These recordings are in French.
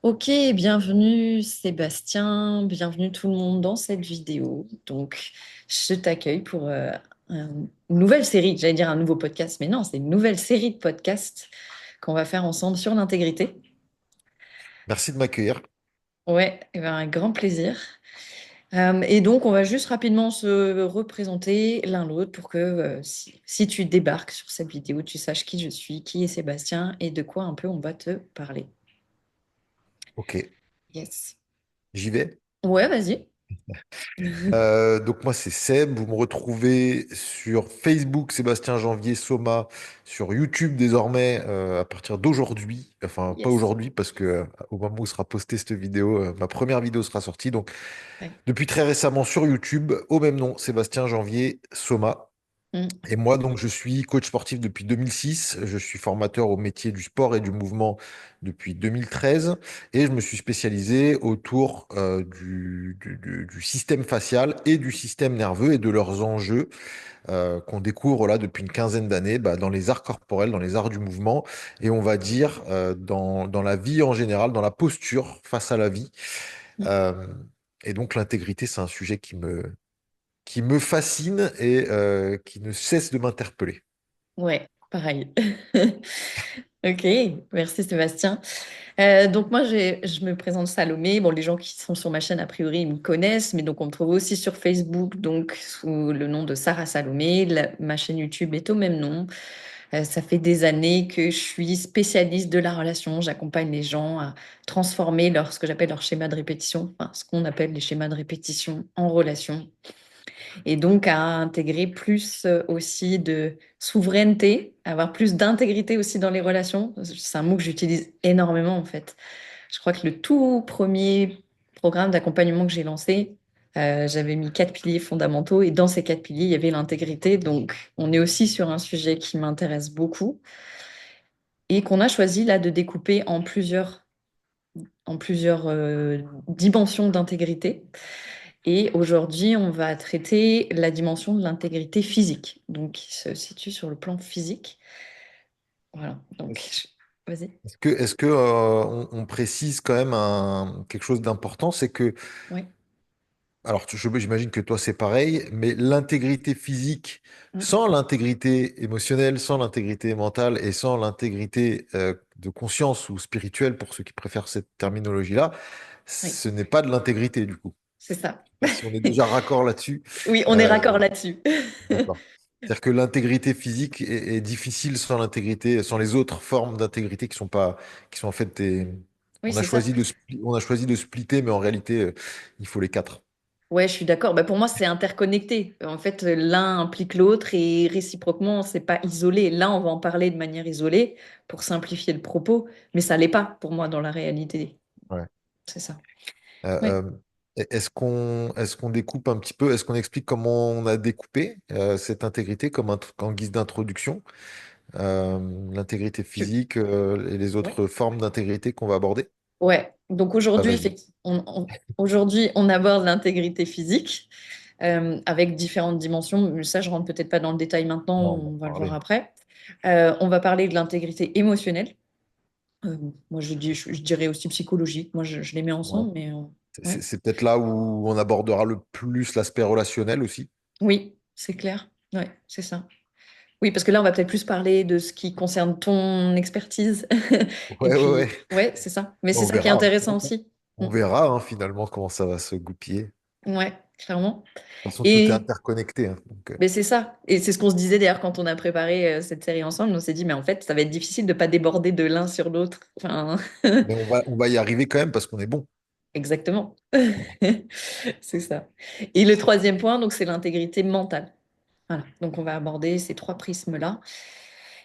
Ok, bienvenue Sébastien, bienvenue tout le monde dans cette vidéo. Donc, je t'accueille pour une nouvelle série, j'allais dire un nouveau podcast, mais non, c'est une nouvelle série de podcasts qu'on va faire ensemble sur l'intégrité. Merci de m'accueillir. Ouais, eh ben, un grand plaisir. Et donc, on va juste rapidement se représenter l'un l'autre pour que si tu débarques sur cette vidéo, tu saches qui je suis, qui est Sébastien et de quoi un peu on va te parler. Ok, Yes. j'y vais. Ouais, vas-y. Donc moi c'est Seb, vous me retrouvez sur Facebook Sébastien Janvier Soma, sur YouTube désormais à partir d'aujourd'hui, enfin pas Yes. aujourd'hui parce que au moment où sera postée cette vidéo, ma première vidéo sera sortie. Donc Ouais. depuis très récemment sur YouTube, au même nom, Sébastien Janvier Soma. Mm. Et moi, donc, je suis coach sportif depuis 2006. Je suis formateur au métier du sport et du mouvement depuis 2013. Et je me suis spécialisé autour du système facial et du système nerveux et de leurs enjeux qu'on découvre là depuis une quinzaine d'années dans les arts corporels, dans les arts du mouvement et on va dire dans la vie en général, dans la posture face à la vie. Mm. Euh, et donc l'intégrité, c'est un sujet qui me fascine et qui ne cesse de m'interpeller. Ouais, pareil. Ok, merci Sébastien. Donc moi, je me présente Salomé. Bon, les gens qui sont sur ma chaîne, a priori, ils me connaissent, mais donc on me trouve aussi sur Facebook, donc sous le nom de Sarah Salomé. Ma chaîne YouTube est au même nom. Ça fait des années que je suis spécialiste de la relation. J'accompagne les gens à transformer ce que j'appelle leur schéma de répétition, enfin, ce qu'on appelle les schémas de répétition en relation. Et donc à intégrer plus aussi de souveraineté, avoir plus d'intégrité aussi dans les relations. C'est un mot que j'utilise énormément en fait. Je crois que le tout premier programme d'accompagnement que j'ai lancé, j'avais mis 4 piliers fondamentaux et dans ces 4 piliers, il y avait l'intégrité. Donc on est aussi sur un sujet qui m'intéresse beaucoup et qu'on a choisi là de découper en plusieurs dimensions d'intégrité. Et aujourd'hui, on va traiter la dimension de l'intégrité physique, donc qui se situe sur le plan physique. Voilà, donc vas-y. Est-ce que on précise quand même quelque chose d'important, c'est que, Oui. alors j'imagine que toi c'est pareil, mais l'intégrité physique, Mm. sans l'intégrité émotionnelle, sans l'intégrité mentale et sans l'intégrité de conscience ou spirituelle, pour ceux qui préfèrent cette terminologie-là, Oui, ce n'est pas de l'intégrité du coup. c'est ça. Si on est déjà raccord là-dessus. Oui, on est euh, raccord là-dessus. D'accord. C'est-à-dire que l'intégrité physique est difficile sans l'intégrité, sans les autres formes d'intégrité qui sont pas, qui sont en fait Oui, c'est ça. on a choisi de splitter, mais en réalité, il faut les quatre. Ouais, je suis d'accord. Bah, pour moi, c'est interconnecté. En fait, l'un implique l'autre et réciproquement, c'est pas isolé. Là, on va en parler de manière isolée pour simplifier le propos, mais ça l'est pas pour moi dans la réalité. Ouais. C'est ça. Euh, Oui. euh, est-ce qu'on découpe un petit peu, est-ce qu'on explique comment on a découpé cette intégrité comme en guise d'introduction, l'intégrité Tu... physique et les Ouais. autres formes d'intégrité qu'on va aborder? Ouais. Donc Ah, aujourd'hui, vas-y. aujourd'hui, on aborde l'intégrité physique avec différentes dimensions. Mais ça, je rentre peut-être pas dans le détail maintenant, Non, on va en on va le voir parler. après. On va parler de l'intégrité émotionnelle. Moi, je dirais aussi psychologique. Moi, je les mets Ouais. ensemble, mais C'est ouais. c'est peut-être là où on abordera le plus l'aspect relationnel aussi. Oui, c'est clair. Ouais, c'est ça. Oui, parce que là, on va peut-être plus parler de ce qui concerne ton expertise. Et Ouais, ouais, puis, ouais. ouais, c'est ça. Mais c'est On ça qui est verra. intéressant aussi. On verra hein, finalement comment ça va se goupiller. De Ouais, clairement. toute façon, tout est Et interconnecté, hein, donc, mais c'est ça. Et c'est ce qu'on se disait d'ailleurs quand on a préparé cette série ensemble. On s'est dit, mais en fait, ça va être difficile de pas déborder de l'un sur l'autre. Enfin, mais on va y arriver quand même parce qu'on est bon. exactement. C'est ça. Et le troisième point, donc, c'est l'intégrité mentale. Voilà. Donc, on va aborder ces trois prismes-là.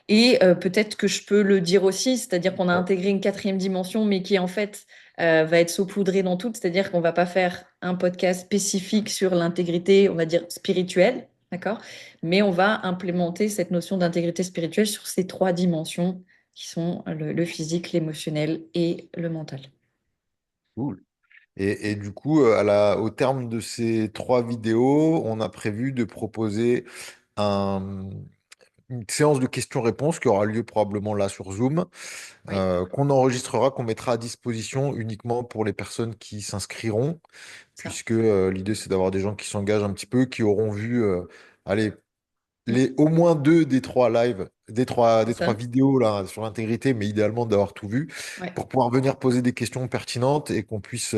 Et peut-être que je peux le dire aussi, c'est-à-dire qu'on a Ouais. intégré une quatrième dimension, mais qui en fait va être saupoudrée dans tout, c'est-à-dire qu'on va pas faire un podcast spécifique sur l'intégrité, on va dire spirituelle, d'accord? Mais on va implémenter cette notion d'intégrité spirituelle sur ces trois dimensions qui sont le physique, l'émotionnel et le mental. Cool. Et du coup, au terme de ces trois vidéos, on a prévu de proposer un, une séance de questions-réponses qui aura lieu probablement là sur Zoom, Oui, qu'on enregistrera, qu'on mettra à disposition uniquement pour les personnes qui s'inscriront, ça. puisque l'idée c'est d'avoir des gens qui s'engagent un petit peu, qui auront vu, allez, Mm, au moins deux des trois lives, des trois ça. vidéos là sur l'intégrité, mais idéalement d'avoir tout vu, Ouais, pour pouvoir venir poser des questions pertinentes et qu'on puisse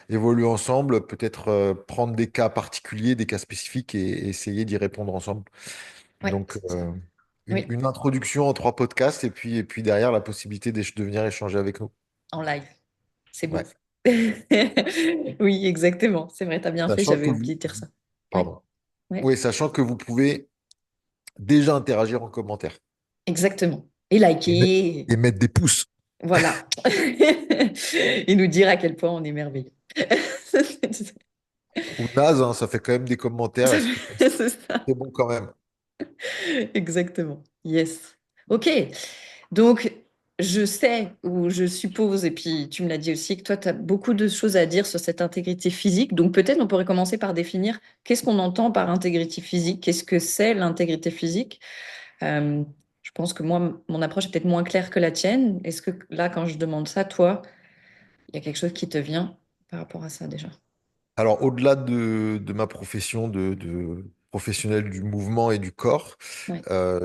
évoluer ensemble, peut-être prendre des cas particuliers, des cas spécifiques et essayer d'y répondre ensemble. ouais, Donc, c'est ça. Oui, une introduction en trois podcasts et puis derrière la possibilité de venir échanger avec nous. en live. C'est Ouais. beau. Oui, exactement. C'est vrai, tu as bien fait, Sachant j'avais que oublié vous, de dire ça. Oui, pardon. oui, Oui, sachant que vous pouvez déjà interagir en commentaire exactement. Et et, met- liker, et mettre des pouces. voilà. Et nous dire à quel point on est merveilleux. Ou naze, hein, ça fait quand même des commentaires. Est-ce que C'est ça. c'est bon quand même? Exactement. Yes. OK. Donc, je sais ou je suppose, et puis tu me l'as dit aussi, que toi, tu as beaucoup de choses à dire sur cette intégrité physique. Donc, peut-être on pourrait commencer par définir qu'est-ce qu'on entend par intégrité physique, qu'est-ce que c'est l'intégrité physique. Euh, je pense que moi, mon approche est peut-être moins claire que la tienne. Est-ce que là, quand je demande ça, toi, il y a quelque chose qui te vient par rapport à ça déjà? Alors, au-delà de ma profession de professionnel du mouvement et du corps, Oui.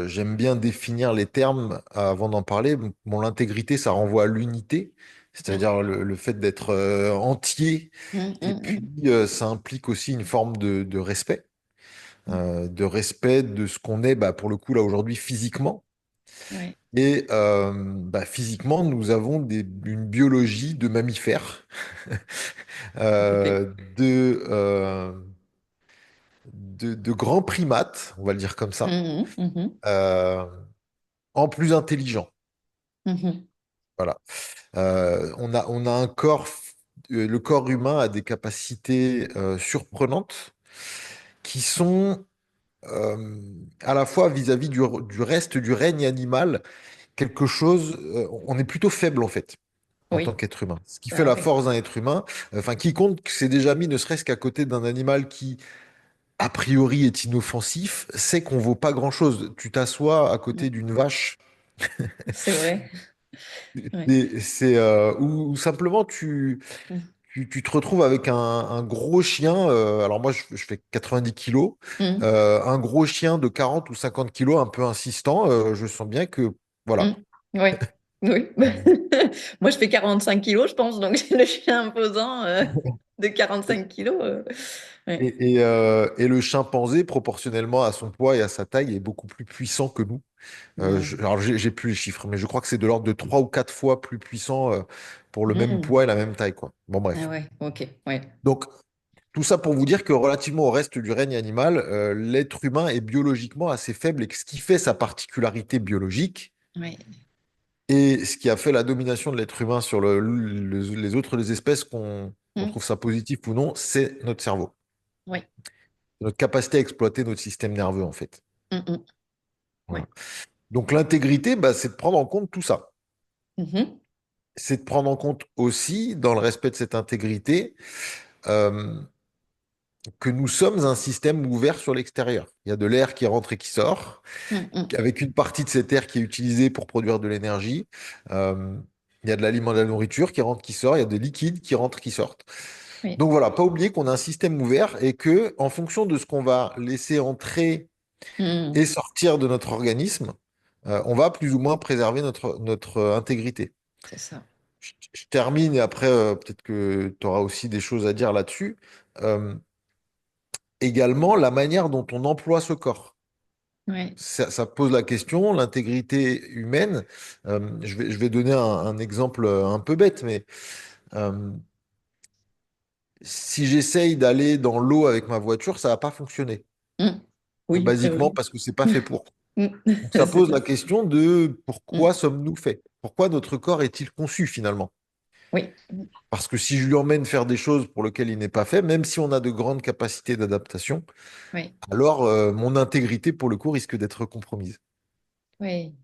j'aime bien définir les termes avant d'en parler. Mon intégrité, ça renvoie à l'unité, Ah. c'est-à-dire le fait d'être entier. Et puis, ça implique aussi une forme de respect de ce qu'on est, pour le coup, là, aujourd'hui, physiquement. Oui, Et physiquement, nous avons une biologie de mammifères, tout à fait. euh, de, euh, de grands primates, on va le dire comme ça, Mhm, mhm, euh, en plus intelligents. mhm. Voilà. On a un corps, le corps humain a des capacités surprenantes qui sont à la fois vis-à-vis du reste du règne animal, quelque chose, on est plutôt faible en fait. En tant Oui, qu'être humain. Ce qui fait ah la oui, force d'un être humain, enfin, quiconque s'est déjà mis, ne serait-ce qu'à côté d'un animal qui, a priori, est inoffensif, sait qu'on vaut pas grand-chose. Tu t'assois à côté mm, d'une vache, c'est vrai. Oui. ou simplement Mm, tu te retrouves avec un gros chien. Alors moi, je fais 90 kilos. mm, Un gros chien de 40 ou 50 kilos, un peu insistant. Je sens bien que, mm. voilà. Oui, oui. Moi, je fais 45 kilos, je pense, donc j'ai le chien imposant de 45 kilos. Ouais. Et le chimpanzé, proportionnellement à son poids et à sa taille, est beaucoup plus puissant que nous. Mm, Alors, j'ai plus les chiffres, mais je crois que c'est de l'ordre de 3 ou 4 fois plus puissant pour le même mm. poids et la même taille, quoi. Bon, Ah bref. ouais, ok, ouais. Donc, tout ça pour vous dire que relativement au reste du règne animal, l'être humain est biologiquement assez faible et que ce qui fait sa particularité biologique Ouais. et ce qui a fait la domination de l'être humain sur les autres espèces, qu'on Mm, trouve ça positif ou non, c'est notre cerveau. ouais. Notre capacité à exploiter notre système nerveux, en fait. Mm, mm, Voilà. ouais. Donc l'intégrité, c'est de prendre en compte tout ça. Mhm, C'est de prendre en compte aussi, dans le respect de cette intégrité, euh, que nous sommes un système ouvert sur l'extérieur. Il y a de l'air qui rentre et qui sort, mm, mm. avec une partie de cet air qui est utilisée pour produire de l'énergie. Euh, il y a de l'aliment, de la nourriture qui rentre, qui sort. Il y a des liquides qui rentrent, qui sortent. Oui. Donc voilà, pas oublier qu'on a un système ouvert et que, en fonction de ce qu'on va laisser entrer et Mm, sortir de notre organisme, on va plus ou moins préserver notre intégrité. c'est ça. Je termine et après, peut-être que tu auras aussi des choses à dire là-dessus. Euh, Également, la manière dont on emploie ce corps. Ouais. Ça pose la question, l'intégrité humaine. Je vais donner un exemple un peu bête, mais euh, si j'essaye d'aller dans l'eau avec ma voiture, ça va pas fonctionner. Mm. Oui, Basiquement oui. parce que c'est pas fait pour. Mm. Donc ça C'est pose ça. la question de Mm. pourquoi sommes-nous faits? Pourquoi notre corps est-il conçu finalement? Oui, Parce que si je lui emmène faire des choses pour lesquelles il n'est pas fait, même si on a de grandes capacités d'adaptation, oui, alors mon intégrité, pour le coup, risque d'être compromise. oui.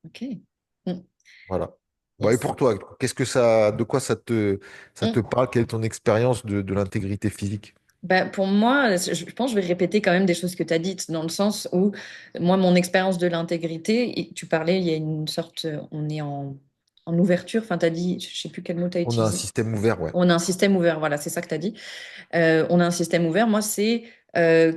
Ok. Mm. Voilà. Bon, et Yes. pour toi, de quoi ça te Mm. parle? Quelle est ton expérience de l'intégrité physique? Bah, pour moi, je pense que je vais répéter quand même des choses que tu as dites, dans le sens où, moi, mon expérience de l'intégrité, et tu parlais, il y a une sorte, on est en ouverture, enfin, tu as dit, je sais plus quel mot tu as On a un utilisé. système ouvert, ouais. On a un système ouvert, voilà, c'est ça que tu as dit. On a un système ouvert. Moi, c'est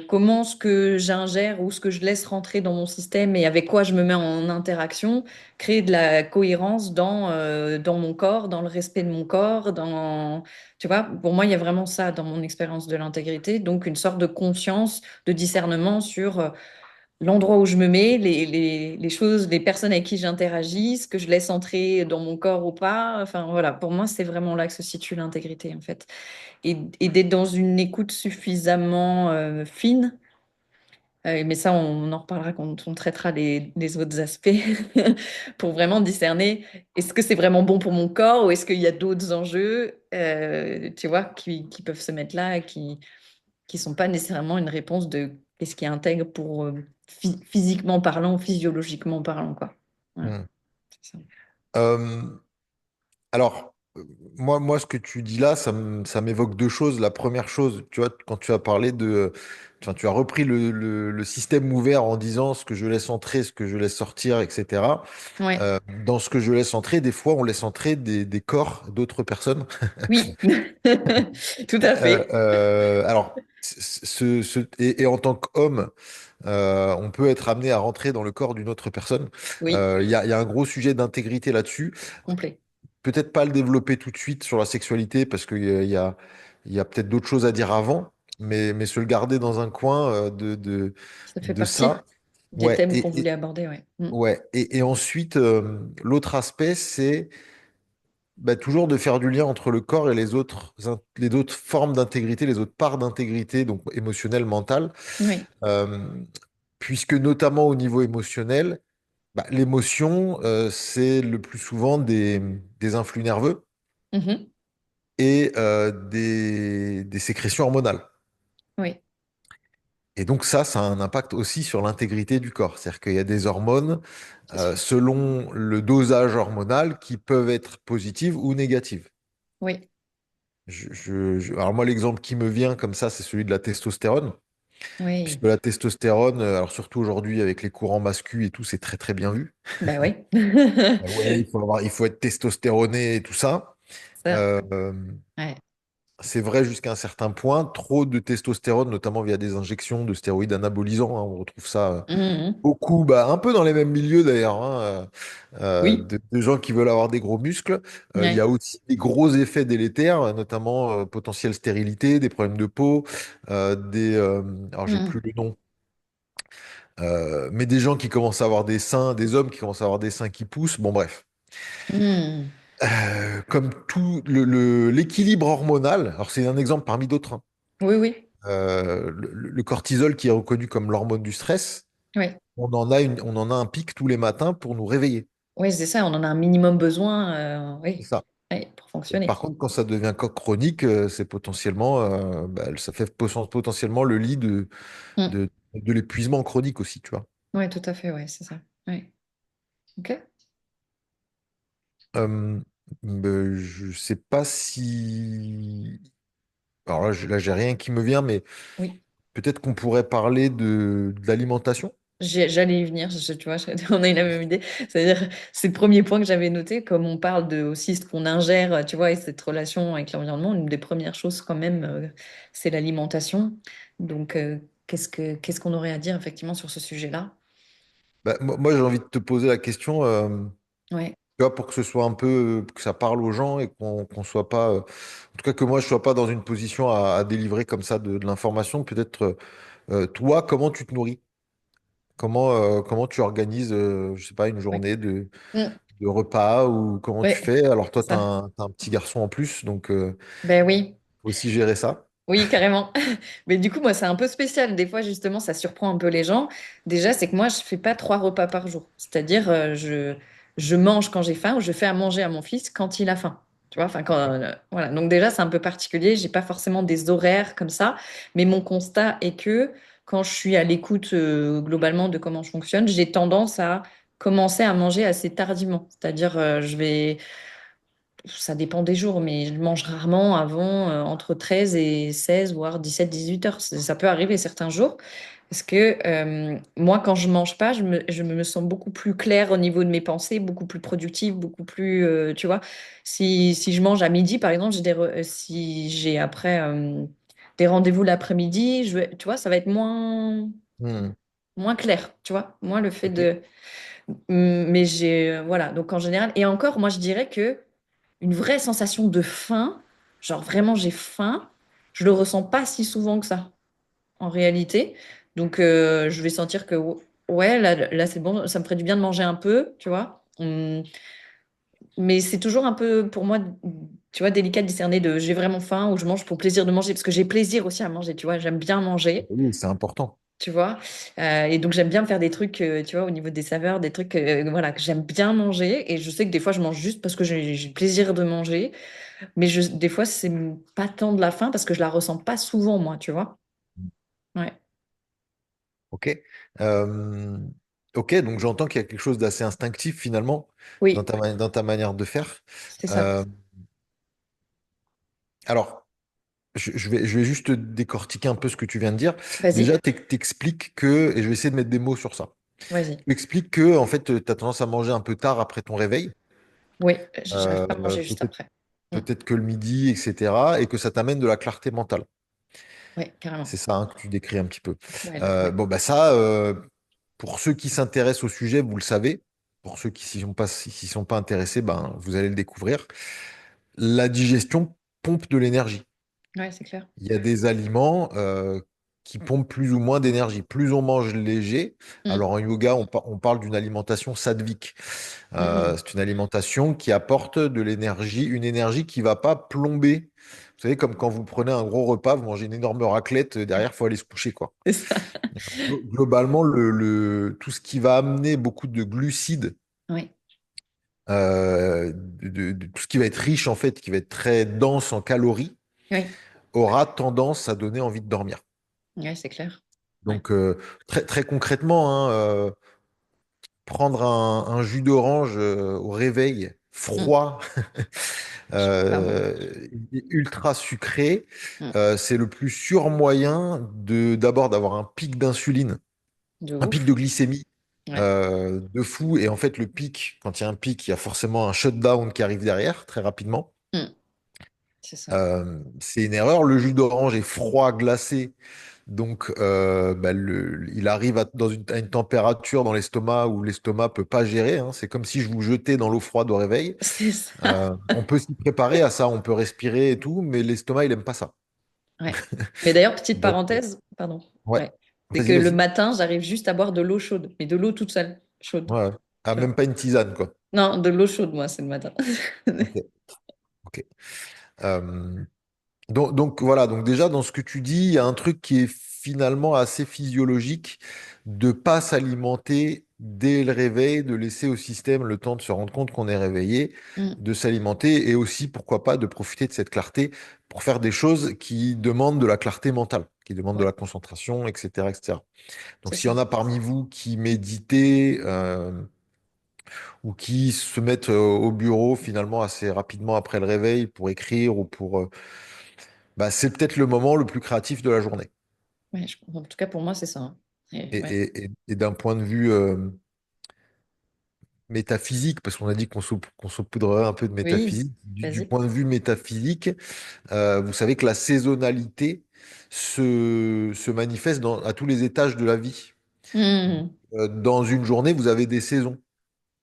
comment ce que j'ingère ou ce que je laisse rentrer dans mon système et avec quoi je me mets en interaction, créer de la cohérence dans mon corps, dans le respect de mon corps, dans... Tu vois, pour moi, il y a vraiment ça dans mon expérience de l'intégrité. Donc, une sorte de conscience, de discernement sur l'endroit où je me mets, les choses, les personnes avec qui j'interagis, ce que je laisse entrer dans mon corps ou pas. Enfin, voilà, pour moi, c'est vraiment là que se situe l'intégrité, en fait et d'être dans une écoute suffisamment fine. Mais ça, on en reparlera quand on traitera les autres aspects pour vraiment discerner est-ce que c'est vraiment bon pour mon corps ou est-ce qu'il y a d'autres enjeux, tu vois, qui peuvent se mettre là et qui sont pas nécessairement une réponse de qu'est-ce qui intègre pour physiquement parlant, physiologiquement parlant, quoi. Voilà, Hmm. c'est ça. Euh, alors, ce que tu dis là, ça m'évoque deux choses. La première chose, tu vois, quand tu as parlé de, enfin, tu as repris le système ouvert en disant ce que je laisse entrer, ce que je laisse sortir, etc. Ouais, Dans ce que je laisse entrer, des fois, on laisse entrer des corps d'autres personnes. oui, tout à fait. Alors, et en tant qu'homme, on peut être amené à rentrer dans le corps d'une autre personne. Oui, Il y a un gros sujet d'intégrité là-dessus. complet. Peut-être pas le développer tout de suite sur la sexualité parce il y a peut-être d'autres choses à dire avant, mais se le garder dans un coin Ça fait de partie ça. des Ouais, thèmes qu'on voulait aborder, ouais. Mm. ouais. Et ensuite, l'autre aspect, c'est bah, toujours de faire du lien entre le corps et les autres formes d'intégrité, les autres parts d'intégrité, donc émotionnelle, mentale, Oui. euh, puisque notamment au niveau émotionnel, bah, l'émotion, c'est le plus souvent des influx nerveux Mhm. et des sécrétions hormonales. Oui, Et donc ça a un impact aussi sur l'intégrité du corps. C'est-à-dire qu'il y a des hormones, c'est sûr. selon le dosage hormonal, qui peuvent être positives ou négatives. Oui. Alors moi, l'exemple qui me vient comme ça, c'est celui de la testostérone. Puisque Oui. la testostérone, alors surtout aujourd'hui avec les courants masculins et tout, c'est très très bien vu. Ben oui. Ouais, il faut être testostéroné et tout ça. Ça, Euh, ouais. c'est vrai jusqu'à un certain point. Trop de testostérone, notamment via des injections de stéroïdes anabolisants, hein, on retrouve ça Mhm. beaucoup, bah, un peu dans les mêmes milieux d'ailleurs, hein, Oui. de gens qui veulent avoir des gros muscles. Il y a Ouais. aussi des gros effets délétères, notamment potentielle stérilité, des problèmes de peau, alors j'ai plus Mhm. le nom. Mais des gens qui commencent à avoir des seins, des hommes qui commencent à avoir des seins qui poussent, bon bref. Mhm. Comme tout l'équilibre hormonal, alors c'est un exemple parmi d'autres, hein. Oui, oui. Le cortisol qui est reconnu comme l'hormone du stress, Oui. on en a un pic tous les matins pour nous réveiller. Oui, c'est ça. On en a un minimum besoin, C'est oui. ça. Oui, pour Par fonctionner. contre, quand ça devient chronique, c'est potentiellement, bah, ça fait potentiellement le lit Mhm. de l'épuisement chronique aussi, tu vois. Oui, tout à fait. Oui, c'est ça. Oui. OK. Euh, je sais pas si. Alors là, j'ai rien qui me vient, mais Oui. peut-être qu'on pourrait parler de l'alimentation. J'allais y venir, tu vois, on a eu la même idée. C'est-à-dire, c'est le premier point que j'avais noté, comme on parle de aussi ce qu'on ingère, tu vois, et cette relation avec l'environnement, une des premières choses quand même, c'est l'alimentation. Donc, qu'est-ce qu'on aurait à dire effectivement sur ce sujet-là? Bah, moi, j'ai envie de te poser la question, Ouais. tu vois, pour que ce soit un peu, que ça parle aux gens et qu'on soit pas, en tout cas que moi, je sois pas dans une position à délivrer comme ça de l'information. Peut-être, toi, comment tu te nourris? Comment tu organises, je sais pas, une Ouais. journée Mm. de repas ou comment tu Ouais, fais? Alors toi, c'est ça. t'as un petit garçon en plus, donc Ben oui. faut aussi gérer ça. Oui, carrément. Mais du coup, moi, c'est un peu spécial. Des fois, justement, ça surprend un peu les gens. Déjà, c'est que moi, je fais pas 3 repas par jour. C'est-à-dire, je mange quand j'ai faim ou je fais à manger à mon fils quand il a faim. Tu vois, enfin, quand, voilà. Donc déjà, c'est un peu particulier. J'ai pas forcément des horaires comme ça. Mais mon constat est que quand je suis à l'écoute, globalement de comment je fonctionne, j'ai tendance à commencer à manger assez tardivement. C'est-à-dire, je vais ça dépend des jours, mais je mange rarement avant entre 13 et 16, voire 17, 18 heures. Ça peut arriver certains jours. Parce que moi, quand je mange pas, je me sens beaucoup plus claire au niveau de mes pensées, beaucoup plus productive, beaucoup plus, tu vois. Si je mange à midi, par exemple, si j'ai après des rendez-vous l'après-midi, tu vois, ça va être Hmm. moins clair, tu vois. Moins le fait Ok. de... Mais voilà, donc en général, et encore, moi, je dirais que une vraie sensation de faim, genre vraiment j'ai faim, je le ressens pas si souvent que ça en réalité. Donc, je vais sentir que, ouais, là c'est bon, ça me ferait du bien de manger un peu, tu vois. Mais c'est toujours un peu, pour moi, tu vois, délicat de discerner de j'ai vraiment faim ou je mange pour plaisir de manger, parce que j'ai plaisir aussi à manger, tu vois, j'aime bien manger. Oui, c'est important. Tu vois, et donc j'aime bien me faire des trucs, tu vois, au niveau des saveurs, des trucs, voilà, que j'aime bien manger. Et je sais que des fois je mange juste parce que j'ai plaisir de manger, mais des fois c'est pas tant de la faim parce que je la ressens pas souvent, moi, tu vois. Ouais, Ok. Euh, ok, donc j'entends qu'il y a quelque chose d'assez instinctif finalement oui, dans ta manière de faire. c'est ça. Euh, alors, je vais juste te décortiquer un peu ce que tu viens de dire. Déjà, Vas-y, t'expliques que, et je vais essayer de mettre des mots sur ça. vas-y. Tu expliques que en fait, tu as tendance à manger un peu tard après ton réveil, Oui, j'arrive pas à euh, manger juste peut-être après. Mm. peut-être que le midi, etc., et que ça t'amène de la clarté mentale. Oui, C'est carrément. ça hein, que tu décris un petit peu. Ouais, ouais. Bon, bah ça, pour ceux qui s'intéressent au sujet, vous le savez. Pour ceux qui s'y sont pas intéressés, ben, vous allez le découvrir. La digestion pompe de l'énergie. Ouais, c'est clair. Il y a des aliments qui pompent plus ou moins d'énergie. Plus on mange léger, Mm, alors en yoga, on parle d'une alimentation sattvique. mm. C'est une alimentation qui apporte de l'énergie, une énergie qui va pas plomber. Vous savez, comme quand vous prenez un gros repas, vous mangez une énorme raclette, derrière, il faut aller se coucher, quoi. C'est ça. Globalement, tout ce qui va amener beaucoup de glucides, Oui, tout ce qui va être riche, en fait, qui va être très dense en calories, oui, aura tendance à donner envie de dormir. ouais, c'est clair. Ouais. Donc, très, très concrètement, hein, prendre un jus d'orange au réveil Mm. froid, Super bon. euh, ultra sucré, Mm. c'est le plus sûr moyen d'abord d'avoir un pic d'insuline, De un pic ouf. de glycémie Ouais. de fou. Et en fait, le pic, quand il y a un pic, il y a forcément un shutdown qui arrive derrière très rapidement. Mm. C'est ça. C'est une erreur. Le jus d'orange est froid, glacé. Donc, bah, il arrive à une température dans l'estomac où l'estomac peut pas gérer, hein. C'est comme si je vous jetais dans l'eau froide au réveil. C'est ça. On peut s'y préparer à ça, on peut respirer et tout, mais l'estomac, il aime pas ça. Ouais. Mais d'ailleurs, petite Donc, parenthèse, pardon. ouais. Ouais. C'est que Vas-y, le vas-y. matin, j'arrive juste à boire de l'eau chaude, mais de l'eau toute seule, chaude. Ouais, ouais. Ah, Tu vois. même pas une tisane, quoi. Non, de l'eau chaude, moi, c'est le matin. Ok, ok. Euh, donc, voilà, donc déjà dans ce que tu dis, il y a un truc qui est finalement assez physiologique de pas s'alimenter dès le réveil, de laisser au système le temps de se rendre compte qu'on est réveillé, Mm. de s'alimenter et aussi, pourquoi pas, de profiter de cette clarté pour faire des choses qui demandent de la clarté mentale, qui demandent de Ouais, la concentration, etc., etc. Donc c'est s'il y ça. en a parmi vous qui méditez ou qui se mettent au bureau finalement assez rapidement après le réveil pour écrire ou pour bah, c'est peut-être le moment le plus créatif de la journée. Ouais, en tout cas, pour moi, c'est ça. Hein. Ouais. Et d'un point de vue métaphysique, parce qu'on a dit qu'on saupoudrerait un peu de Oui, métaphysique, du vas-y. point de vue métaphysique, vous savez que la saisonnalité se manifeste à tous les étages de la vie. Mm. Dans une journée, vous avez des saisons.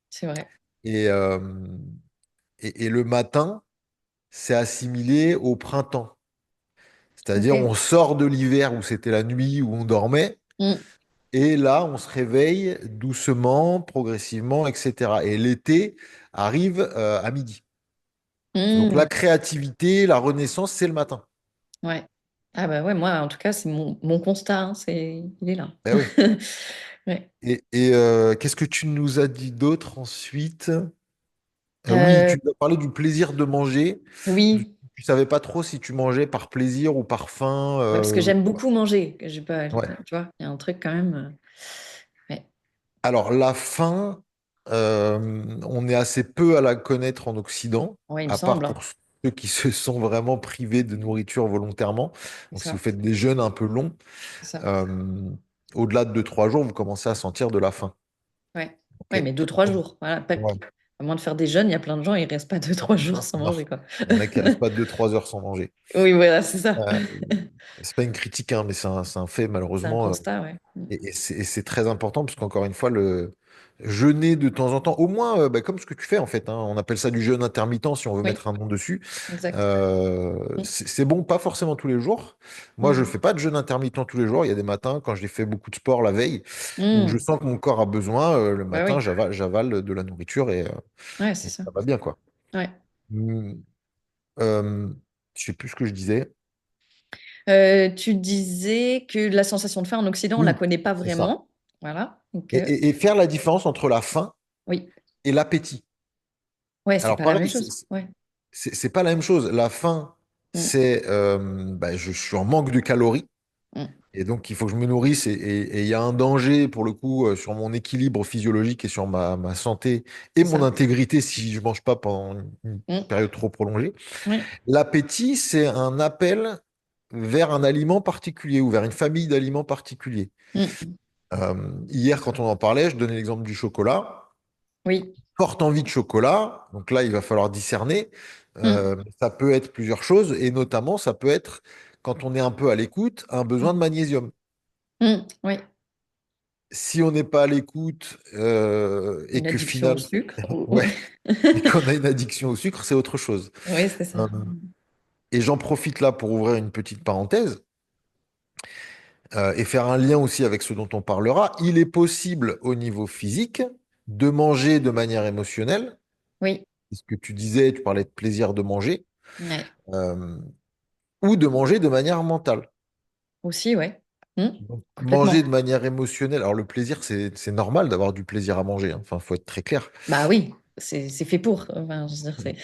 C'est vrai. Et, euh, et le matin, c'est assimilé au printemps. C'est-à-dire, on Ok. sort de l'hiver où c'était la nuit, où on dormait. Mm. Et là, on se réveille doucement, progressivement, etc. Et l'été arrive à midi. Donc la Mm. créativité, la renaissance, c'est le matin. Ouais. Ah bah ouais, moi, en tout cas, c'est mon constat. Hein, il est là. Eh oui. Ouais. Qu'est-ce que tu nous as dit d'autre ensuite? Oui, Euh, tu nous as parlé du plaisir de manger. oui. Tu savais pas trop si tu mangeais par plaisir ou par faim. Ouais, parce que j'aime beaucoup manger. Que j'ai pas, tu Ouais. vois, il y a un truc quand même. Ouais. Alors la faim. on est assez peu à la connaître en Occident, Oui, il me à part semble, hein. pour ceux qui se sont vraiment privés de nourriture volontairement. C'est Donc, si vous ça, faites des jeûnes un peu longs, c'est ça. euh, au-delà de 2-3 jours, vous commencez à sentir de la faim. Ouais. Ouais, Ok. mais 2, 3 jours. Voilà. Ouais. À moins de faire des jeûnes, il y a plein de gens, ils restent pas 2, 3 jours sans Non, manger, quoi. il y en a qui restent pas 2-3 heures sans manger. Oui, voilà, c'est ça. Euh, c'est pas une critique, hein, mais c'est un fait, C'est un malheureusement. constat, ouais. Et c'est très important parce qu'encore une fois, le jeûner de temps en temps, au moins, bah, comme ce que tu fais en fait, hein, on appelle ça du jeûne intermittent si on veut Oui, mettre un nom dessus. exact. Mm. C'est bon, pas forcément tous les jours. Moi, je Mhm. fais pas de jeûne intermittent tous les jours. Il y a des matins, quand j'ai fait beaucoup de sport la veille, où je Mm. sens que mon corps a besoin, le Bah matin, oui, j'avale de la nourriture ouais, et c'est ça. ça va bien, quoi. Ouais. Mm, euh, je sais plus ce que je disais. Tu disais que la sensation de faim en Occident, on la Oui, connaît pas c'est ça. vraiment. Voilà. Donc, Et faire la différence entre la faim oui. et l'appétit. Ouais, c'est Alors pas la pareil, même chose. Ouais. c'est pas la même chose. La faim, Mm. c'est bah, je suis en manque de calories Mm. et donc il faut que je me nourrisse et il y a un danger pour le coup sur mon équilibre physiologique et sur ma santé et C'est mon ça. intégrité si je mange pas pendant une Mm. période trop prolongée. Oui. L'appétit, c'est un appel vers un aliment particulier ou vers une famille d'aliments particuliers. Mm. Hier, quand on en parlait, je donnais l'exemple du chocolat. Oui. Forte envie de chocolat. Donc là, il va falloir discerner. Mm. Ça peut être plusieurs choses et notamment, ça peut être, quand on est un peu à l'écoute, un besoin de Mm. magnésium. Mm. Oui. Si on n'est pas à l'écoute et Une que addiction au finalement, sucre. ouais, et qu'on a une addiction au sucre, c'est autre chose. Oui, c'est ça. Euh, et j'en profite là pour ouvrir une petite parenthèse et faire un lien aussi avec ce dont on parlera. Il est possible au niveau physique de manger de manière émotionnelle. Oui. C'est ce que tu disais, tu parlais de plaisir de manger. Ouais. Euh, ou de manger de manière mentale. Aussi, ouais. Mm. Donc, manger de Complètement. manière émotionnelle. Alors, le plaisir, c'est normal d'avoir du plaisir à manger, hein. Enfin, faut être très clair. Bah oui, c'est fait pour. Enfin, je veux dire, c'est.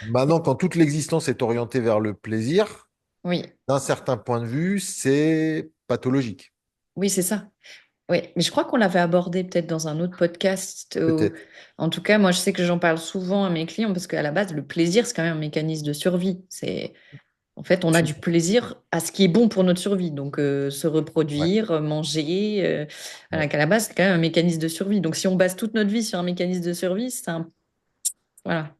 Maintenant, quand toute l'existence est orientée vers le plaisir, Oui, d'un certain point de vue, c'est pathologique, oui, c'est ça. Oui, mais je crois qu'on l'avait abordé peut-être dans un autre podcast. peut-être. En tout cas, moi, je sais que j'en parle souvent à mes clients parce qu'à la base, le plaisir, c'est quand même un mécanisme de survie. En fait, on a du Absolument. plaisir à ce qui est bon pour notre survie. Donc, se Ouais, reproduire, manger, voilà, ouais. qu'à la base, c'est quand même un mécanisme de survie. Donc, si on base toute notre vie sur un mécanisme de survie, voilà,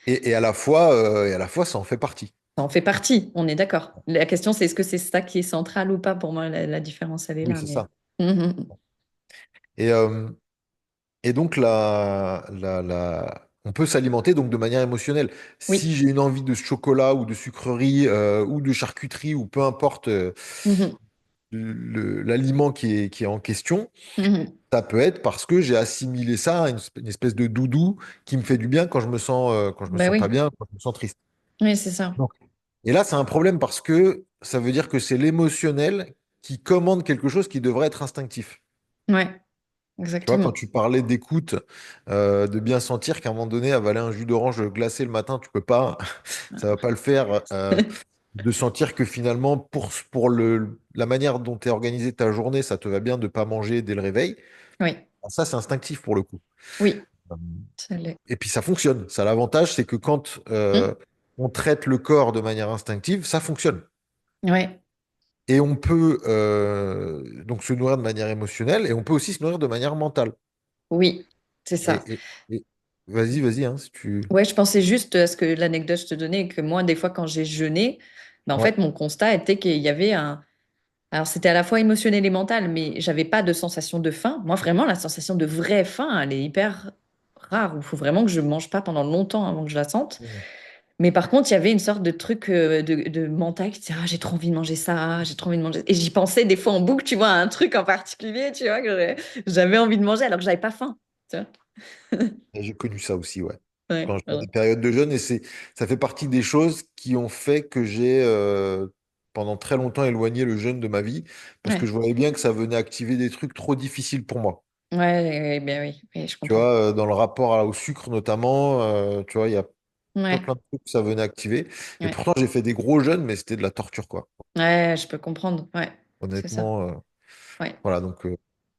Et à la fois, ça en fait partie. ça en fait partie, on est d'accord. La question, c'est est-ce que c'est ça qui est central ou pas? Pour moi, la différence, elle est Oui, là. c'est Mais... ça. Mhm. Et, euh, et donc, on peut s'alimenter donc de manière émotionnelle. Si Oui. j'ai une envie de chocolat ou de sucrerie ou de charcuterie ou peu importe Mhm. l'aliment qui est en question, Mhm. ça peut être parce que j'ai assimilé ça à une espèce de doudou qui me fait du bien quand je me Ben sens pas oui, bien, quand je me sens triste. oui, c'est ça. Donc, et là, c'est un problème parce que ça veut dire que c'est l'émotionnel qui commande quelque chose qui devrait être instinctif. Ouais, Tu vois, quand exactement. tu parlais d'écoute, de bien sentir qu'à un moment donné, avaler un jus d'orange glacé le matin, tu peux pas, ça va pas le faire. De sentir que finalement, pour la manière dont est organisée ta journée, ça te va bien de pas manger dès le réveil. Oui, Ça, c'est instinctif pour le coup. oui, Euh, ça l'est. Et puis ça fonctionne. Ça, l'avantage, c'est que quand Mm. on traite le corps de manière instinctive, ça fonctionne. Ouais, Et on peut donc se nourrir de manière émotionnelle et on peut aussi se nourrir de manière mentale. oui, c'est ça. Et vas-y, vas-y, hein, si tu. Ouais, je pensais juste à ce que l'anecdote que je te donnais, que moi, des fois, quand j'ai jeûné, ben, en Ouais. fait, mon constat était qu'il y avait un. Alors, c'était à la fois émotionnel et mental, mais j'avais pas de sensation de faim. Moi, vraiment, la sensation de vraie faim, elle est hyper rare. Il faut vraiment que je mange pas pendant longtemps avant que je la sente. Mhm. Mais par contre, il y avait une sorte de truc de mental qui disait, ah, j'ai trop envie de manger ça, j'ai trop envie de manger. Et j'y pensais des fois en boucle, tu vois, à un truc en particulier, tu vois, que j'avais envie de manger alors que j'avais pas faim. Tu vois. Et j'ai connu ça aussi, ouais. Ouais, Quand je fais voilà. des périodes de jeûne, et ça fait partie des choses qui ont fait que j'ai pendant très longtemps éloigné le jeûne de ma vie, parce que Ouais, je voyais bien que ça venait activer des trucs trop difficiles pour moi. ouais, ouais, ben oui, oui, je Tu comprends. vois, dans le rapport au sucre notamment, tu vois, il y a plein Ouais, de trucs que ça venait activer. Et ouais, pourtant, j'ai fait des gros jeûnes, mais c'était de la torture, quoi. ouais, je peux comprendre. Ouais, c'est ça. Honnêtement, Ouais. voilà, donc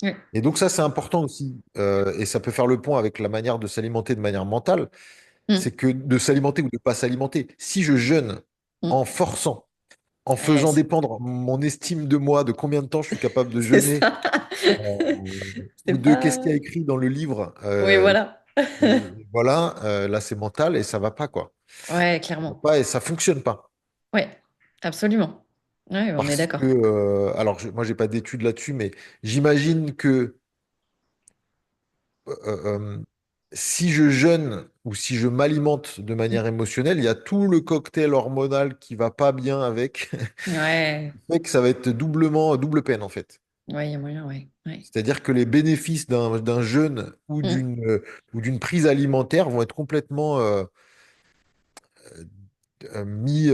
Oui. Et donc ça, c'est important aussi. Et ça peut faire le point avec la manière de s'alimenter de manière mentale. C'est Mm. que de s'alimenter ou de ne pas s'alimenter. Si je jeûne en Mm. forçant, en Ouais, faisant dépendre mon estime de moi, de combien de temps je suis capable de c'est jeûner, ça. ou C'est de qu'est-ce qu'il pas. y a écrit dans le livre, Oui, voilà. et voilà, là c'est mental et ça va pas quoi. Ouais, Ça va clairement. pas et ça fonctionne pas. Ouais, absolument. Ouais, on est Parce que, d'accord. alors moi j'ai pas d'études là-dessus, mais j'imagine que euh, euh, si je jeûne ou si je m'alimente de manière émotionnelle, il y a tout le cocktail hormonal qui va pas bien avec, Ouais, qui fait que ça va être doublement, double peine en fait. ouais, il y a moyen, ouais. Ouais. C'est-à-dire que les bénéfices d'un jeûne Mm. ou d'une prise alimentaire vont être complètement mis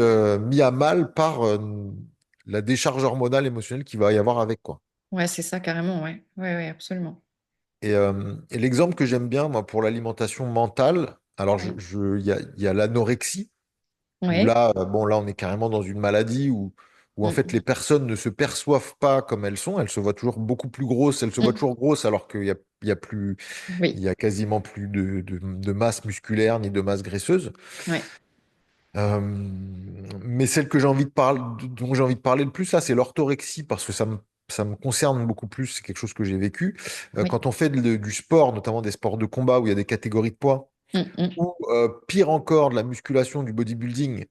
à mal par la décharge hormonale émotionnelle qu'il va y avoir avec, quoi. Ouais, c'est ça, carrément, ouais. Ouais, ouais, absolument. Et l'exemple que j'aime bien, moi, pour l'alimentation mentale, alors Mm. il y a l'anorexie, où Ouais. là, bon, là, on est carrément dans une maladie où en fait Mm. les personnes ne se perçoivent pas comme elles sont, elles se voient toujours beaucoup plus grosses, elles se voient Mm. toujours grosses alors il y a plus, il Oui, y a quasiment plus de masse musculaire ni de masse graisseuse. ouais. Euh, mais celle que j'ai envie de parler, dont j'ai envie de parler le plus, là, c'est l'orthorexie, parce que ça me concerne beaucoup plus, c'est quelque chose que j'ai vécu. Oui. Quand on fait du sport, notamment des sports de combat où il y a des catégories de poids, Mm. Mm. ou pire encore, de la musculation, du bodybuilding,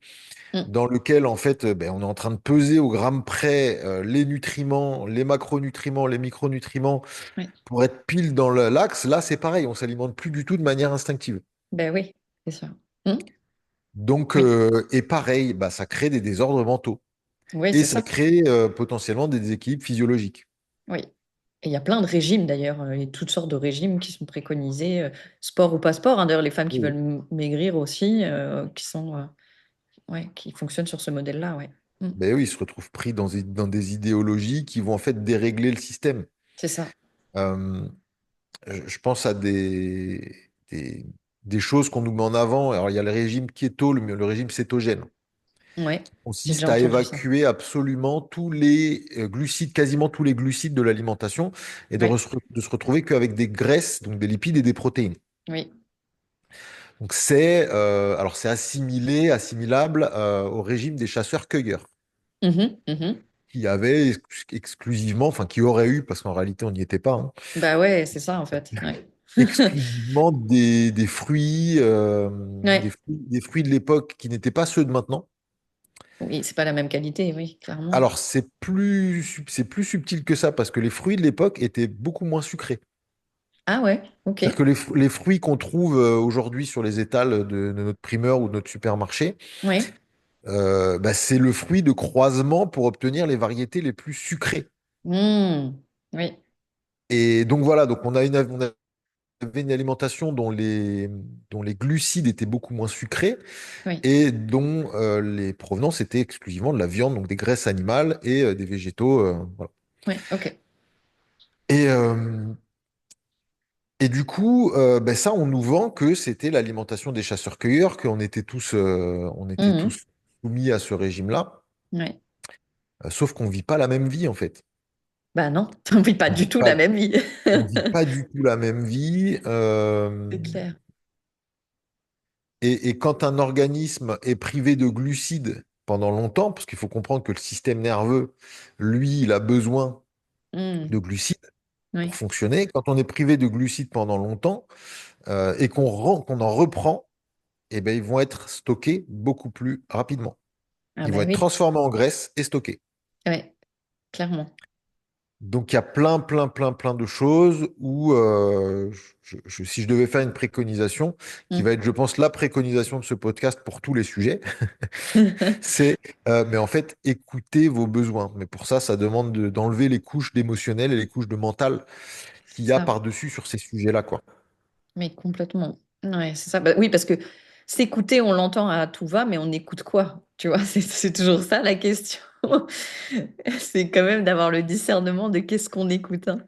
Mm. dans lequel, en fait, ben, on est en train de peser au gramme près les nutriments, les macronutriments, les micronutriments, Ouais. pour être pile dans l'axe, là, c'est pareil, on s'alimente plus du tout de manière instinctive. Ben oui, c'est ça. Mm. Donc, Oui, et pareil, bah, ça crée des désordres mentaux. oui, Et c'est ça ça. crée potentiellement des déséquilibres physiologiques. Oui. Et il y a plein de régimes d'ailleurs, il y a toutes sortes de régimes qui sont préconisés, sport ou pas sport, hein. D'ailleurs, les femmes qui veulent Oui. maigrir aussi, qui sont, ouais, qui fonctionnent sur ce modèle-là, ouais. Mm. Ben oui, ils se retrouvent pris dans des idéologies qui vont en fait dérégler le système. C'est ça. Euh, je pense à des choses qu'on nous met en avant. Alors, il y a le régime keto, le régime cétogène, Ouais, qui j'ai consiste déjà à entendu ça. évacuer absolument tous les glucides, quasiment tous les glucides de l'alimentation, et Ouais, de se retrouver qu'avec des graisses, donc des lipides et des protéines. oui. Donc alors c'est assimilable au régime des chasseurs-cueilleurs, Mhm, mhm. qui avaient exclusivement, enfin qui auraient eu, parce qu'en réalité on n'y était pas, hein, Bah ouais, c'est ça en fait. Ouais. exclusivement Ouais. des fruits de l'époque qui n'étaient pas ceux de maintenant. Oui, c'est pas la même qualité, oui, clairement. Alors c'est plus subtil que ça, parce que les fruits de l'époque étaient beaucoup moins sucrés. Ah ouais, ok. C'est-à-dire que les fruits qu'on trouve aujourd'hui sur les étals de notre primeur ou de notre supermarché, Oui. bah, c'est le fruit de croisement pour obtenir les variétés les plus sucrées. Hmm, oui, Et donc voilà, donc on avait une alimentation dont les glucides étaient beaucoup moins sucrés oui. et dont les provenances étaient exclusivement de la viande, donc des graisses animales et des végétaux. Voilà. Oui, ok. Et, euh, et du coup, ben ça, on nous vend que c'était l'alimentation des chasseurs-cueilleurs, on était Mhm. tous soumis à ce régime-là. Ouais. Sauf qu'on vit pas la même vie en fait. Bah non, on vit pas On du vit tout pas, la même vie. on vit pas du tout la même vie. C'est clair. Et quand un organisme est privé de glucides pendant longtemps, parce qu'il faut comprendre que le système nerveux, lui, il a besoin Hmm, de glucides pour oui. fonctionner. Quand on est privé de glucides pendant longtemps et qu'on en reprend, eh ben, ils vont être stockés beaucoup plus rapidement. Ah Ils vont bah être oui. transformés en graisse et stockés. Ouais, clairement. Donc il y a plein de choses où, si je devais faire une préconisation, qui va Hmm. être, je pense, la préconisation de ce podcast pour tous les sujets, c'est, mais en fait, écoutez vos besoins. Mais pour ça, ça demande d'enlever les couches d'émotionnel et les couches de mental qu'il y a Ça, par-dessus sur ces sujets-là, quoi. mais complètement. Ouais, c'est ça. Bah oui, parce que s'écouter, on l'entend à tout va, mais on écoute quoi? Tu vois, c'est toujours ça la question. C'est quand même d'avoir le discernement de qu'est-ce qu'on écoute, hein.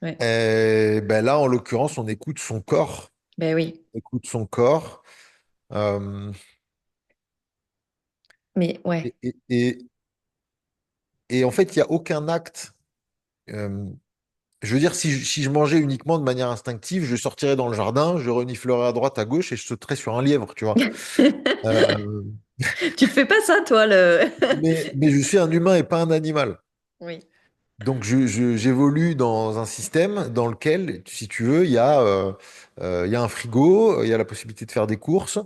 Ouais. Et ben là, en l'occurrence, on écoute son corps, Ben oui. on écoute son corps, euh, Mais ouais. et, et, et- et en fait, il n'y a aucun acte. euh, je veux dire, si je mangeais uniquement de manière instinctive, je sortirais dans le jardin, je reniflerais à droite, à gauche et je sauterais sur un lièvre, tu vois. Euh, Tu fais pas ça, toi, le... mais je suis un humain et pas un animal. Oui. Donc, j'évolue dans un système dans lequel, si tu veux, il y a un frigo, il y a la possibilité de faire des courses,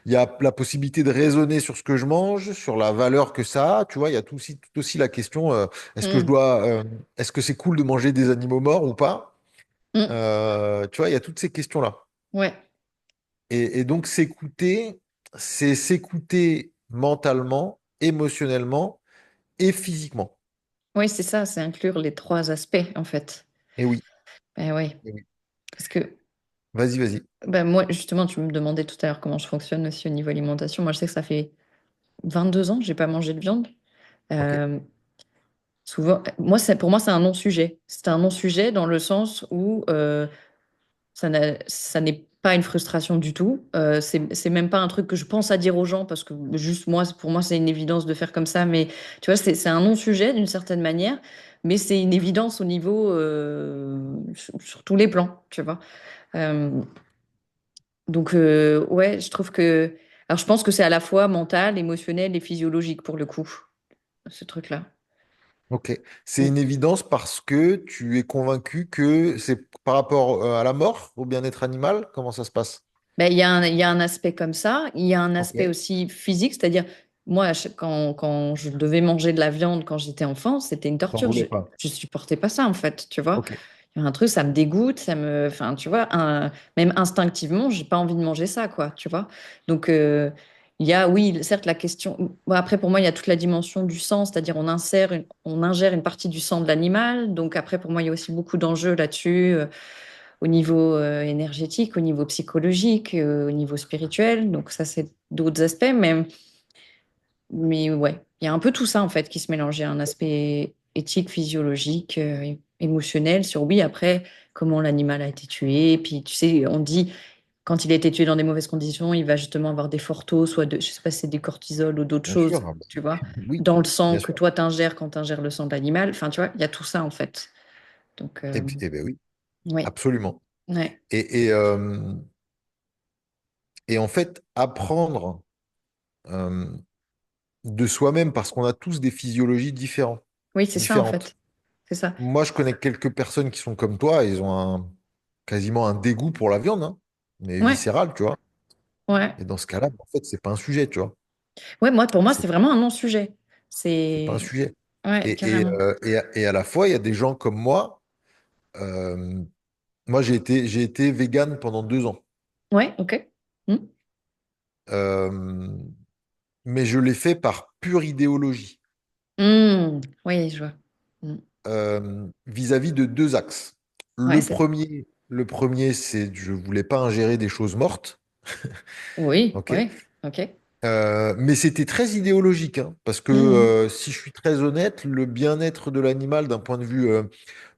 il y a la possibilité de raisonner sur ce que je mange, sur la valeur que ça a. Tu vois, il y a tout aussi la question, est-ce que Mm. est-ce que c'est cool de manger des animaux morts ou pas? Mm. Tu vois, il y a toutes ces questions-là. Ouais. Et donc, c'est s'écouter mentalement, émotionnellement et physiquement. Oui, c'est ça, c'est inclure les trois aspects, en fait. Et oui. Ben ouais. Eh oui. Parce que Vas-y, vas-y. ben moi, justement, tu me demandais tout à l'heure comment je fonctionne aussi au niveau alimentation. Moi, je sais que ça fait 22 ans que j'ai pas mangé de viande. Ok. Euh, souvent, pour moi, c'est un non-sujet. C'est un non-sujet dans le sens où ça n'est pas une frustration du tout. C'est même pas un truc que je pense à dire aux gens parce que juste moi, pour moi, c'est une évidence de faire comme ça. Mais tu vois, c'est un non-sujet d'une certaine manière, mais c'est une évidence au niveau sur tous les plans, tu vois. Euh, donc, ouais, je trouve que. Alors, je pense que c'est à la fois mental, émotionnel et physiologique pour le coup, ce truc-là. Ok. C'est une évidence parce que tu es convaincu que c'est par rapport à la mort, au bien-être animal. Comment ça se passe? Ben, il y a un aspect comme ça. Il y a un Ok. aspect aussi physique, c'est-à-dire, moi, quand je devais manger de la viande quand j'étais enfant, c'était une T'en torture. voulais pas. Je supportais pas ça, en fait, tu vois. Ok. Il y a un truc, ça me dégoûte, ça me. Enfin, tu vois, même instinctivement, j'ai pas envie de manger ça, quoi, tu vois. Donc, il y a, oui, certes, la question. Bon, après, pour moi, il y a toute la dimension du sang, c'est-à-dire on ingère une partie du sang de l'animal. Donc, après, pour moi, il y a aussi beaucoup d'enjeux là-dessus. Au niveau énergétique, au niveau psychologique, au niveau spirituel. Donc ça, c'est d'autres aspects, mais ouais, il y a un peu tout ça en fait qui se mélange. Il y a un aspect éthique, physiologique, émotionnel sur oui, après, comment l'animal a été tué. Puis tu sais, on dit quand il a été tué dans des mauvaises conditions, il va justement avoir des fortos, soit de, je sais pas si c'est des cortisol ou d'autres Bien sûr. choses, Ah bah, tu vois, oui, dans le sang bien que sûr. toi t'ingères quand t'ingères le sang d'animal. Enfin, tu vois, il y a tout ça en fait. Donc, Et puis, eh ben oui, oui, absolument. ouais. Et, et, euh, et en fait, apprendre euh, de soi-même, parce qu'on a tous des physiologies Oui, c'est ça en différentes. fait. C'est ça. Moi, je connais quelques personnes qui sont comme toi, ils ont quasiment un dégoût pour la viande, hein, mais Ouais, viscéral, tu vois. ouais. Et dans ce cas-là, en fait, c'est pas un sujet, tu vois. Ouais, moi, pour moi, C'est c'est vraiment un non-sujet. c'est pas un C'est. sujet. Ouais, carrément. Et à la fois, il y a des gens comme moi. euh, Moi, j'ai été vegan pendant 2 ans. Ouais, ok. Hmm. Euh, mais je l'ai fait par pure idéologie, Oui, je vois. Hmm. vis-à-vis de deux axes. Ouais, c'est. Le premier, c'est que je voulais pas ingérer des choses mortes, Oui, ok? ouais, ok. Mais c'était très idéologique, hein, parce que Hmm. si je suis très honnête, le bien-être de l'animal d'un point de vue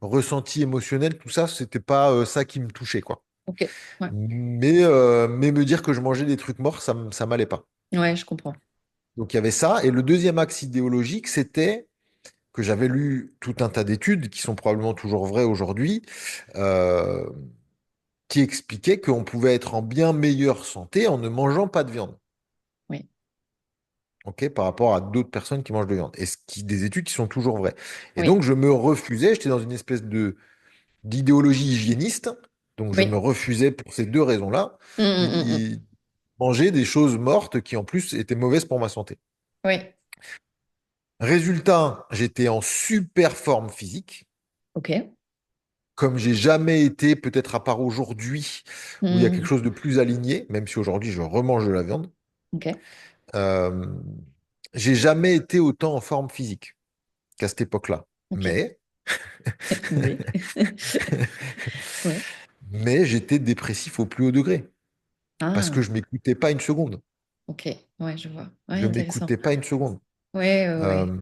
ressenti émotionnel, tout ça, c'était pas ça qui me touchait, quoi. Ok. Ouais, Mais me dire que je mangeais des trucs morts, ça m'allait pas. ouais, je comprends. Donc il y avait ça. Et le deuxième axe idéologique, c'était que j'avais lu tout un tas d'études qui sont probablement toujours vraies aujourd'hui, euh, qui expliquaient qu'on pouvait être en bien meilleure santé en ne mangeant pas de viande. Oui, Ok, par rapport à d'autres personnes qui mangent de viande. Des études qui sont toujours vraies. Et oui, donc, je me refusais, j'étais dans une espèce d'idéologie hygiéniste. Donc, je me oui. refusais pour ces deux raisons-là, Hmm. manger des choses mortes qui, en plus, étaient mauvaises pour ma santé. Oui, Résultat, j'étais en super forme physique, ok. comme j'ai jamais été, peut-être à part aujourd'hui, où il y a quelque Hmm. chose de plus aligné, même si aujourd'hui je remange de la viande. Ok, Euh, j'ai jamais été autant en forme physique qu'à cette époque-là. ok. Mais, Oui. Ouais. mais j'étais dépressif au plus haut degré, parce que Ah, je m'écoutais pas une seconde. ok. Ouais, je vois. Ouais, Je intéressant. m'écoutais pas une seconde. Ouais, ouais, ouais. Euh,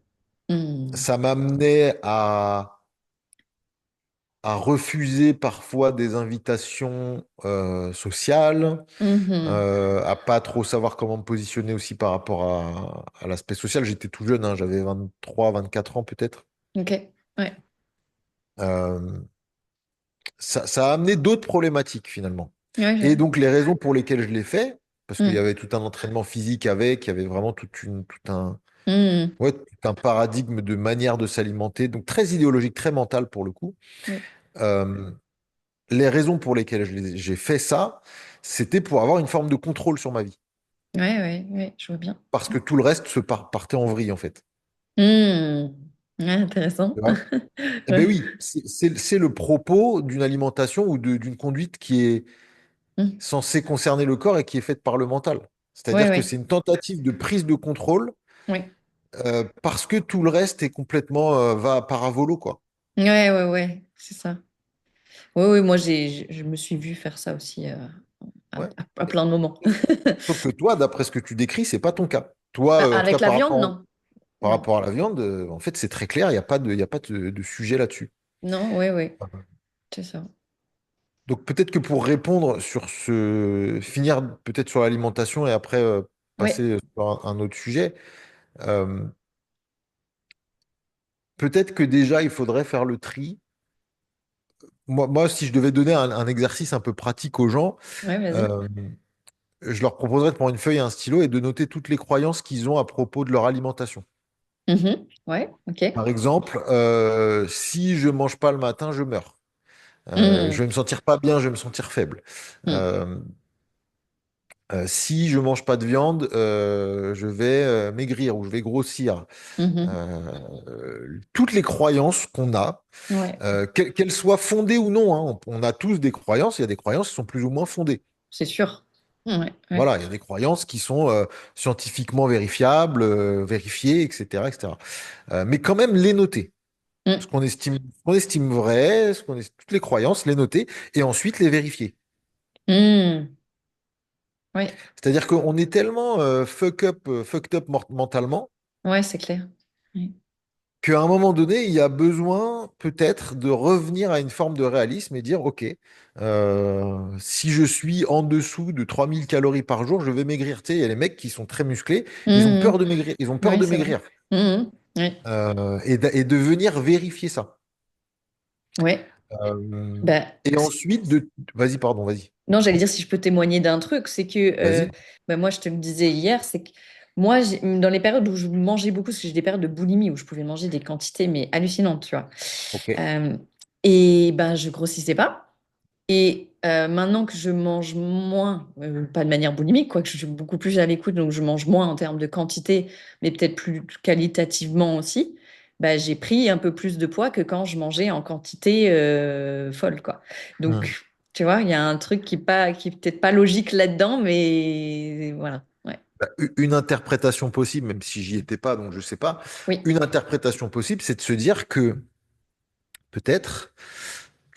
Hmm. Ça m'amenait à refuser parfois des invitations sociales, Mhm. à pas trop savoir comment me positionner aussi par rapport à l'aspect social. J'étais tout jeune, hein, j'avais 23, 24 ans peut-être. Ok. Ouais. Euh, ça a amené d'autres problématiques finalement. Ouais, Et j'avoue. donc les raisons pour lesquelles je l'ai fait, parce qu'il y Mm. avait tout un entraînement physique avec, il y avait vraiment tout un, Mm. ouais, tout un paradigme de manière de s'alimenter, donc très idéologique, très mental pour le coup. Oui. Euh, les raisons pour lesquelles j'ai fait ça, c'était pour avoir une forme de contrôle sur ma vie. Ouais, ouais, ouais, je vois bien. Parce que tout le reste partait en vrille en fait. Mm. Ouais, intéressant. Tu vois. Eh bien Ouais. oui, c'est le propos d'une alimentation ou d'une conduite qui est Mm. censée concerner le corps et qui est faite par le mental. Ouais, C'est-à-dire que c'est ouais. une tentative de prise de contrôle Ouais. parce que tout le reste est complètement va à paravolo, quoi. Ouais, ouais, ouais, c'est ça. Oui, oui, moi, je me suis vue faire ça aussi Ouais. à plein de moments. Sauf que toi, d'après ce que tu décris, c'est pas ton cas. Toi, en tout cas Avec la viande, non. par Non. rapport à la viande, en fait, c'est très clair, il y a pas de sujet là-dessus. Non, oui, oui, c'est ça. Donc peut-être que pour répondre sur finir peut-être sur l'alimentation et après Oui. passer sur un autre sujet, euh, peut-être que déjà il faudrait faire le tri. Moi, si je devais donner un exercice un peu pratique aux gens, Ouais, vas-y. euh, je leur proposerais de prendre une feuille et un stylo et de noter toutes les croyances qu'ils ont à propos de leur alimentation. Mhm. Ouais, ok. Par exemple, si je mange pas le matin, je meurs. Je Mm. vais me sentir pas bien, je vais me sentir faible. Mm. Euh, si je mange pas de viande, je vais maigrir ou je vais grossir. Mhm. Toutes les croyances qu'on a, Ouais, qu'elles soient fondées ou non, hein, on a tous des croyances, il y a des croyances qui sont plus ou moins fondées. c'est sûr. Ouais, ouais. Voilà, il y a des croyances qui sont scientifiquement vérifiables, vérifiées, etc., etc. Mais quand même les noter. Mm. Ce qu'on estime vrai, toutes les croyances, les noter et ensuite les vérifier. Mm. Ouais, C'est-à-dire qu'on est tellement fucked up mentalement ouais, c'est clair. Ouais. qu'à un moment donné, il y a besoin peut-être de revenir à une forme de réalisme et dire, OK, si je suis en dessous de 3000 calories par jour, je vais maigrir. Tu sais, il y a les mecs qui sont très musclés, ils ont peur Mm. de maigrir, ils ont peur Ouais, de c'est vrai. maigrir. Mm. Ouais, Et de venir vérifier ça. ouais. Euh, Bah, et ensuite, vas-y, pardon, vas-y. non, j'allais dire si je peux témoigner d'un truc, c'est que Vas-y. moi je te le disais hier, c'est que moi dans les périodes où je mangeais beaucoup, parce que j'ai des périodes de boulimie où je pouvais manger des quantités mais hallucinantes, tu vois. OK. Euh, et ben je grossissais pas. Et maintenant que je mange moins, pas de manière boulimique, quoi, que je suis beaucoup plus à l'écoute, donc je mange moins en termes de quantité, mais peut-être plus qualitativement aussi, bah, j'ai pris un peu plus de poids que quand je mangeais en quantité folle, quoi. Hmm. Donc, tu vois, il y a un truc qui est peut-être pas logique là-dedans, mais voilà. Ouais. Bah, une interprétation possible, même si j'y étais pas, donc je sais pas, Oui, une interprétation possible, c'est de se dire que peut-être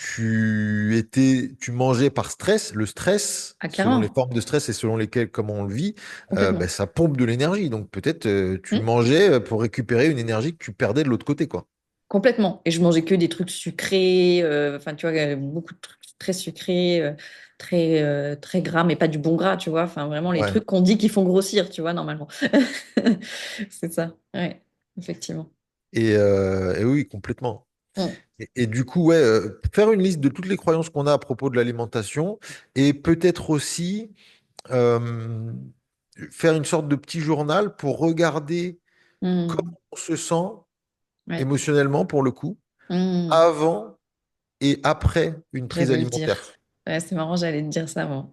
tu mangeais par stress. Le stress, ah, selon les clairement, formes de stress et selon lesquelles, comment on le vit, bah, complètement. ça pompe de l'énergie. Donc peut-être tu Hmm. mangeais pour récupérer une énergie que tu perdais de l'autre côté, quoi. Complètement. Et je mangeais que des trucs sucrés, enfin, tu vois, beaucoup de trucs très sucrés, très gras, mais pas du bon gras, tu vois. Enfin, vraiment les Ouais. trucs qu'on dit qui font grossir, tu vois, normalement. C'est ça. Ouais, effectivement. Et oui, complètement. Mm. Et du coup, ouais, faire une liste de toutes les croyances qu'on a à propos de l'alimentation et peut-être aussi euh, faire une sorte de petit journal pour regarder Mm. comment on se sent Ouais. émotionnellement, pour le coup, Mm. avant et après une prise J'allais le dire. alimentaire. Ouais, c'est marrant, j'allais te dire ça, moi.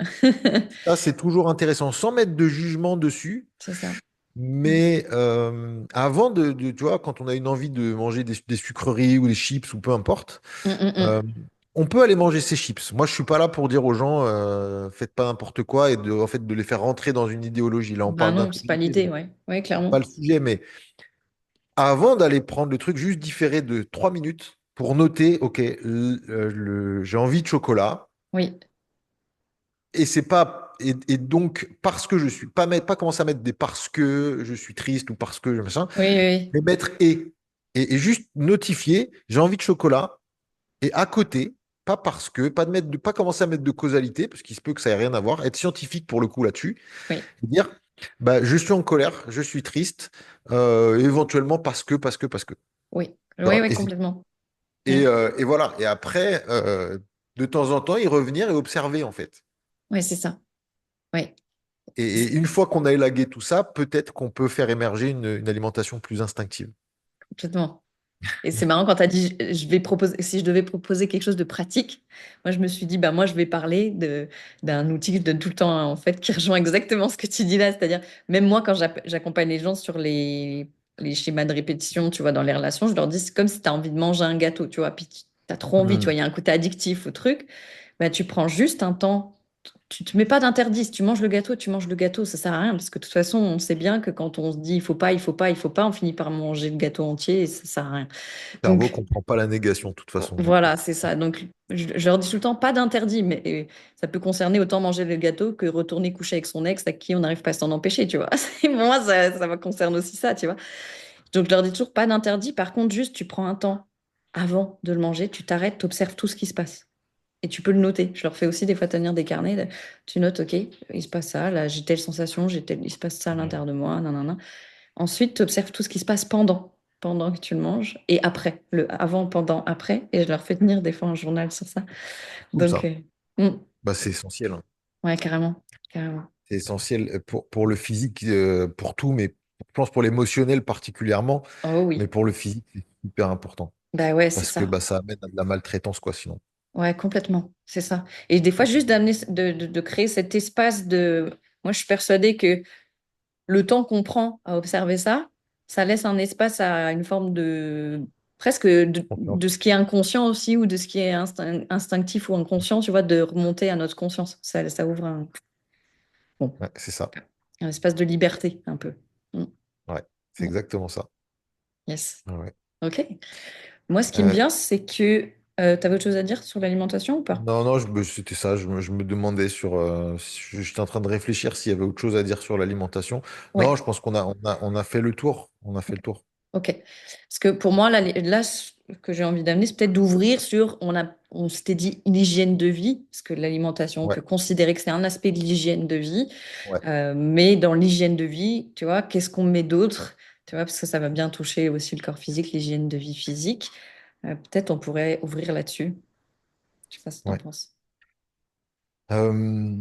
Ça, c'est toujours intéressant, sans mettre de jugement dessus, C'est ça. Mm. mais avant tu vois, quand on a une envie de manger des sucreries ou des chips ou peu importe, Mm, mm, euh, mm. on peut aller manger ces chips. Moi, je suis pas là pour dire aux gens, faites pas n'importe quoi et en fait, de les faire rentrer dans une idéologie. Là, on Ben parle non, c'est pas d'intégrité, l'idée, donc ouais. Ouais, c'est pas clairement. le sujet, mais avant d'aller prendre le truc, juste différer de 3 minutes pour noter, OK, j'ai envie de chocolat. Oui. Et c'est pas et donc parce que je suis pas commencer à mettre des parce que je suis triste ou parce que je machin, Oui, oui, mais mettre et juste notifier j'ai envie de chocolat et à côté pas parce que pas commencer à mettre de causalité parce qu'il se peut que ça ait rien à voir, être scientifique pour le coup là-dessus, oui, et dire bah je suis en colère, je suis triste, éventuellement parce que oui. tu Oui, vois, oui, complètement. Mm. et voilà et après. de temps en temps y revenir et observer en fait. Ouais, c'est ça. Ouais, Et une fois qu'on a élagué tout ça, peut-être qu'on peut faire émerger une alimentation plus instinctive. complètement. Et c'est marrant quand tu as dit, je vais proposer, si je devais proposer quelque chose de pratique, moi je me suis dit, bah moi je vais parler d'un outil que je donne tout le temps, hein, en fait, qui rejoint exactement ce que tu dis là. C'est-à-dire, même moi quand j'accompagne les gens sur les schémas de répétition, tu vois, dans les relations, je leur dis, c'est comme si tu as envie de manger un gâteau, tu vois, puis tu as trop envie, tu vois, Hmm. il y a un côté addictif au truc, bah tu prends juste un temps. Tu te mets pas d'interdit. Si tu manges le gâteau, tu manges le gâteau. Ça sert à rien parce que de toute façon, on sait bien que quand on se dit il faut pas, il faut pas, il faut pas, on finit par manger le gâteau entier et ça sert à rien. Le cerveau Donc comprend pas la négation de toute façon, du coup. voilà, c'est ça. Donc je leur dis tout le temps pas d'interdit, mais ça peut concerner autant manger le gâteau que retourner coucher avec son ex à qui on n'arrive pas à s'en empêcher, tu vois. Moi, ça va concerner aussi ça, tu vois. Donc je leur dis toujours pas d'interdit. Par contre, juste tu prends un temps avant de le manger, tu t'arrêtes, tu observes tout ce qui se passe. Et tu peux le noter. Je leur fais aussi des fois tenir des carnets. Tu notes, OK, il se passe ça, là, j'ai telle sensation, il se passe ça à Mhm. l'intérieur de moi, nanana. Ensuite, tu observes tout ce qui se passe pendant que tu le manges, et après, le avant, pendant, après. Et je leur fais tenir des fois un journal sur ça. Cool Donc, ça. mm, Bah, c'est essentiel, hein. ouais, carrément, carrément. C'est essentiel pour le physique, pour tout, mais je pense pour l'émotionnel particulièrement, Oh mais oui, pour le physique, c'est super important. bah ouais, c'est Parce que ça. bah, ça amène à de la maltraitance, quoi, sinon. Ouais, complètement, c'est ça. Et des fois, juste de créer cet espace de... Moi, je suis persuadée que le temps qu'on prend à observer ça, ça laisse un espace à une forme de presque Confiance. de ce qui est inconscient aussi ou de ce qui est instinctif ou inconscient, tu vois, de remonter à notre conscience. Ça ouvre bon, Ouais, c'est ça. un espace de liberté un peu. Mm, Ouais, c'est mm, exactement ça. yes. Ouais. Ok. Moi, ce qui me Euh, vient, c'est que tu avais autre chose à dire sur l'alimentation ou pas? non, non, c'était ça. Je me demandais sur. J'étais en train de réfléchir s'il y avait autre chose à dire sur l'alimentation. Non, Ouais. je pense on a fait le tour. On a fait le tour. Ok. Parce que pour moi, là, ce que j'ai envie d'amener, c'est peut-être d'ouvrir sur, on s'était dit l'hygiène de vie, parce que l'alimentation, on Ouais, peut considérer que c'est un aspect de l'hygiène de vie, ouais, mais dans l'hygiène de vie, tu vois, qu'est-ce qu'on met d'autre? Tu vois, parce que ça va bien toucher aussi le corps physique, l'hygiène de vie physique. Peut-être on pourrait ouvrir là-dessus. Je sais pas ce que t'en ouais. penses. Euh,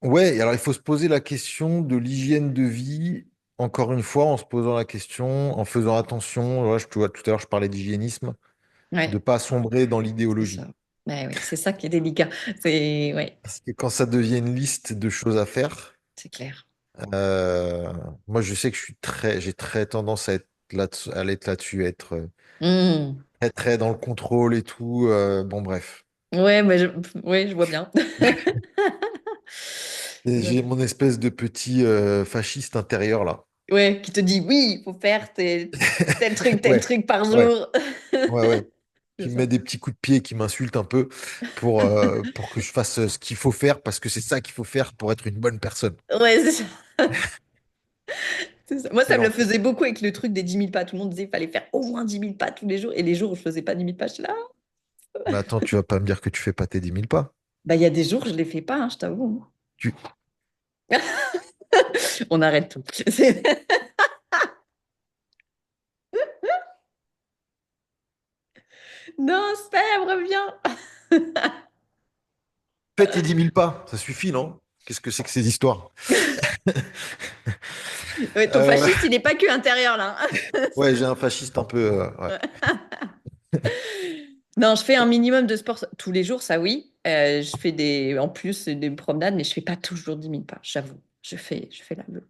ouais, et alors il faut se poser la question de l'hygiène de vie, encore une fois, en se posant la question, en faisant attention. Voilà, tu vois, tout à l'heure, je parlais d'hygiénisme, de Ouais, pas sombrer dans c'est l'idéologie. ça. Ouais, ouais, c'est ça qui est délicat. Ouais, Parce que quand ça devient une liste de choses à faire, c'est clair. euh, moi je sais que j'ai très tendance à à être là-dessus, à être Hmm. très très dans le contrôle et tout. Bon bref. Ouais, ouais, je vois bien. Et Je- j'ai mon espèce de petit fasciste intérieur là. Ouais, qui te dit oui, il faut faire tel Ouais, truc par ouais, jour. ouais, ouais. C'est Qui me met ça. des petits coups de pied, qui m'insulte un peu pour que je fasse ce qu'il faut faire parce que c'est ça qu'il faut faire pour être une bonne personne. Ouais, c'est ça. C'est ça. Moi, ça Quel me le enfer. faisait beaucoup avec le truc des 10 000 pas. Tout le monde disait qu'il fallait faire au moins 10 000 pas tous les jours. Et les jours où je faisais pas 10 000 pas, je suis là. Mais attends, tu vas pas me dire que tu fais pas tes 10 000 pas. Bah, il y a des jours, je les fais pas, hein, je t'avoue. Tu... On arrête tout. Non, Steph, reviens. Fais tes 10 000 pas, ça suffit, non? Qu'est-ce que c'est que ces histoires? Ouais, ton Euh, fasciste, il n'est pas que intérieur, là, hein. ouais, j'ai un fasciste un peu. Ouais. Non, je fais un minimum de sport tous les jours, ça oui. Je fais en plus des promenades, mais je fais pas toujours 10 000 pas, j'avoue. Je fais la beuh.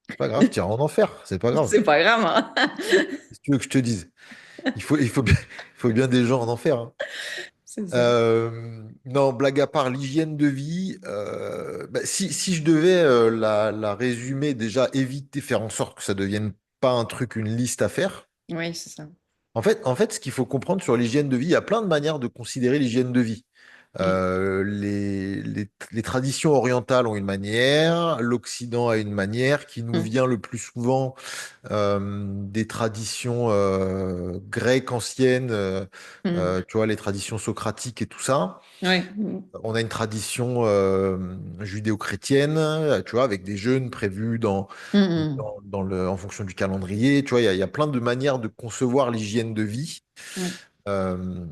C'est pas grave, tu iras en enfer, c'est pas grave. C'est pas grave, hein. Qu'est-ce que tu veux que je te dise? Il faut bien des gens en enfer, hein. C'est ça. Non, blague à part, l'hygiène de vie, bah, si je devais la résumer, déjà éviter, faire en sorte que ça devienne pas un truc, une liste à faire. Oui, c'est ça. En fait, ce qu'il faut comprendre sur l'hygiène de vie, il y a plein de manières de considérer l'hygiène de vie. Mm, Les traditions orientales ont une manière, l'Occident a une manière qui nous mm, vient le plus souvent des traditions grecques anciennes, mm. tu vois, les traditions socratiques et tout ça. Ouais. Mm, On a une tradition judéo-chrétienne, tu vois, avec des jeûnes prévus mm, en fonction du calendrier. Tu vois, il y a plein de manières de concevoir l'hygiène de vie. mm. Ouais. Euh,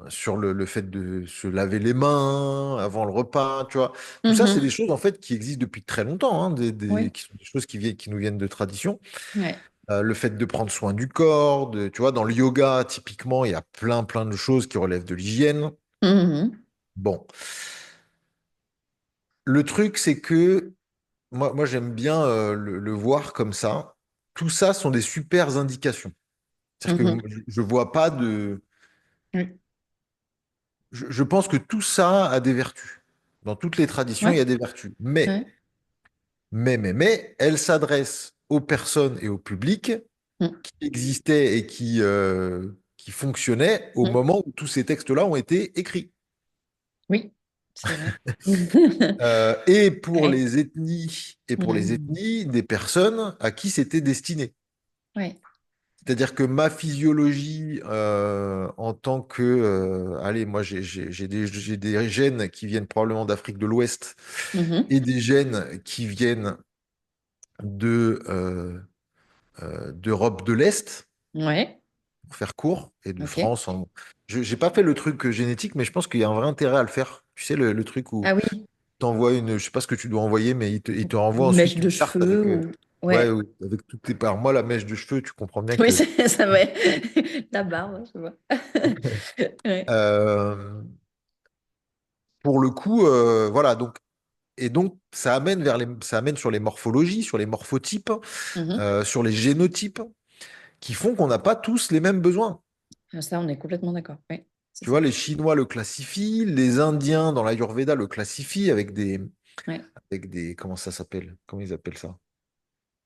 sur le fait de se laver les mains avant le repas, tu vois. Tout ça, c'est des Mhm. choses en fait qui existent depuis très longtemps, hein, Oui, qui sont des choses qui nous viennent de tradition. ouais. Le fait de prendre soin du corps, tu vois, dans le yoga, typiquement, il y a plein de choses qui relèvent de l'hygiène. Mhm. Bon, le truc, c'est que moi j'aime bien le voir comme ça. Tout ça sont des super indications. C'est-à-dire Mhm. que je vois pas de. Oui. Je pense que tout ça a des vertus. Dans toutes les traditions, il y Ouais. a des vertus. Mais, Ouais. elles s'adressent aux personnes et au public Mm. qui existaient et qui fonctionnaient au Mm. moment où tous ces textes-là ont été écrits. Oui, c'est vrai. Et pour Ouais. les ethnies, Mhm. des personnes à qui c'était destiné. Ouais. C'est-à-dire que ma physiologie en tant que, allez, moi j'ai des gènes qui viennent probablement d'Afrique de l'Ouest Mhm. et des gènes qui viennent de d'Europe de l'Est, Ouais. pour faire court, et de Ok. France. Je j'ai pas fait le truc génétique, mais je pense qu'il y a un vrai intérêt à le faire. Tu sais, le truc où Ah oui, t'envoies je sais pas ce que tu dois envoyer, mais il te renvoie une mèche ensuite de une carte cheveux avec, ou... ouais, Ouais. oui, avec toutes tes parts. Moi, la mèche de cheveux, tu comprends bien Oui, que, ça va. La barbe, je vois. Ouais. euh, pour le coup, voilà, donc, ça amène sur les morphologies, sur les morphotypes, Mhm. sur les génotypes, qui font qu'on n'a pas tous les mêmes besoins. Ah, ça, on est complètement d'accord. Oui, c'est Tu vois, ça. les Chinois le classifient, les Indiens dans l'Ayurveda le classifient Ouais. comment ça s'appelle? Comment ils appellent ça?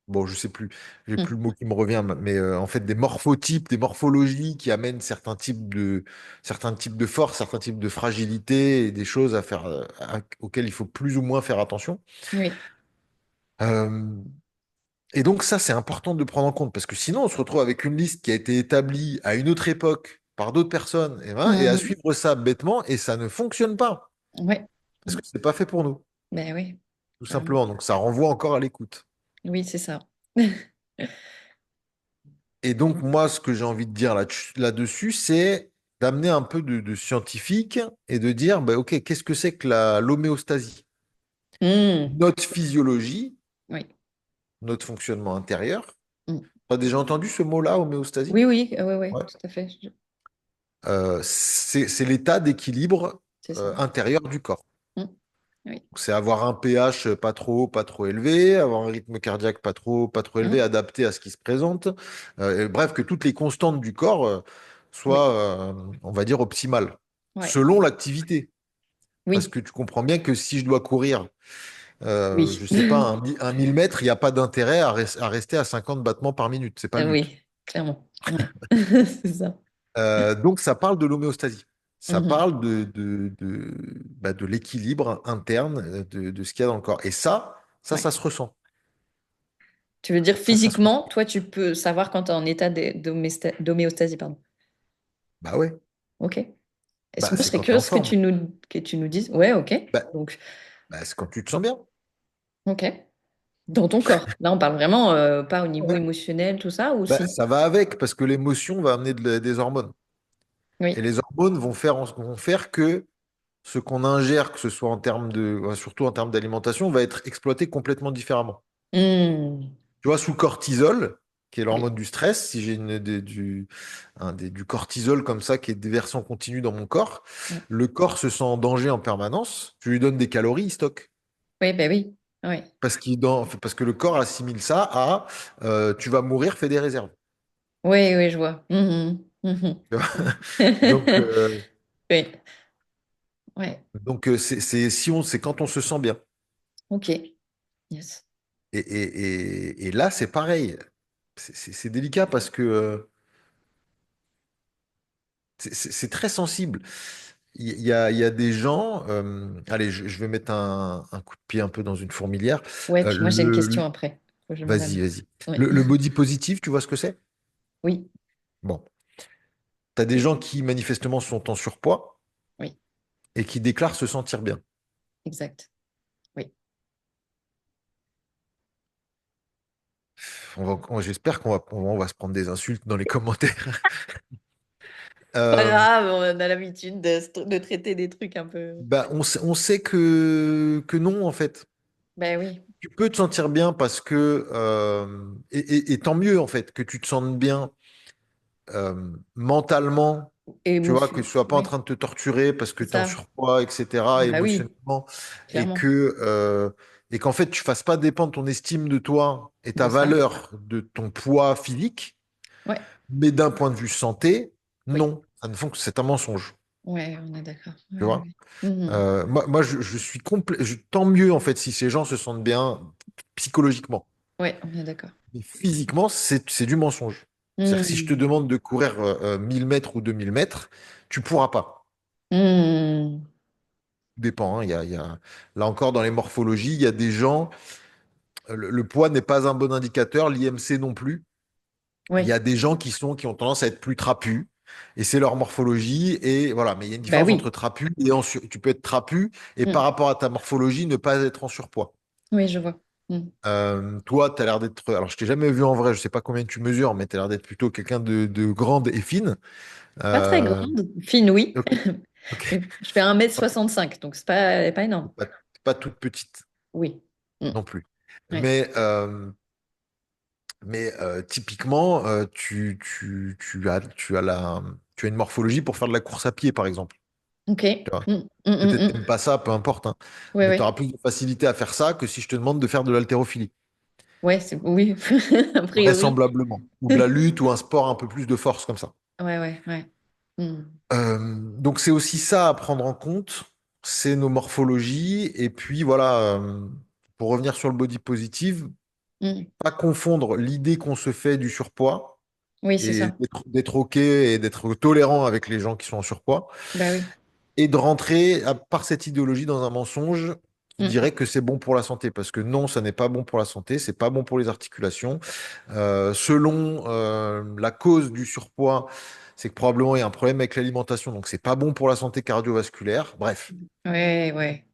Bon, je sais plus, j'ai plus le Mm. mot qui me revient, mais en fait des morphotypes, des morphologies qui amènent certains types de force, certains types de fragilité et des choses à faire, auxquelles il faut plus ou moins faire attention. Oui. Euh, et donc ça, c'est important de le prendre en compte parce que sinon, on se retrouve avec une liste qui a été établie à une autre époque par d'autres personnes et à Mhm. suivre ça bêtement et ça ne fonctionne pas Ouais. parce Mm. que c'est pas fait pour nous, Ben oui, tout carrément. simplement. Donc ça renvoie encore à l'écoute. Oui, c'est ça. Et donc moi, ce que j'ai envie de dire là-dessus, c'est d'amener un peu de scientifique et de dire, bah, OK, qu'est-ce que c'est que l'homéostasie? Mm. Notre physiologie, Oui. notre fonctionnement intérieur. Mm. Tu as déjà entendu ce mot-là, homéostasie? Oui, oui, oui, oui, Ouais. tout à fait. C'est l'état d'équilibre C'est ça. intérieur du corps. Mm. Oui. C'est avoir un pH pas trop haut, pas trop élevé, avoir un rythme cardiaque pas trop élevé, Mm. adapté à ce qui se présente. Et bref, que toutes les constantes du corps Oui. soient, on va dire, optimales, Ouais. selon l'activité. Parce Oui. que tu comprends bien que si je dois courir, Oui. je sais pas, un 1000 mètres, il n'y a pas d'intérêt à rester à 50 battements par minute. C'est pas le but. Oui, clairement. Ouais. C'est ça. Donc, ça parle de l'homéostasie. Ça Mhm. parle de l'équilibre interne de ce qu'il y a dans le corps. Et Ouais. ça se ressent. Tu veux dire Ça se ressent. physiquement, toi, tu peux savoir quand tu es en état d'homéostasie, pardon. Bah ouais, Ok. Est-ce que bah moi, je c'est serais quand tu es en curieuse forme. que tu nous dises. Ouais, ok. Bah, Donc, c'est quand tu te sens bien. ok. Dans ton corps. Là, on parle vraiment pas au niveau Ouais. émotionnel, tout ça, ou Bah, si? ça va avec, parce que l'émotion va amener des hormones. Et Oui. les hormones vont faire que ce qu'on ingère, que ce soit surtout en termes d'alimentation, va être exploité complètement différemment. Hmm. Tu vois, sous cortisol, qui est Oui. l'hormone du stress, si j'ai du cortisol comme ça qui est déversé en continu dans mon corps, Ouais. le corps se sent en danger en permanence. Tu lui donnes des calories, il stocke. Oui, ben oui. Oui. Parce que le corps assimile ça à tu vas mourir, fais des réserves. Oui, oui, je vois. Mhm. Mhm. Tu vois. Donc, Oui. Ouais. c'est quand on se sent bien. Ok. Yes. Et là, c'est pareil. C'est délicat parce que c'est très sensible. Il y a des gens. Allez, je vais mettre un coup de pied un peu dans une fourmilière. Ouais, Euh, puis moi, j'ai une le, question le- après. Faut que je me vas-y, ramène. vas-y. Ouais. Le body positive, tu vois ce que c'est? Oui. Bon, tu as des gens qui manifestement sont en surpoids Oui. et qui déclarent se sentir bien. Exact. Oui. J'espère qu'on va se prendre des insultes dans les commentaires. Pas Euh, grave, on a l'habitude de traiter des trucs un peu. bah, on sait que non, en fait. Ben oui, Tu peux te sentir bien parce que, et tant mieux, en fait, que tu te sentes bien mentalement, tu vois, que émotion. tu sois pas en Oui, train de te torturer parce que c'est tu es en ça. surpoids, etc., Bah oui, émotionnellement, et clairement. que, et qu'en fait, tu fasses pas dépendre ton estime de toi et ta De ça. valeur de ton poids physique, Ouais, mais d'un point de vue santé, oui. non, ça ne fonctionne, c'est un mensonge, Ouais, on est d'accord. tu Ouais, vois. ouais. Mhm. Je suis complet, tant mieux en fait si ces gens se sentent bien psychologiquement. Ouais, on est d'accord. Mais physiquement, c'est du mensonge. C'est-à-dire que si je te Mhm. demande de courir 1000 mètres ou 2000 mètres, tu pourras pas. Mhm. Tout dépend, hein. Là encore, dans les morphologies, il y a des gens, le poids n'est pas un bon indicateur, l'IMC non plus. Il y Ouais, a des gens qui ont tendance à être plus trapus. Et c'est leur morphologie. Et voilà. Mais il y a une bah différence entre oui. trapu et tu peux être trapu et par Mhm. rapport à ta morphologie, ne pas être en surpoids. Oui, je vois. Mhm. Toi, tu as l'air d'être. Alors, je t'ai jamais vu en vrai, je sais pas combien tu mesures, mais tu as l'air d'être plutôt quelqu'un de grande et fine. Pas très Euh, grande. Fine, oui. ok, ok. Mais je fais 1,65 m, donc c'est pas énorme. Pas, pas toute petite Oui. Mhm. non plus. Ouais. Mais, typiquement, tu as une morphologie pour faire de la course à pied, par exemple. Ok. Tu vois. Mhm. Mhm, Peut-être mhm. t'aimes pas ça, peu importe, hein. Ouais, Mais tu auras ouais. plus de facilité à faire ça que si je te demande de faire de l'haltérophilie, Ouais, oui. A priori. vraisemblablement. Ou de la lutte ou un sport un peu plus de force comme ça. Ouais, ouais, ouais. Mhm. Donc c'est aussi ça à prendre en compte, c'est nos morphologies. Et puis voilà, pour revenir sur le body positive, Mhm. pas confondre l'idée qu'on se fait du surpoids Oui, c'est et ça. d'être OK et d'être tolérant avec les gens qui sont en surpoids, Bah oui. et de rentrer par cette idéologie dans un mensonge qui dirait Mhm. que c'est bon pour la santé. Parce que non, ça n'est pas bon pour la santé, c'est pas bon pour les articulations. Selon la cause du surpoids, c'est que probablement il y a un problème avec l'alimentation, donc c'est pas bon pour la santé cardiovasculaire. Bref, Ouais, ouais.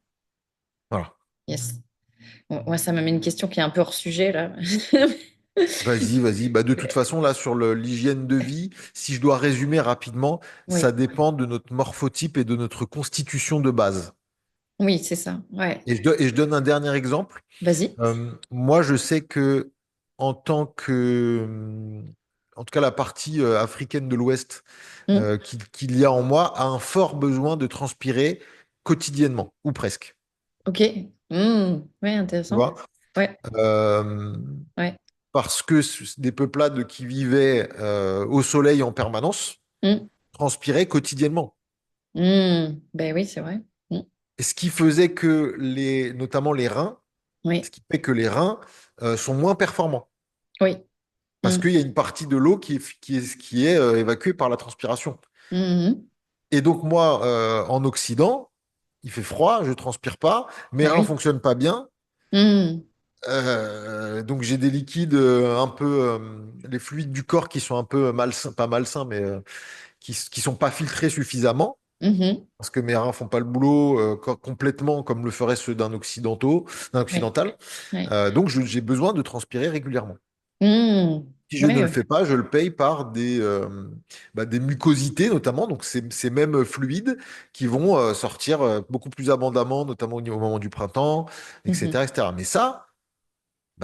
voilà. Yes. Bon, moi, ça m'amène une question qui est un peu hors sujet, là. Vas-y, vas-y. Bah, de toute Mais- façon, là, sur l'hygiène de vie, si je dois résumer rapidement, ça Oui, dépend de notre morphotype et de notre constitution de base. oui, c'est ça. Ouais. Et je donne un dernier exemple. Vas-y. Moi, je sais que en tant que, en tout cas, la partie africaine de l'Ouest Mm. qu'il y a en moi a un fort besoin de transpirer quotidiennement, ou presque. Ok. Ouais, Tu intéressant. vois? Ouais, Euh, ouais. Parce que des peuplades qui vivaient au soleil en permanence Mm. transpiraient quotidiennement. Ben oui, c'est vrai. Mm. Et ce qui faisait que notamment les reins, ce Oui, qui fait que les reins sont moins performants. oui. Parce Mm. qu'il y a une partie de l'eau qui est évacuée par la transpiration. Mhm. Et donc moi, en Occident, il fait froid, je transpire pas, mes Ben reins oui. fonctionnent pas bien, Mm. donc j'ai des liquides un peu, les fluides du corps qui sont un peu malsains, pas malsains, mais qui sont pas filtrés suffisamment, Mhm. parce que mes reins font pas le boulot complètement comme le feraient ceux d'un Oui, occidental. oui. Donc j'ai besoin de transpirer régulièrement. Si je Ouais, ne le ouais. fais pas, je le paye par des mucosités notamment, donc ces mêmes fluides qui vont sortir beaucoup plus abondamment, notamment au moment du printemps, Mhm. etc., etc. Mais ça,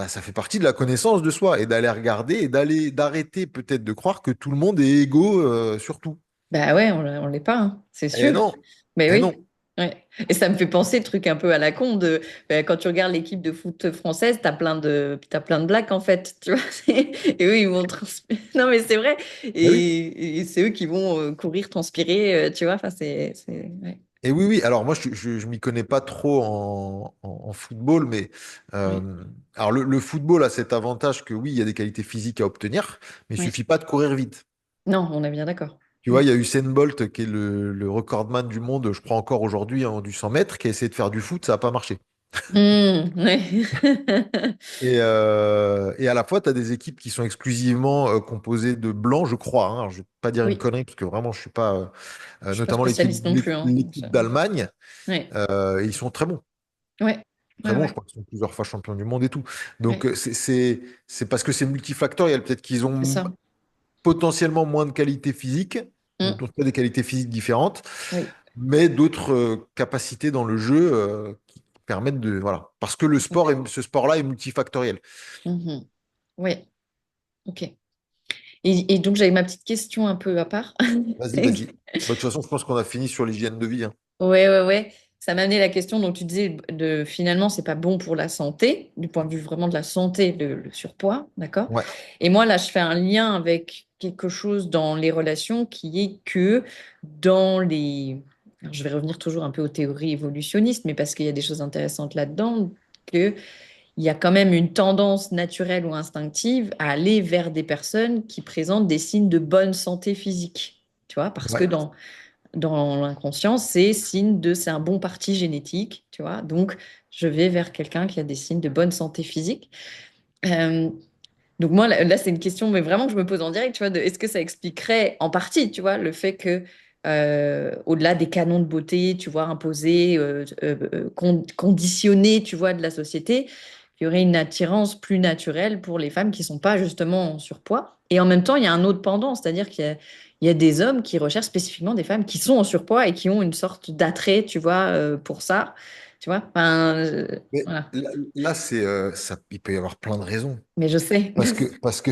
ça fait partie de la connaissance de soi et d'aller regarder et d'arrêter peut-être de croire que tout le monde est égaux sur tout. Bah ouais, on l'est pas, hein, c'est Eh sûr. non, Mais eh non. oui. Ouais. Et ça me fait penser le truc un peu à la con de quand tu regardes l'équipe de foot française, t'as plein de blacks en fait, tu vois. Et eux, ils vont transpirer. Non, mais c'est vrai. Eh oui. Et c'est eux qui vont courir, transpirer, tu vois. Enfin, ouais. Et oui, oui. Alors moi, je m'y connais pas trop en football, mais Oui. alors le football a cet avantage que oui, il y a des qualités physiques à obtenir, mais il Oui. suffit pas de courir vite. Non, on est bien d'accord. Tu vois, il y a Usain Bolt qui est le recordman du monde, je crois encore aujourd'hui, du 100 mètres, qui a essayé de faire du foot, ça n'a pas marché. Ouais. Et à la fois, tu as des équipes qui sont exclusivement composées de blancs, je crois, hein. Je ne vais pas dire une Oui. connerie, parce que vraiment, je suis pas. Je suis pas Notamment l'équipe spécialiste non plus, hein. l'équipe d'Allemagne, Ouais. ils sont très bons. Ouais. Très Ouais, bons, je ouais. crois qu'ils sont plusieurs fois champions du monde et tout. Donc, Ouais. c'est parce que c'est multifactoriel. Peut-être qu'ils C'est ont ça. potentiellement moins de qualité physique, Mm. donc pas des qualités physiques différentes, Oui. mais d'autres capacités dans le jeu qui permettent de, voilà. Parce que ce sport-là est multifactoriel. Mhm. Oui. OK. Et donc, j'avais ma petite question un peu à part. Vas-y, vas-y. Bah, de toute façon, je pense qu'on a fini sur l'hygiène de vie, hein. Ouais, ouais, ouais. Ça m'a amené la question, donc tu disais, finalement, c'est pas bon pour la santé, du point de vue vraiment de la santé, le surpoids, d'accord? Ouais, Et moi, là, je fais un lien avec quelque chose dans les relations qui est que dans les... Alors, je vais revenir toujours un peu aux théories évolutionnistes, mais parce qu'il y a des choses intéressantes là-dedans, que il y a quand même une tendance naturelle ou instinctive à aller vers des personnes qui présentent des signes de bonne santé physique. Tu vois, parce que ouais, dans l'inconscient, c'est un bon parti génétique, tu vois. Donc, je vais vers quelqu'un qui a des signes de bonne santé physique. Euh, donc moi, là, c'est une question, mais vraiment que je me pose en direct, tu vois, de est-ce que ça expliquerait en partie, tu vois, le fait que au-delà des canons de beauté, tu vois, imposés, conditionnés, tu vois, de la société, il y aurait une attirance plus naturelle pour les femmes qui sont pas justement en surpoids. Et en même temps, il y a un autre pendant, c'est-à-dire qu'il y a des hommes qui recherchent spécifiquement des femmes qui sont en surpoids et qui ont une sorte d'attrait, tu vois, pour ça, tu vois. Enfin, mais voilà. là, il peut y avoir plein de raisons. Mais je sais. Parce que, parce que,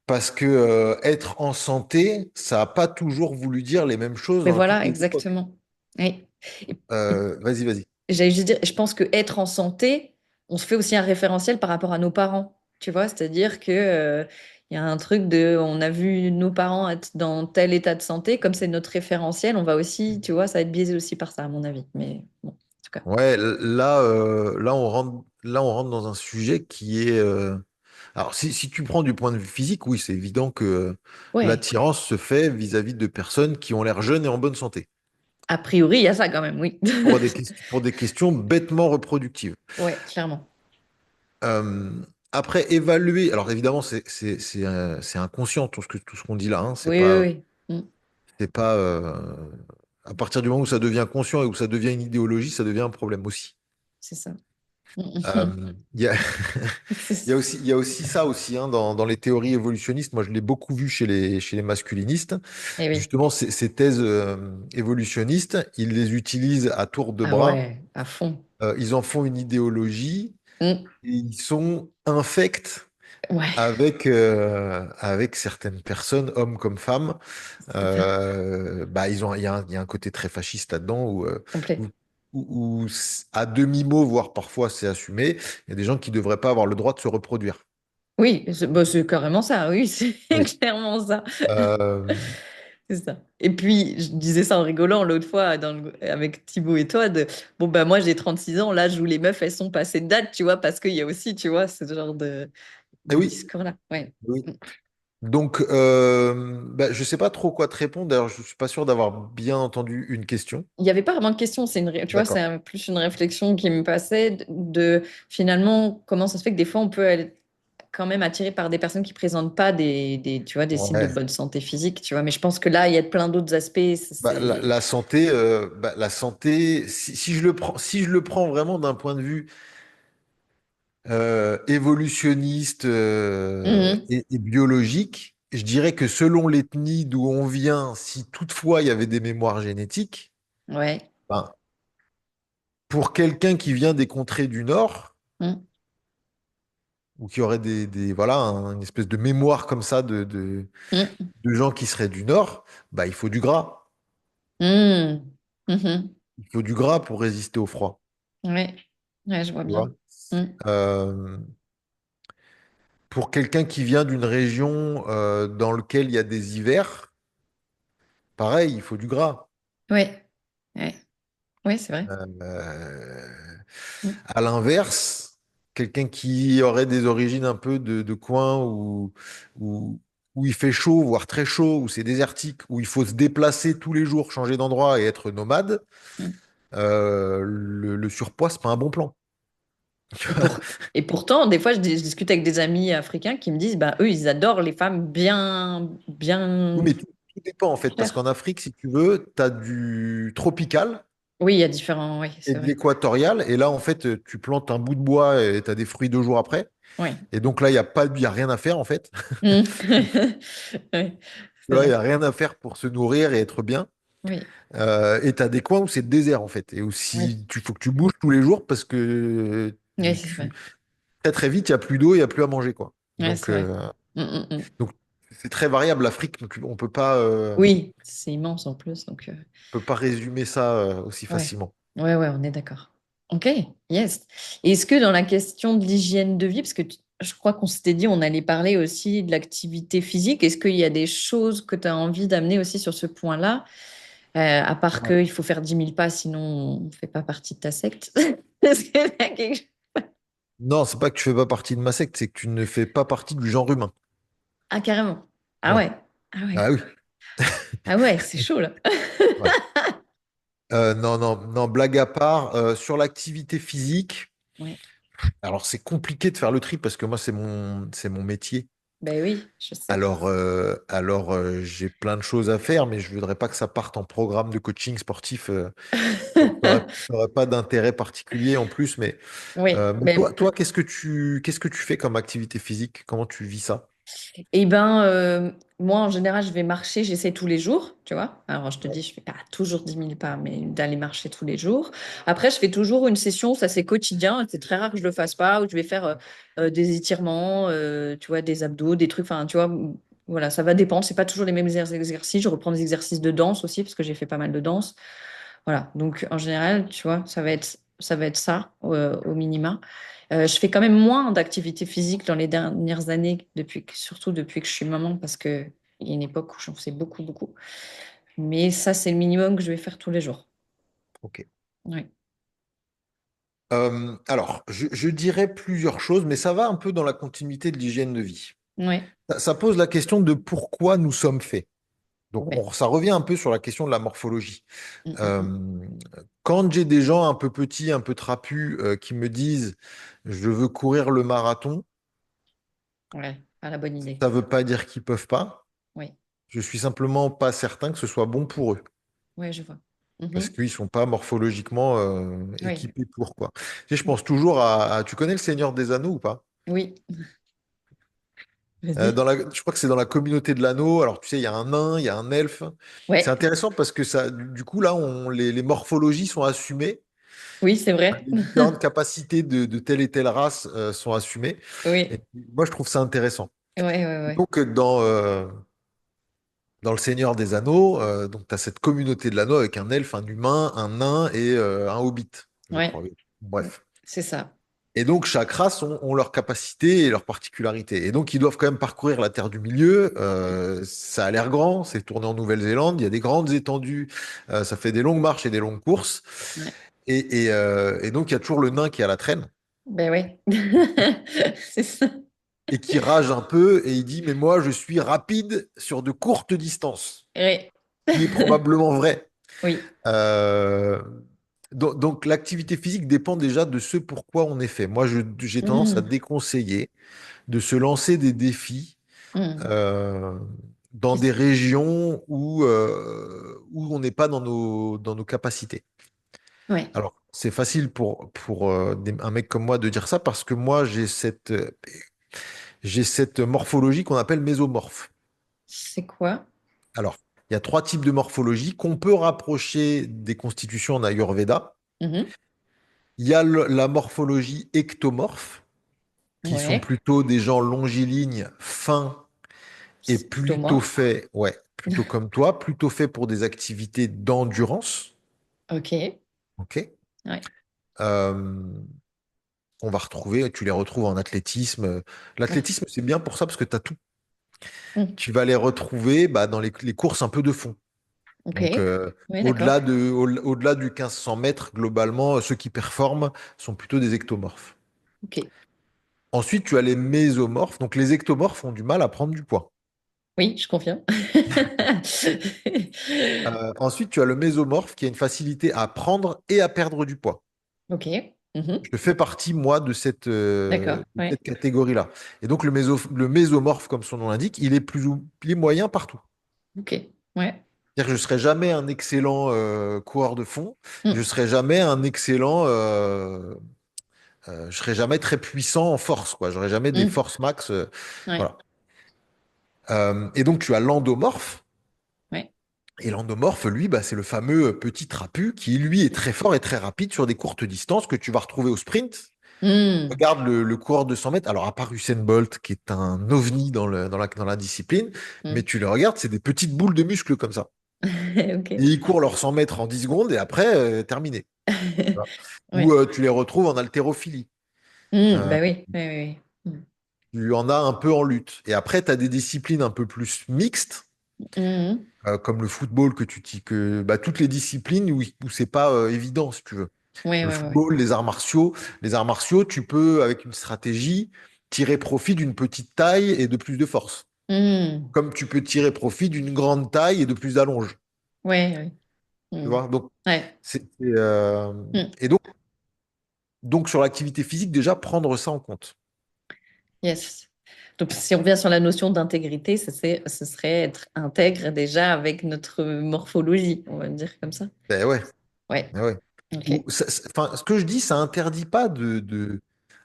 parce que être en santé, ça n'a pas toujours voulu dire les mêmes choses Mais dans toutes voilà, les époques. exactement. Oui. Et Vas-y, vas-y. j'allais juste dire, je pense que être en santé, on se fait aussi un référentiel par rapport à nos parents. Tu vois, c'est-à-dire que il y a un truc de, on a vu nos parents être dans tel état de santé, comme c'est notre référentiel, on va aussi, tu vois, ça va être biaisé aussi par ça, à mon avis. Mais bon, en tout cas. Ouais, là, on rentre dans un sujet qui est. Alors, si tu prends du point de vue physique, oui, c'est évident que Ouais. l'attirance se fait vis-à-vis de personnes qui ont l'air jeunes et en bonne santé, A priori, il y a ça quand même, oui. pour des questions bêtement reproductives. Ouais, clairement. Euh, Après, évaluer. Alors, évidemment, c'est inconscient tout ce qu'on dit là, hein. Oui, oui, oui. Mm, C'est pas. À partir du moment où ça devient conscient et où ça devient une idéologie, ça devient un problème aussi. c'est ça. Mm. Il y a, C'est ça. il y a aussi ça aussi hein, dans les théories évolutionnistes. Moi, je l'ai beaucoup vu chez les masculinistes. Eh oui. Justement, ces thèses évolutionnistes, ils les utilisent à tour de Ah bras. ouais, à fond. Ils en font une idéologie Mm. et ils sont infects Ouais, avec certaines personnes, hommes comme femmes. c'est ça. Bah, il y a un côté très fasciste là-dedans où, Complet. à demi-mot, voire parfois c'est assumé, il y a des gens qui ne devraient pas avoir le droit de se reproduire. Oui, bah, c'est carrément ça, oui, c'est Oui. clairement ça. Euh, C'est ça. Et puis, je disais ça en rigolant l'autre fois avec Thibaut et toi, bon, bah moi j'ai 36 ans, l'âge où les meufs, elles sont passées de date, tu vois, parce qu'il y a aussi, tu vois, ce genre eh de oui, discours-là. Ouais. oui. Donc, bah, je ne sais pas trop quoi te répondre. D'ailleurs, je ne suis pas sûr d'avoir bien entendu une question. Il n'y avait pas vraiment de question, tu vois, D'accord. plus une réflexion qui me passait finalement comment ça se fait que des fois on peut être quand même attiré par des personnes qui présentent pas tu vois, des signes de Ouais. bonne santé physique, tu vois. Mais je pense que là, il y a plein d'autres aspects. Bah, la santé, si je le prends vraiment d'un point de vue évolutionniste Mhm. et biologique, je dirais que selon l'ethnie d'où on vient, si toutefois il y avait des mémoires génétiques, Ouais. ben, pour quelqu'un qui vient des contrées du Nord, Mhm. ou qui aurait voilà, une espèce de mémoire comme ça Mhm. de gens qui seraient du Nord, bah, il faut du gras. Mhm. Mhm. Il faut du gras pour résister au froid. Ouais. Ouais, je vois Tu vois. bien. Mhm. Euh, pour quelqu'un qui vient d'une région dans laquelle il y a des hivers, pareil, il faut du gras. Ouais. Ouais. Ouais, c'est vrai. Euh, Mhm. à l'inverse, quelqu'un qui aurait des origines un peu de coin où, où il fait chaud, voire très chaud, où c'est désertique, où il faut se déplacer tous les jours, changer d'endroit et être nomade, Mhm. le surpoids, c'est pas un bon plan. Et et pourtant, des fois, je discute avec des amis africains qui me disent, bah, eux, ils adorent les femmes bien, Oui, bien mais tout dépend en fait, parce claires. qu'en Afrique, si tu veux, tu as du tropical Oui, il y a différents, oui, et c'est de vrai. l'équatorial, et là, en fait, tu plantes un bout de bois et tu as des fruits 2 jours après. Oui. Et donc là, il y a rien à faire en fait. Mm. Ouais, Tu vois, il n'y a rien à faire pour se nourrir et être bien. Oui, Et tu as des coins où c'est le désert, en fait. Et oui, aussi, il faut que tu bouges tous les jours parce que oui, c'est vrai. très, très vite, il n'y a plus d'eau, il n'y a plus à manger, quoi. Ouais, Donc, c'est vrai. Mm. donc c'est très variable, l'Afrique. Donc, Oui, c'est immense en plus. Donc, peut pas résumer ça aussi ouais. facilement. Ouais, on est d'accord. Ok, yes. Et est-ce que dans la question de l'hygiène de vie, parce que je crois qu'on s'était dit on allait parler aussi de l'activité physique, est-ce qu'il y a des choses que tu as envie d'amener aussi sur ce point-là, à part Ouais. qu'il faut faire 10 000 pas, sinon on ne fait pas partie de ta secte? Est-ce qu'il y a quelque chose? Non, c'est pas que tu fais pas partie de ma secte, c'est que tu ne fais pas partie du genre humain. Ah, carrément. Ah Ouais. ouais. Ah ouais. Ah oui. Ah ouais, c'est chaud là. Ouais. Non, non, non, blague à part, sur l'activité physique, Ouais. alors c'est compliqué de faire le tri parce que moi, c'est mon métier. Ben oui, je sais. J'ai plein de choses à faire, mais je voudrais pas que ça parte en programme de coaching sportif. Ça aurait pas d'intérêt particulier en plus, Oui, mais mais qu'est-ce que tu fais comme activité physique? Comment tu vis ça? eh ben, moi, en général, je vais marcher, j'essaie tous les jours, tu vois. Alors, je te dis, je fais pas toujours 10 000 pas, mais d'aller marcher tous les jours. Après, je fais toujours une session, ça c'est quotidien, c'est très rare que je le fasse pas, où je vais faire des étirements, tu vois, des abdos, des trucs, enfin, tu vois, voilà, ça va dépendre, c'est pas toujours les mêmes exercices. Je reprends des exercices de danse aussi, parce que j'ai fait pas mal de danse. Voilà, donc en général, tu vois, ça va être ça au minima. Je fais quand même moins d'activité physique dans les dernières années, surtout depuis que je suis maman, parce que il y a une époque où j'en faisais beaucoup, beaucoup. Mais ça, c'est le minimum que je vais faire tous les jours. Ok. Ouais, Alors, je dirais plusieurs choses, mais ça va un peu dans la continuité de l'hygiène de vie. ouais, Ça pose la question de pourquoi nous sommes faits. Donc, ouais. ça revient un peu sur la question de la morphologie. Mm. Euh, Quand j'ai des gens un peu petits, un peu trapus, qui me disent je veux courir le marathon, Ouais, pas la bonne idée. ça ne veut pas dire qu'ils peuvent pas. Oui, Je suis simplement pas certain que ce soit bon pour eux. ouais, je vois. Parce Mhm. qu'ils sont pas morphologiquement Oui, équipés pour quoi. Tu sais, je pense toujours tu connais le Seigneur des Anneaux ou pas? oui, vas-y. Je crois que c'est dans la communauté de l'anneau. Alors, tu sais, il y a un nain, il y a un elfe. C'est Ouais, intéressant parce que ça, du coup, là, les morphologies sont assumées. oui, c'est vrai. Les différentes capacités de telle et telle race sont assumées. Et Oui, moi, je trouve ça intéressant. ouais, ouais, Et ouais. donc, dans le Seigneur des Anneaux, donc, tu as cette communauté de l'anneau avec un elfe, un humain, un nain et un hobbit, je Ouais, crois. Bref. c'est ça. Et donc, chaque race ont leurs capacités et leurs particularités. Et donc, ils doivent quand même parcourir la Terre du Milieu. Ça a l'air grand, c'est tourné en Nouvelle-Zélande. Il y a des grandes étendues. Ça fait des longues marches et des longues courses. Ouais. Et donc, il y a toujours le nain qui est à la traîne Ben ouais. C'est ça. et qui rage un peu. Et il dit, mais moi, je suis rapide sur de courtes distances. Ouais. Ce qui est probablement vrai. Oui. Euh, donc, l'activité physique dépend déjà de ce pourquoi on est fait. Moi, j'ai tendance à Mhm. déconseiller de se lancer des défis Mhm. euh, dans Qui des s- régions où on n'est pas dans nos capacités. Ouais. Alors, c'est facile pour un mec comme moi de dire ça parce que moi, j'ai cette morphologie qu'on appelle mésomorphe. C'est quoi? Alors, il y a trois types de morphologie qu'on peut rapprocher des constitutions en Ayurveda. Mhm. Il y a la morphologie ectomorphe, qui sont Ouais. plutôt des gens longilignes, fins et plutôt Cyclomorphe. faits, ouais, plutôt comme toi, plutôt faits pour des activités d'endurance. Ok. Ok. Ouais. Euh, on va retrouver, tu les retrouves en athlétisme. Ouais. L'athlétisme, c'est bien pour ça parce que tu as tout. Mhm. Tu vas les retrouver bah, dans les courses un peu de fond. Ok. Donc, Oui, d'accord. au-delà du 1500 mètres, globalement, ceux qui performent sont plutôt des ectomorphes. Ok. Ensuite, tu as les mésomorphes. Donc, les ectomorphes ont du mal à prendre du poids. Oui, je confirme. Ensuite, tu as le mésomorphe qui a une facilité à prendre et à perdre du poids. Ok. Mhm. Je fais partie, moi, D'accord. de Ouais. cette catégorie-là. Et donc, le mésomorphe, comme son nom l'indique, il est moyen partout. Ok. Ouais. C'est-à-dire que je ne serai jamais un excellent coureur de fond, je ne Mhm. serai jamais un excellent, je serai jamais très puissant en force, quoi. J'aurai jamais des Mhm. forces max. Ouais. Voilà. Et donc, tu as l'endomorphe. Ouais. Et l'endomorphe, lui, bah, c'est le fameux petit trapu qui, lui, est très fort et très rapide sur des courtes distances que tu vas retrouver au sprint. Hmm. Regarde le coureur de 100 mètres. Alors, à part Usain Bolt, qui est un ovni dans la discipline, mais Hmm. tu le regardes, c'est des petites boules de muscles comme ça. Et Ok. ils courent leurs 100 mètres en 10 secondes et après, terminé. Tu vois. Ou Ouais. tu les retrouves en haltérophilie. Hmm. Euh, Bah oui. Oui, oui, oui. tu en as un peu en lutte. Et après, tu as des disciplines un peu plus mixtes, Hmm. comme le football, bah, toutes les disciplines où c'est pas évident, si tu veux. Ouais, Le ouais, ouais. football, les arts martiaux, tu peux, avec une stratégie, tirer profit d'une petite taille et de plus de force. Hmm. Comme tu peux tirer profit d'une grande taille et de plus d'allonge. Ouais, ouais. Tu Hmm. vois? Donc, Ouais. Hmm. et donc, sur l'activité physique, déjà, prendre ça en compte. Yes. Donc, si on revient sur la notion d'intégrité, ce serait être intègre déjà avec notre morphologie, on va dire comme ça. Ben ouais, Ouais. ben ouais. Ok. Enfin, ce que je dis, ça interdit pas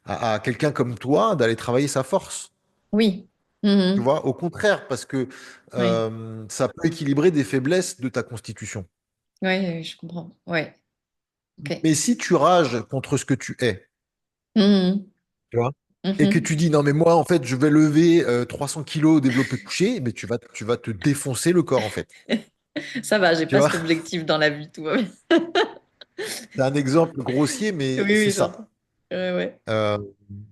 à quelqu'un comme toi d'aller travailler sa force. Oui. Tu Mhm. vois, au contraire, parce que Oui. ça peut équilibrer des faiblesses de ta constitution. Ouais, ouais, je comprends. Ouais. Ok. Mais si tu rages contre ce que tu es, Mhm. tu vois, et que Mhm. tu dis non, mais moi, en fait, je vais lever 300 kilos au développé couché, mais tu vas te défoncer le corps, en fait. Ça va, j'ai Tu pas vois, cet objectif dans la vie, tout va bien. c'est un exemple grossier, Oui, mais c'est oui, ça. j'entends. Ouais, ouais. Euh,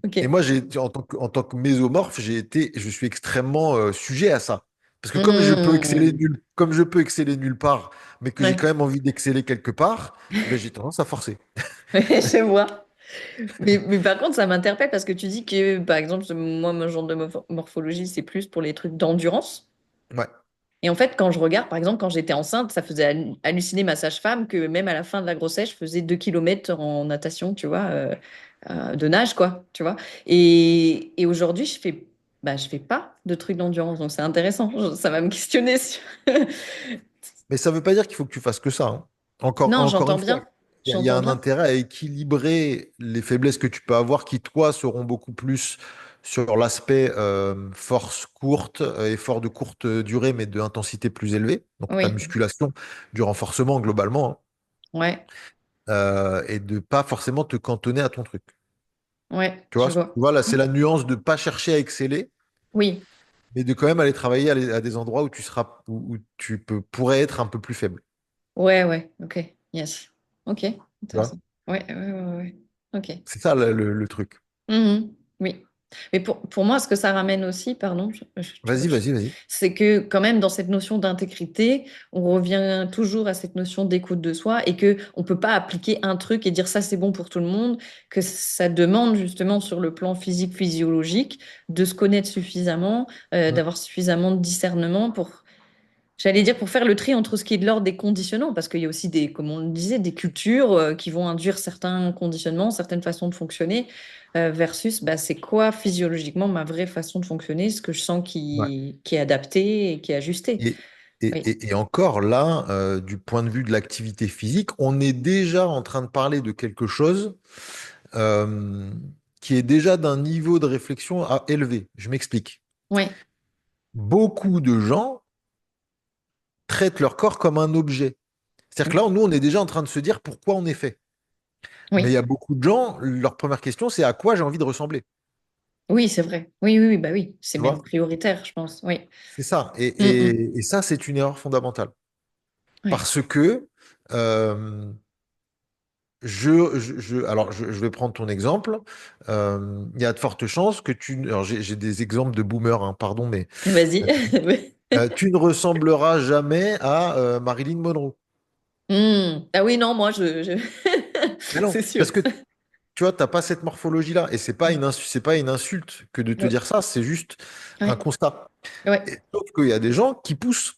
Ok. et moi, en tant que mésomorphe, je suis extrêmement sujet à ça. Parce que Mhm. comme je peux exceller nulle part, mais que j'ai quand Ouais. même envie d'exceller quelque part, ben, j'ai tendance à forcer. Je vois. Mais par contre, ça m'interpelle parce que tu dis que, par exemple, moi, mon genre de morphologie, c'est plus pour les trucs d'endurance. Ouais. Et en fait, quand je regarde, par exemple, quand j'étais enceinte, ça faisait halluciner ma sage-femme que même à la fin de la grossesse, je faisais 2 kilomètres en natation, tu vois, de nage, quoi, tu vois. Et aujourd'hui, je fais pas de trucs d'endurance. Donc, c'est intéressant. Ça va me questionner sur... Mais ça ne veut pas dire qu'il faut que tu fasses que ça, hein. Encore, Non, encore j'entends une fois, bien. il y a J'entends un bien. intérêt à équilibrer les faiblesses que tu peux avoir qui, toi, seront beaucoup plus sur l'aspect force courte, effort de courte durée, mais de intensité plus élevée. Donc la Oui. musculation, du renforcement globalement, hein. Ouais. Et de pas forcément te cantonner à ton truc. Ouais. Tu vois, Je tu vois. vois, là, c'est la nuance de pas chercher à exceller, Oui. mais de quand même aller travailler à des endroits où pourrais être un peu plus faible. Ouais, ouais. Ok. Yes. Ok. Tu vois, Intéressant. Ouais, ouais, ouais, ouais, ouais. Ok. c'est ça le truc. Mhm. Oui. Mais pour moi, ce que ça ramène aussi, pardon, Vas-y, vas-y, vas-y. c'est que quand même dans cette notion d'intégrité, on revient toujours à cette notion d'écoute de soi et que on peut pas appliquer un truc et dire ça c'est bon pour tout le monde, que ça demande justement sur le plan physique, physiologique, de se connaître suffisamment, Mm. d'avoir suffisamment de discernement pour j'allais dire pour faire le tri entre ce qui est de l'ordre des conditionnants, parce qu'il y a aussi des, comme on le disait, des cultures qui vont induire certains conditionnements, certaines façons de fonctionner, versus bah, c'est quoi physiologiquement ma vraie façon de fonctionner, ce que je sens Ouais. qui est adapté et qui est ajusté. Et, et, Oui, et encore là, du point de vue de l'activité physique, on est déjà en train de parler de quelque chose euh, qui est déjà d'un niveau de réflexion élevé. Je m'explique. oui, Beaucoup de gens traitent leur corps comme un objet. C'est-à-dire que là, nous, on est déjà en train de se dire pourquoi on est fait. Mais il y oui, a beaucoup de gens, leur première question, c'est à quoi j'ai envie de ressembler. oui, c'est vrai. Oui, oui, oui, bah oui, c'est Tu même vois? prioritaire, je pense. Oui. C'est ça. Et, Mm, mm. et- et ça, c'est une erreur fondamentale. Ouais, Parce que euh, alors, je vais prendre ton exemple. Il y a de fortes chances que alors j'ai des exemples de boomers, hein, pardon, mais vas-y. euh, tu ne ressembleras jamais à Marilyn Monroe. Ah oui, non, moi, Mais non, c'est sûr. parce que tu vois, t'as pas cette morphologie-là. Et c'est pas une insulte que de te Oui, dire ça, c'est juste un ouais, constat. ouais. Sauf qu'il y a des gens qui poussent.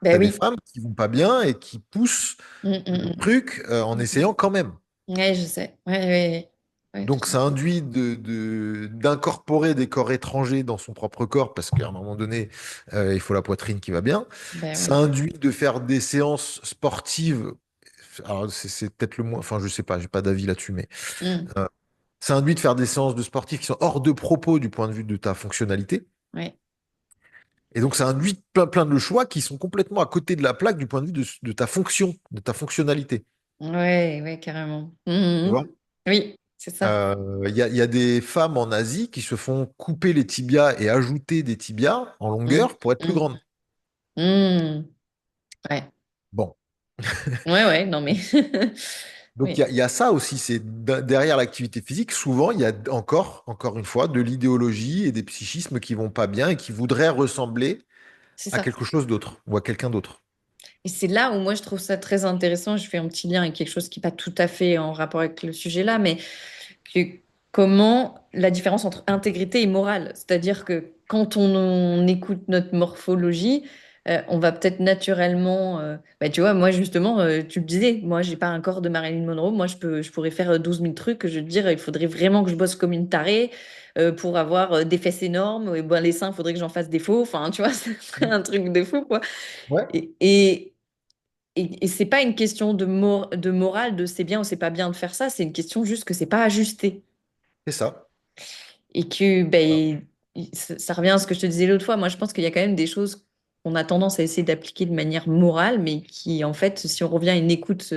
Ben T'as des oui. femmes qui vont pas bien et qui poussent Mm, le mm, truc en mm. essayant quand même. Ouais, je sais. Ouais, ouais, ouais, tout Donc, à ça fait. induit d'incorporer des corps étrangers dans son propre corps, parce qu'à un moment donné, il faut la poitrine qui va bien. Ben Ça oui. induit de faire des séances sportives. Alors, c'est peut-être le moins. Enfin, je sais pas, j'ai pas d'avis là-dessus, mais Mm. euh, ça induit de faire des séances de sportifs qui sont hors de propos du point de vue de ta fonctionnalité. Ouais. Et donc, ça induit plein de choix qui sont complètement à côté de la plaque du point de vue de ta fonction, de ta fonctionnalité. Ouais, ouais, carrément. Tu vois? Oui, c'est ça. Il y a des femmes en Asie qui se font couper les tibias et ajouter des tibias en Mm, longueur pour être plus mm, grandes. mm. Ouais, Bon. ouais, ouais, non mais. Donc Oui, il y a ça aussi, c'est derrière l'activité physique, souvent il y a encore une fois, de l'idéologie et des psychismes qui vont pas bien et qui voudraient ressembler c'est à ça. quelque chose d'autre ou à quelqu'un d'autre. Et c'est là où moi je trouve ça très intéressant. Je fais un petit lien avec quelque chose qui n'est pas tout à fait en rapport avec le sujet là, mais que- comment la différence entre intégrité et morale. C'est-à-dire que quand on écoute notre morphologie, on va peut-être naturellement. Bah, tu vois, moi justement, tu le disais, moi j'ai pas un corps de Marilyn Monroe. Moi je pourrais faire 12 000 trucs. Je veux dire, il faudrait vraiment que je bosse comme une tarée pour avoir des fesses énormes. Et ben, les seins, il faudrait que j'en fasse des faux. Enfin, tu vois, ce serait un truc de fou, quoi. Ouais, Et, et, et c'est pas une question de morale, de c'est bien ou c'est pas bien de faire ça. C'est une question juste que c'est pas ajusté. c'est ça. Et que ben, ça revient à ce que je te disais l'autre fois. Moi, je pense qu'il y a quand même des choses qu'on a tendance à essayer d'appliquer de manière morale, mais qui, en fait, si on revient à une écoute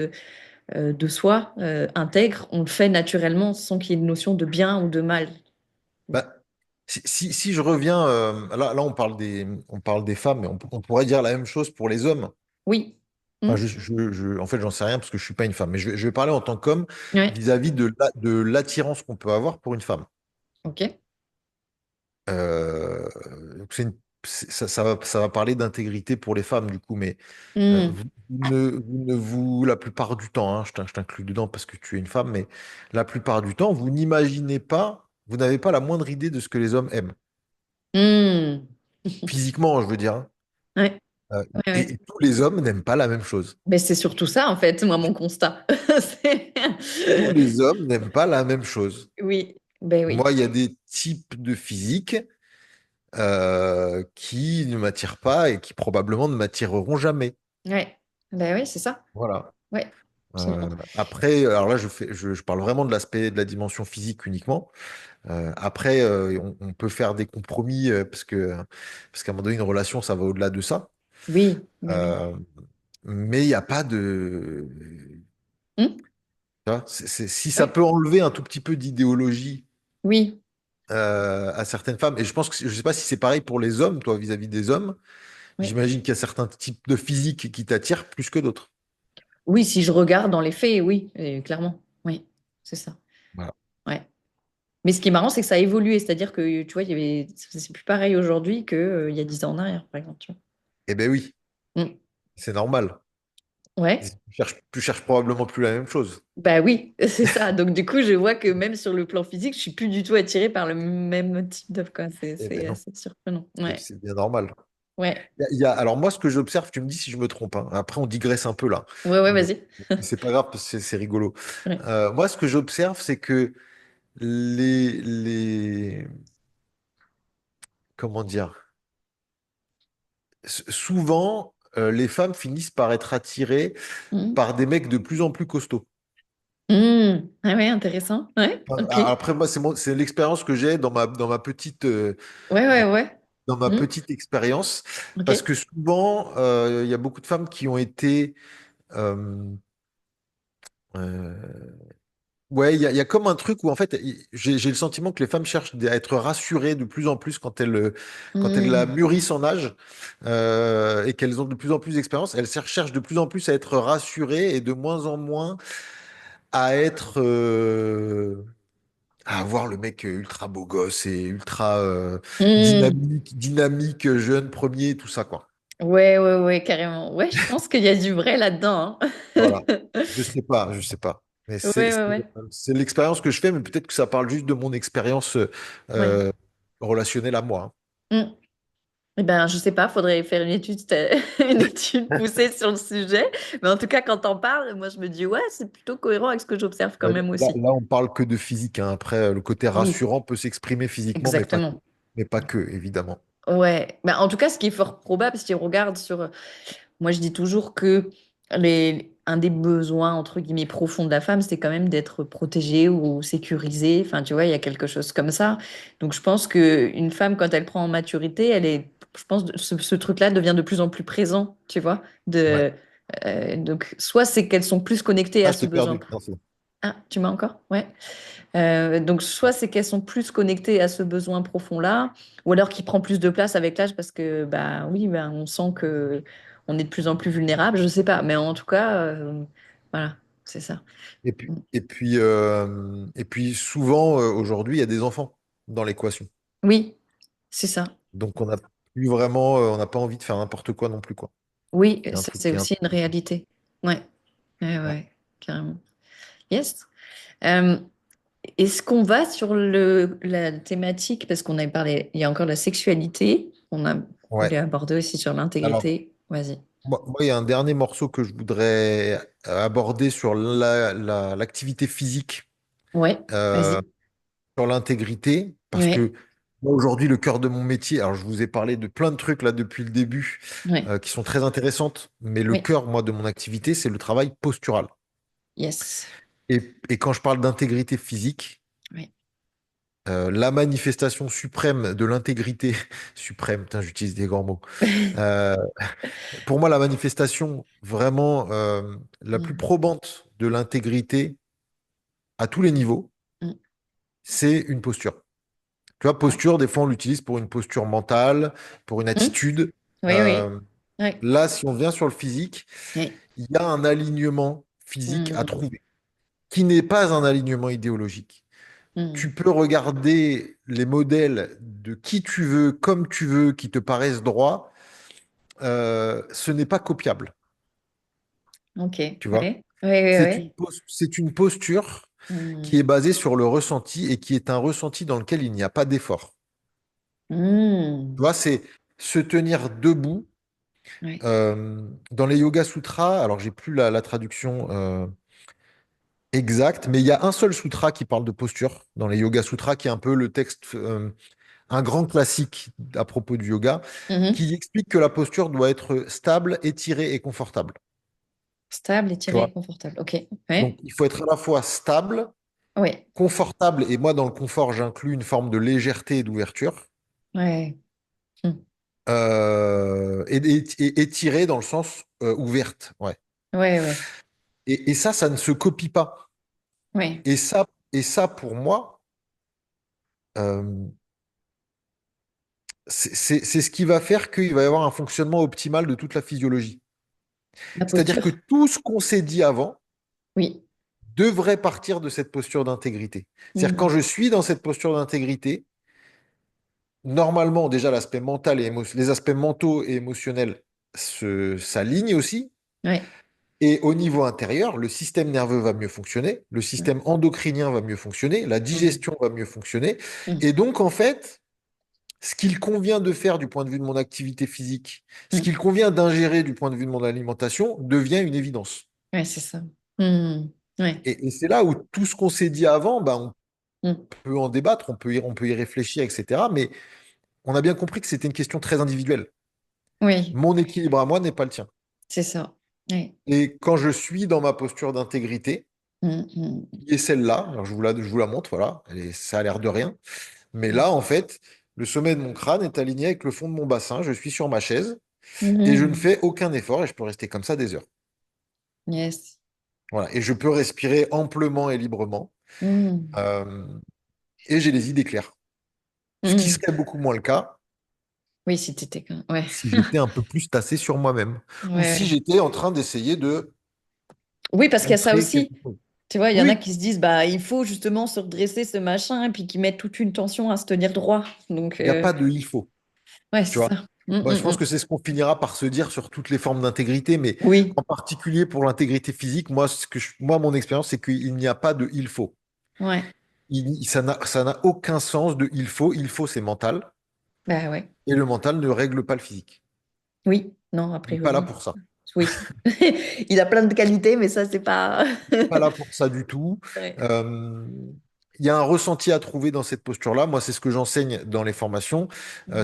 de soi intègre, on le fait naturellement sans qu'il y ait une notion de bien ou de mal. Bah, si je reviens, là on parle des femmes, mais on pourrait dire la même chose pour les hommes. Oui. Enfin, Hmm. en fait, j'en sais rien parce que je suis pas une femme, mais je vais parler en tant qu'homme Ouais. vis-à-vis de l'attirance qu'on peut avoir pour une femme. Ok. Donc ça va parler d'intégrité pour les femmes, du coup, mais Hmm. vous ne vous, la plupart du temps, hein, je t'inclus dedans parce que tu es une femme, mais la plupart du temps, vous n'imaginez pas, vous n'avez pas la moindre idée de ce que les hommes aiment. Hmm. Physiquement, je veux dire, hein. Ouais. Euh, Ouais, ouais. et tous les hommes n'aiment pas la même chose. Mais c'est surtout ça, en fait, moi, mon constat. C'est- Tous les hommes n'aiment pas la même chose. Oui, ben oui. Moi, il y a des types de physique qui ne m'attirent pas et qui probablement ne m'attireront jamais. Ouais. Ben oui, c'est ça. Voilà. Ouais, absolument. Après, alors là, je parle vraiment de l'aspect de la dimension physique uniquement. Après, on peut faire des compromis parce qu'à un moment donné, une relation, ça va au-delà de ça. Oui, ben oui. Euh, mais il n'y a pas de... Hmm. tu vois, si ça Ouais. peut enlever un tout petit peu d'idéologie Oui, à certaines femmes, et je pense que je sais pas si c'est pareil pour les hommes, toi, vis-à-vis des hommes, oui. j'imagine qu'il y a certains types de physique qui t'attirent plus que d'autres. Oui, si je regarde dans les faits, oui, clairement. Oui, c'est ça. Voilà. Ouais. Mais ce qui est marrant, c'est que ça a évolué. C'est-à-dire que, tu vois, c'est plus pareil aujourd'hui qu'il y a 10 ans en arrière, par exemple. Tu vois. Eh ben oui, Hmm. c'est normal. Ouais. Tu cherches probablement plus la même chose. Bah oui, c'est ça. Donc du coup, je vois que même sur le plan physique, je suis plus du tout attirée par le même type d'œuvre, quoi. Eh ben C'est non, assez surprenant. Ouais, c'est bien normal. ouais, Alors moi, ce que j'observe, tu me dis si je me trompe, hein. Après, on digresse un peu là, ouais, ouais, mais vas-y. c'est pas grave parce que c'est rigolo. Ouais. Moi, ce que j'observe, c'est que comment dire, souvent, les femmes finissent par être attirées Mhm. par des mecs de plus en plus costauds. Ah ouais, intéressant. Ouais, Enfin, ok. après, moi, c'est l'expérience que j'ai Ouais, ouais, ouais. dans ma Mhm. petite expérience, Ok. parce que souvent, il y a beaucoup de femmes qui ont été euh, euh, ouais, il y a comme un truc où en fait, j'ai le sentiment que les femmes cherchent à être rassurées de plus en plus quand elles la Mhm. mûrissent en âge et qu'elles ont de plus en plus d'expérience. Elles cherchent de plus en plus à être rassurées et de moins en moins à être à avoir le mec ultra beau gosse et ultra Mhm. dynamique, jeune, premier, tout ça quoi. Ouais, ouais, ouais, carrément. Ouais, je pense qu'il y a du vrai là-dedans, hein. Voilà. Je sais pas. Mais Ouais, ouais, ouais. c'est l'expérience que je fais, mais peut-être que ça parle juste de mon expérience Ouais. euh, relationnelle à moi, hein. Mm. Eh ben, je sais pas, faudrait faire une étude, une étude poussée sur le sujet. Mais en tout cas, quand on parle, moi, je me dis, ouais, c'est plutôt cohérent avec ce que j'observe quand Ouais, même aussi. là, on parle que de physique, hein. Après, le côté Oui, rassurant peut s'exprimer physiquement, exactement. mais pas que, évidemment. Ouais. Ben, en tout cas, ce qui est fort probable, si on regarde sur. Moi, je dis toujours que un des besoins, entre guillemets, profonds de la femme, c'est quand même d'être protégée ou sécurisée. Enfin, tu vois, il y a quelque chose comme ça. Donc, je pense qu'une femme, quand elle prend en maturité, je pense, que ce truc-là devient de plus en plus présent, tu vois. Ouais. Donc, soit c'est qu'elles sont plus connectées à Ah, je ce t'ai besoin. perdu. Non, Ah, tu m'as encore? Ouais. Donc, soit c'est qu'elles sont plus connectées à ce besoin profond-là, ou alors qu'il prend plus de place avec l'âge parce que, bah oui, bah, on sent que on est de plus en plus vulnérable. Je sais pas, mais en tout cas, voilà, c'est ça. Mm. Et puis souvent, aujourd'hui, il y a des enfants dans l'équation. Oui, c'est ça. Donc, on n'a plus vraiment, on n'a pas envie de faire n'importe quoi non plus, quoi. Oui, Il y a un ça truc c'est qui est aussi une important. réalité. Ouais, ouais, Ouais. ouais, carrément. Yes. Euh, Est-ce qu'on va sur la thématique, parce qu'on avait parlé, il y a encore la sexualité, on a Ouais. voulu aborder aussi sur Alors, l'intégrité. Vas-y. il y a un dernier morceau que je voudrais aborder sur l'activité physique, Ouais, euh, vas-y. sur l'intégrité, parce Ouais, que moi, aujourd'hui, le cœur de mon métier, alors je vous ai parlé de plein de trucs là depuis le début, ouais, qui sont très intéressantes, mais le oui, cœur, moi, de mon activité, c'est le travail postural. yes. Et quand je parle d'intégrité physique, Oui. la manifestation suprême de l'intégrité suprême, putain, j'utilise des grands mots. Euh, pour moi, la manifestation vraiment la plus Mm, probante de l'intégrité à tous les niveaux, mm, c'est une posture. Tu vois, ouais. posture, des fois, on l'utilise pour une posture mentale, pour une Mm, attitude. oui, oui, Euh, oui, Là, si on vient sur le physique, oui. il y a un alignement physique à Mm, trouver, qui n'est pas un alignement idéologique. mm, Tu peux regarder les modèles de qui tu veux, comme tu veux, qui te paraissent droits. Ce n'est pas copiable, ok, tu vois. ouais. Oui, oui, oui. C'est une posture qui est Mm, basée sur le ressenti et qui est un ressenti dans lequel il n'y a pas d'effort. Tu mm, vois, c'est se tenir debout. ouais. Dans les Yoga Sutras, alors j'ai plus la traduction exacte, mais il y a un seul sutra qui parle de posture dans les Yoga Sutras, qui est un peu le texte, un grand classique à propos du yoga, Mhm. qui explique que la posture doit être stable, étirée et confortable. Stable, Tu étiré, vois? confortable. Ok, Donc ouais. il faut être à la fois stable, Oui, confortable, et moi dans le confort, j'inclus une forme de légèreté et d'ouverture, ouais. Mm, et étirée dans le sens ouverte. Ouais. ouais, ouais. Et ça ne se copie pas. Ouais. Et ça, pour moi, euh, c'est ce qui va faire qu'il va y avoir un fonctionnement optimal de toute la physiologie. La C'est-à-dire que posture? tout ce qu'on s'est dit avant Oui. devrait partir de cette posture d'intégrité. C'est-à-dire quand Mm, je suis dans cette posture d'intégrité, normalement, déjà, les aspects mentaux et émotionnels s'alignent aussi. ouais. Et au niveau intérieur, le système nerveux va mieux fonctionner, le Mm, système endocrinien va mieux fonctionner, la mm, digestion va mieux fonctionner. mm, Et donc, en fait, ce qu'il convient de faire du point de vue de mon activité physique, ce mm. qu'il convient d'ingérer du point de vue de mon alimentation, devient une évidence. Ouais, c'est ça. Mm, ouais. Et c'est là où tout ce qu'on s'est dit avant, bah, on Mm. peut en débattre, on peut y réfléchir, etc. Mais on a bien compris que c'était une question très individuelle. Oui, Mon équilibre à moi n'est pas le tien. c'est ça. Ouais. Et quand je suis dans ma posture d'intégrité, Mm, mm, qui est celle-là, alors je vous la montre, voilà, ça a l'air de rien. Mais mm. là, en fait, le sommet de mon crâne est aligné avec le fond de mon bassin. Je suis sur ma chaise et je ne Mm, fais aucun effort et je peux rester comme ça des heures. yes. Voilà. Et je peux respirer amplement et librement. Mm, euh, et j'ai les idées claires. Ce qui mm. serait beaucoup moins le cas Oui, si t'étais ouais. si j'étais un peu plus tassé sur moi-même Ouais, ou si ouais. j'étais en train d'essayer de Oui, parce qu'il y a ça contrer aussi. quelque chose. Tu vois, il y en a Oui, qui se disent, bah, il faut justement se redresser ce machin, et puis qui mettent toute une tension à se tenir droit. Donc, il n'y a pas de il faut, ouais, tu c'est vois. ça. Mm, Moi, je mm, pense mm. que c'est ce qu'on finira par se dire sur toutes les formes d'intégrité, mais Oui, en particulier pour l'intégrité physique, moi, mon expérience, c'est qu'il n'y a pas de il faut. ouais. Ça n'a aucun sens de il faut. Il faut, c'est mental. Bah ouais. Et le mental ne règle pas le physique. Oui, non, a Il n'est pas là priori. pour ça. Oui. Il a plein de qualités, mais ça, c'est pas. Pas là pour ça du tout. Ouais. Euh, Il y a un ressenti à trouver dans cette posture-là. Moi, c'est ce que j'enseigne dans les formations.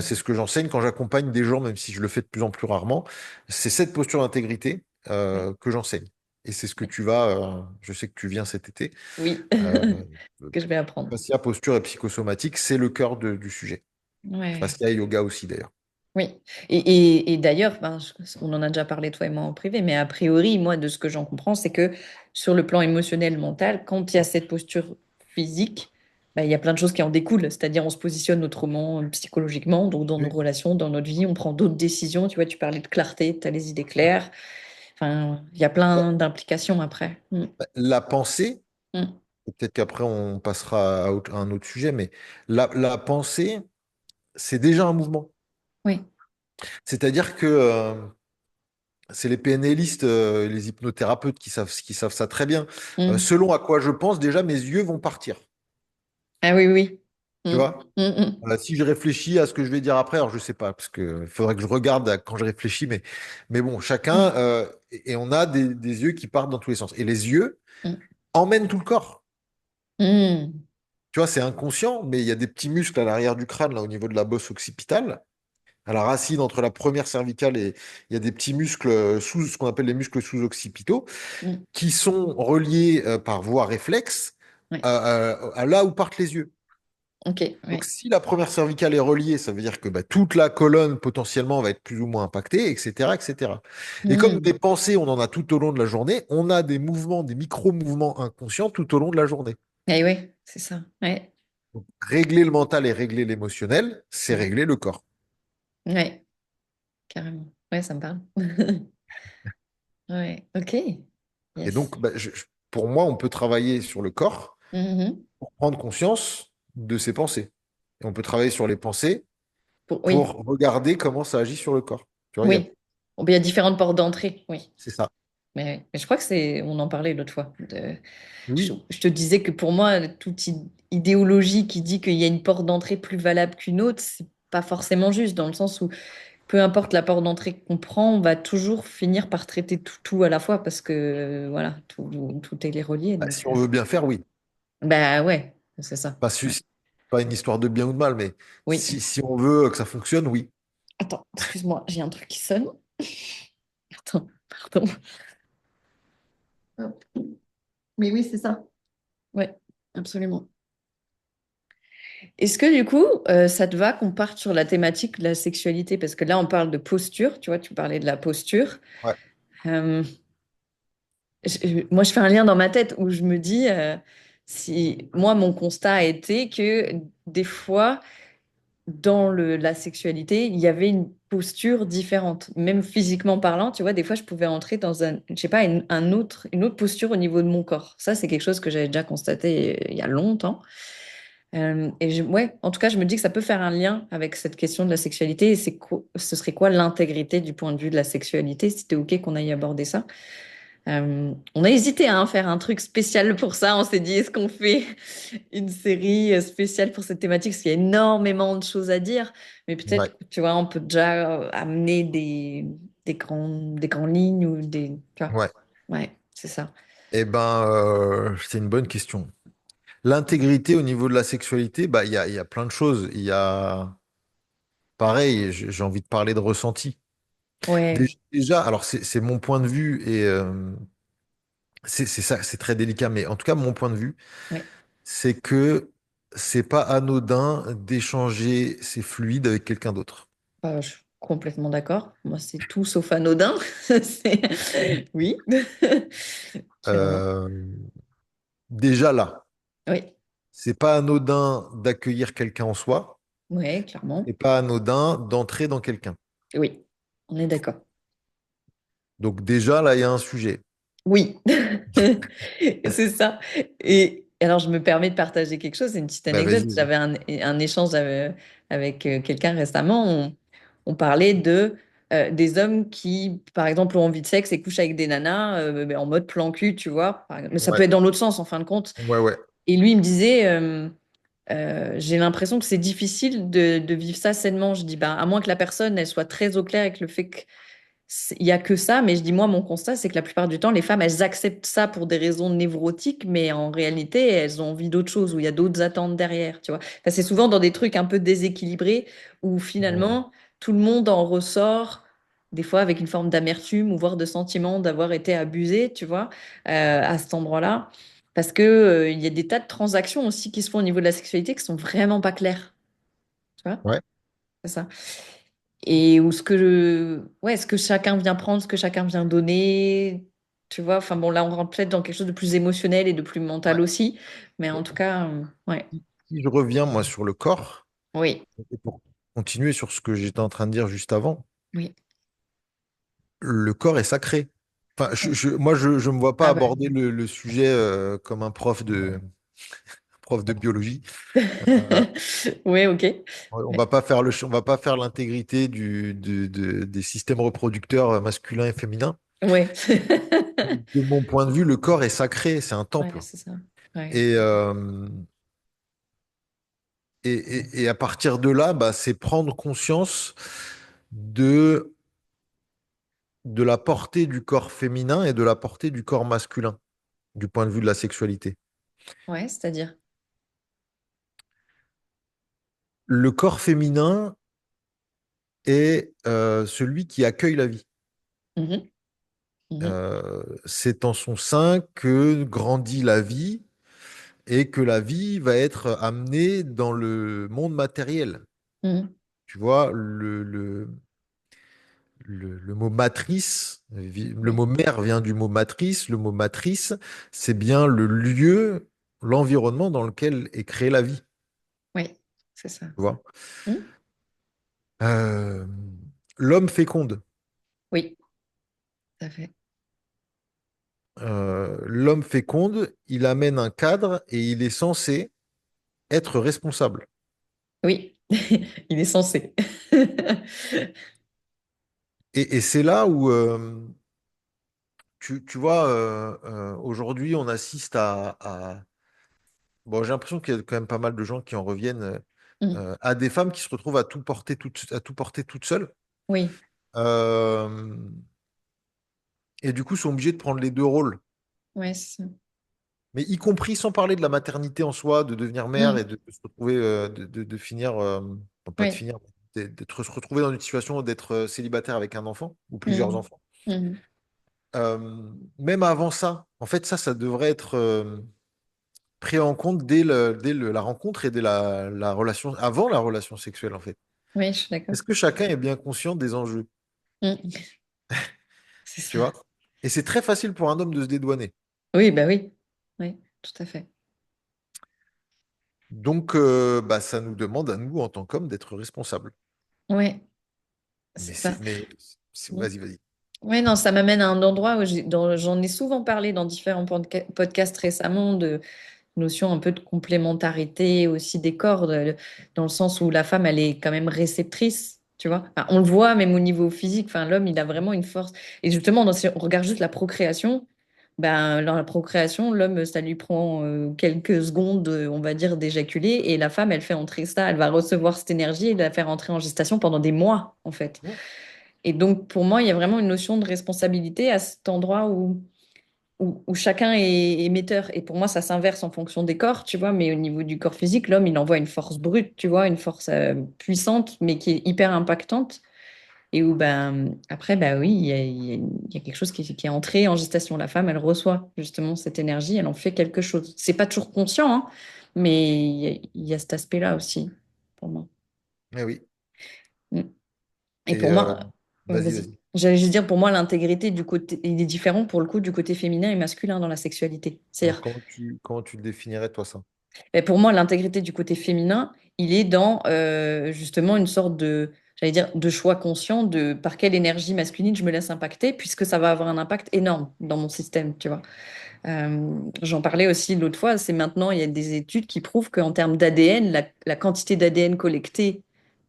C'est Mm, ce que j'enseigne quand j'accompagne des gens, même si je le fais de plus en plus rarement. C'est cette posture d'intégrité. Ouais. que j'enseigne. Et c'est ce que Ouais. tu vas, je sais que tu viens cet été, Oui, euh, que je vais apprendre. fascia, posture et psychosomatique, c'est le cœur du sujet. Ouais. Fascia et yoga aussi d'ailleurs. Oui, et d'ailleurs, ben, on en a déjà parlé toi et moi en privé, mais a priori, moi, de ce que j'en comprends, c'est que sur le plan émotionnel, mental, quand il y a cette posture physique, ben, il y a plein de choses qui en découlent, c'est-à-dire on se positionne autrement psychologiquement, donc dans nos Oui. relations, dans notre vie, on prend d'autres décisions, tu vois, tu parlais de clarté, tu as les idées claires, enfin, il y a plein d'implications après. Mm. La pensée, Mm. peut-être qu'après on passera à un autre sujet, mais la pensée, c'est déjà un mouvement. Oui. C'est-à-dire que c'est les PNListes, les hypnothérapeutes qui savent ça très bien. Mm. Selon à quoi je pense, déjà mes yeux vont partir. Ah oui, oui. Tu Mm. vois? Mm, Si je réfléchis à ce que je vais dire après, alors je sais pas, parce que il faudrait que je regarde quand je réfléchis, mais bon, chacun, mm, et on a des yeux qui partent dans tous les sens. Et les yeux mm, emmènent tout le corps. mm, Tu vois, c'est inconscient, mais il y a des petits muscles à l'arrière du crâne, là, au niveau de la bosse occipitale. À la racine, entre la première cervicale et il y a des petits muscles sous ce qu'on appelle les muscles sous-occipitaux, mm. qui sont reliés par voie réflexe Ouais. à là où partent les yeux. Ok, Donc, ouais. si la première cervicale est reliée, ça veut dire que bah, toute la colonne potentiellement va être plus ou moins impactée, etc., etc. Et comme des Mm. pensées, on en a tout au long de la journée, on a des mouvements, des micro-mouvements inconscients tout au long de la journée. Eh ouais, c'est ça. Ouais. Donc, régler le mental et régler l'émotionnel, c'est Mm. régler le corps. Ouais, carrément. Ouais, ça me parle. Ouais, ok. Et Yes. donc, bah, pour moi, on peut travailler sur le corps Mhm. pour prendre conscience de ses pensées. Et on peut travailler sur les pensées Oui, pour regarder comment ça agit sur le corps. Tu vois, oui. Bon, ben, il y a différentes portes d'entrée, oui. c'est ça. Mais je crois que c'est, on en parlait l'autre fois. Oui, Je te disais que pour moi, toute idéologie qui dit qu'il y a une porte d'entrée plus valable qu'une autre, c'est pas forcément juste, dans le sens où peu importe la porte d'entrée qu'on prend, on va toujours finir par traiter tout à la fois parce que voilà, tout est relié. bah, Donc, si on veut bien faire, oui. bah ouais, c'est ça. Pas, Ouais. pas une histoire de bien ou de mal, mais Oui. si on veut que ça fonctionne, oui. Attends, excuse-moi, j'ai un truc qui sonne. Attends, pardon. Hop. Mais oui, c'est ça. Ouais, absolument. Est-ce que du coup, ça te va qu'on parte sur la thématique de la sexualité? Parce que là, on parle de posture, tu vois, tu parlais de la posture. Ouais, Euh, moi, je fais un lien dans ma tête où je me dis, si moi, mon constat a été que des fois, dans la sexualité, il y avait une posture différente, même physiquement parlant. Tu vois, des fois, je pouvais entrer dans je sais pas, une autre posture au niveau de mon corps. Ça, c'est quelque chose que j'avais déjà constaté il y a longtemps. Ouais, en tout cas, je me dis que ça peut faire un lien avec cette question de la sexualité. Et ce serait quoi l'intégrité du point de vue de la sexualité, si tu es OK qu'on aille aborder ça? On a hésité à faire un truc spécial pour ça. On s'est dit, est-ce qu'on fait une série spéciale pour cette thématique? Parce qu'il y a énormément de choses à dire. Mais ouais, peut-être, tu vois, on peut déjà amener des grandes lignes ou tu vois. ouais. Ouais, c'est ça. Eh ben, c'est une bonne question. L'intégrité au niveau de la sexualité, bah, il y a plein de choses. Il y a, pareil, j'ai envie de parler de ressenti. Ouais, Déjà, alors c'est mon point de vue et c'est ça, c'est très délicat, mais en tout cas, mon point de vue, ouais. c'est que c'est pas anodin d'échanger ses fluides avec quelqu'un d'autre. Je suis complètement d'accord. Moi, c'est tout sauf anodin. Oui, clairement. Euh, déjà là, Oui, c'est pas anodin d'accueillir quelqu'un en soi, ouais, clairement. et pas anodin d'entrer dans quelqu'un. Oui, on est d'accord. Donc déjà là, il y a un sujet. Oui, c'est ça. Et alors, je me permets de partager quelque chose, c'est une petite Bah anecdote. vas-y, vas-y. J'avais un échange avec quelqu'un récemment. On parlait des hommes qui, par exemple, ont envie de sexe et couchent avec des nanas mais en mode plan cul, tu vois. Mais ça peut Ouais, être dans l'autre sens, en fin de compte. ouais, ouais. Et lui, il me disait, j'ai l'impression que c'est difficile de vivre ça sainement. Je dis, bah, à moins que la personne, elle soit très au clair avec le fait que il y a que ça, mais je dis, moi, mon constat, c'est que la plupart du temps, les femmes, elles acceptent ça pour des raisons névrotiques, mais en réalité, elles ont envie d'autre chose, où il y a d'autres attentes derrière, tu vois. Enfin, c'est souvent dans des trucs un peu déséquilibrés, où Ouais. finalement, tout le monde en ressort des fois avec une forme d'amertume ou voire de sentiment d'avoir été abusé, tu vois, à cet endroit-là. Parce que, il y a des tas de transactions aussi qui se font au niveau de la sexualité qui sont vraiment pas claires, tu vois, Ouais. c'est ça. Et où ouais, ce que chacun vient prendre, ce que chacun vient donner, tu vois. Enfin bon, là, on rentre peut-être dans quelque chose de plus émotionnel et de plus mental Ouais. aussi. Mais en tout cas, ouais, Si je reviens, moi, sur le corps, oui, et pour continuer sur ce que j'étais en train de dire juste avant, oui. le corps est sacré. Enfin, moi, je ne me vois pas Ah bah. aborder le sujet comme un prof de biologie. Euh, Oui, ok. on Ouais. va pas faire on va pas faire l'intégrité des systèmes reproducteurs masculins et féminins. Ouais. De mon point de vue, le corps est sacré, c'est un Ouais, temple. c'est ça. Ouais. Et, et à partir de là, bah, c'est prendre conscience de, de la portée du corps féminin et de la portée du corps masculin, du point de vue de la sexualité. Ouais, c'est-à-dire. Le corps féminin est celui qui accueille la vie. Mhm, mhm, C'est en son sein que grandit la vie et que la vie va être amenée dans le monde matériel. mhm. Tu vois, le mot matrice, le Oui, mot mère vient du mot matrice. Le mot matrice, c'est bien le lieu, l'environnement dans lequel est créée la vie. oui, c'est ça. Tu vois. Mhm. Euh, L'homme féconde. Oui, tout à fait. L'homme féconde, il amène un cadre et il est censé être responsable. Oui, il est censé. Et c'est là où, tu vois, aujourd'hui, on assiste Bon, j'ai l'impression qu'il y a quand même pas mal de gens qui en reviennent Mhm. à des femmes qui se retrouvent à tout porter toutes seules. Oui, Euh, et du coup, sont obligées de prendre les deux rôles. ouais, c'est ça. Mais y compris sans parler de la maternité en soi, de devenir mère et Mhm. de se retrouver, de finir, bon, pas de Oui. finir, d'être se retrouver dans une situation d'être célibataire avec un enfant ou plusieurs Mhm. enfants. Mhm. Même avant ça, en fait, ça devrait être pris en compte la rencontre et dès la relation, avant la relation sexuelle, en fait. Oui, je suis d'accord. Est-ce que chacun est bien conscient des enjeux, Mhm. C'est tu ça. vois? Et c'est très facile pour un homme de se dédouaner. Oui, bah oui. Oui, tout à fait. Donc, bah, ça nous demande à nous, en tant qu'hommes, d'être responsables. Oui, Mais c'est c'est, ça. mais vas-y, vas-y. Oui, non, ça m'amène à un endroit où j'en ai souvent parlé dans différents podcasts récemment de notion un peu de complémentarité aussi des corps, dans le sens où la femme, elle est quand même réceptrice, tu vois. Enfin, on le voit même au niveau physique, enfin, l'homme, il a vraiment une force. Et justement, si on regarde juste la procréation, ben, dans la procréation, l'homme, ça lui prend quelques secondes, on va dire, d'éjaculer, et la femme, elle fait entrer ça, elle va recevoir cette énergie et la faire entrer en gestation pendant des mois, en fait. Ouais, Et donc, pour moi, il y a vraiment une notion de responsabilité à cet endroit où chacun est émetteur. Et pour moi, ça s'inverse en fonction des corps, tu vois. Mais au niveau du corps physique, l'homme, il envoie une force brute, tu vois, une force puissante, mais qui est hyper impactante. Et où, ben, après, bah oui, il y a quelque chose qui est entré en gestation. La femme, elle reçoit justement cette énergie, elle en fait quelque chose. C'est pas toujours conscient, hein, mais il y a cet aspect-là aussi, pour moi. eh oui. Mm. Et Et pour moi, vas-y, vas-y. vas-y. J'allais juste dire, pour moi, l'intégrité du côté, il est différent pour le coup du côté féminin et masculin dans la sexualité. Alors, C'est-à-dire, comment tu le définirais, toi, ça? et pour moi, l'intégrité du côté féminin, il est dans justement une sorte de, j'allais dire, de choix conscient de par quelle énergie masculine je me laisse impacter, puisque ça va avoir un impact énorme dans mon système, tu vois. J'en parlais aussi l'autre fois, c'est maintenant, il y a des études qui prouvent qu'en termes d'ADN, la quantité d'ADN collectée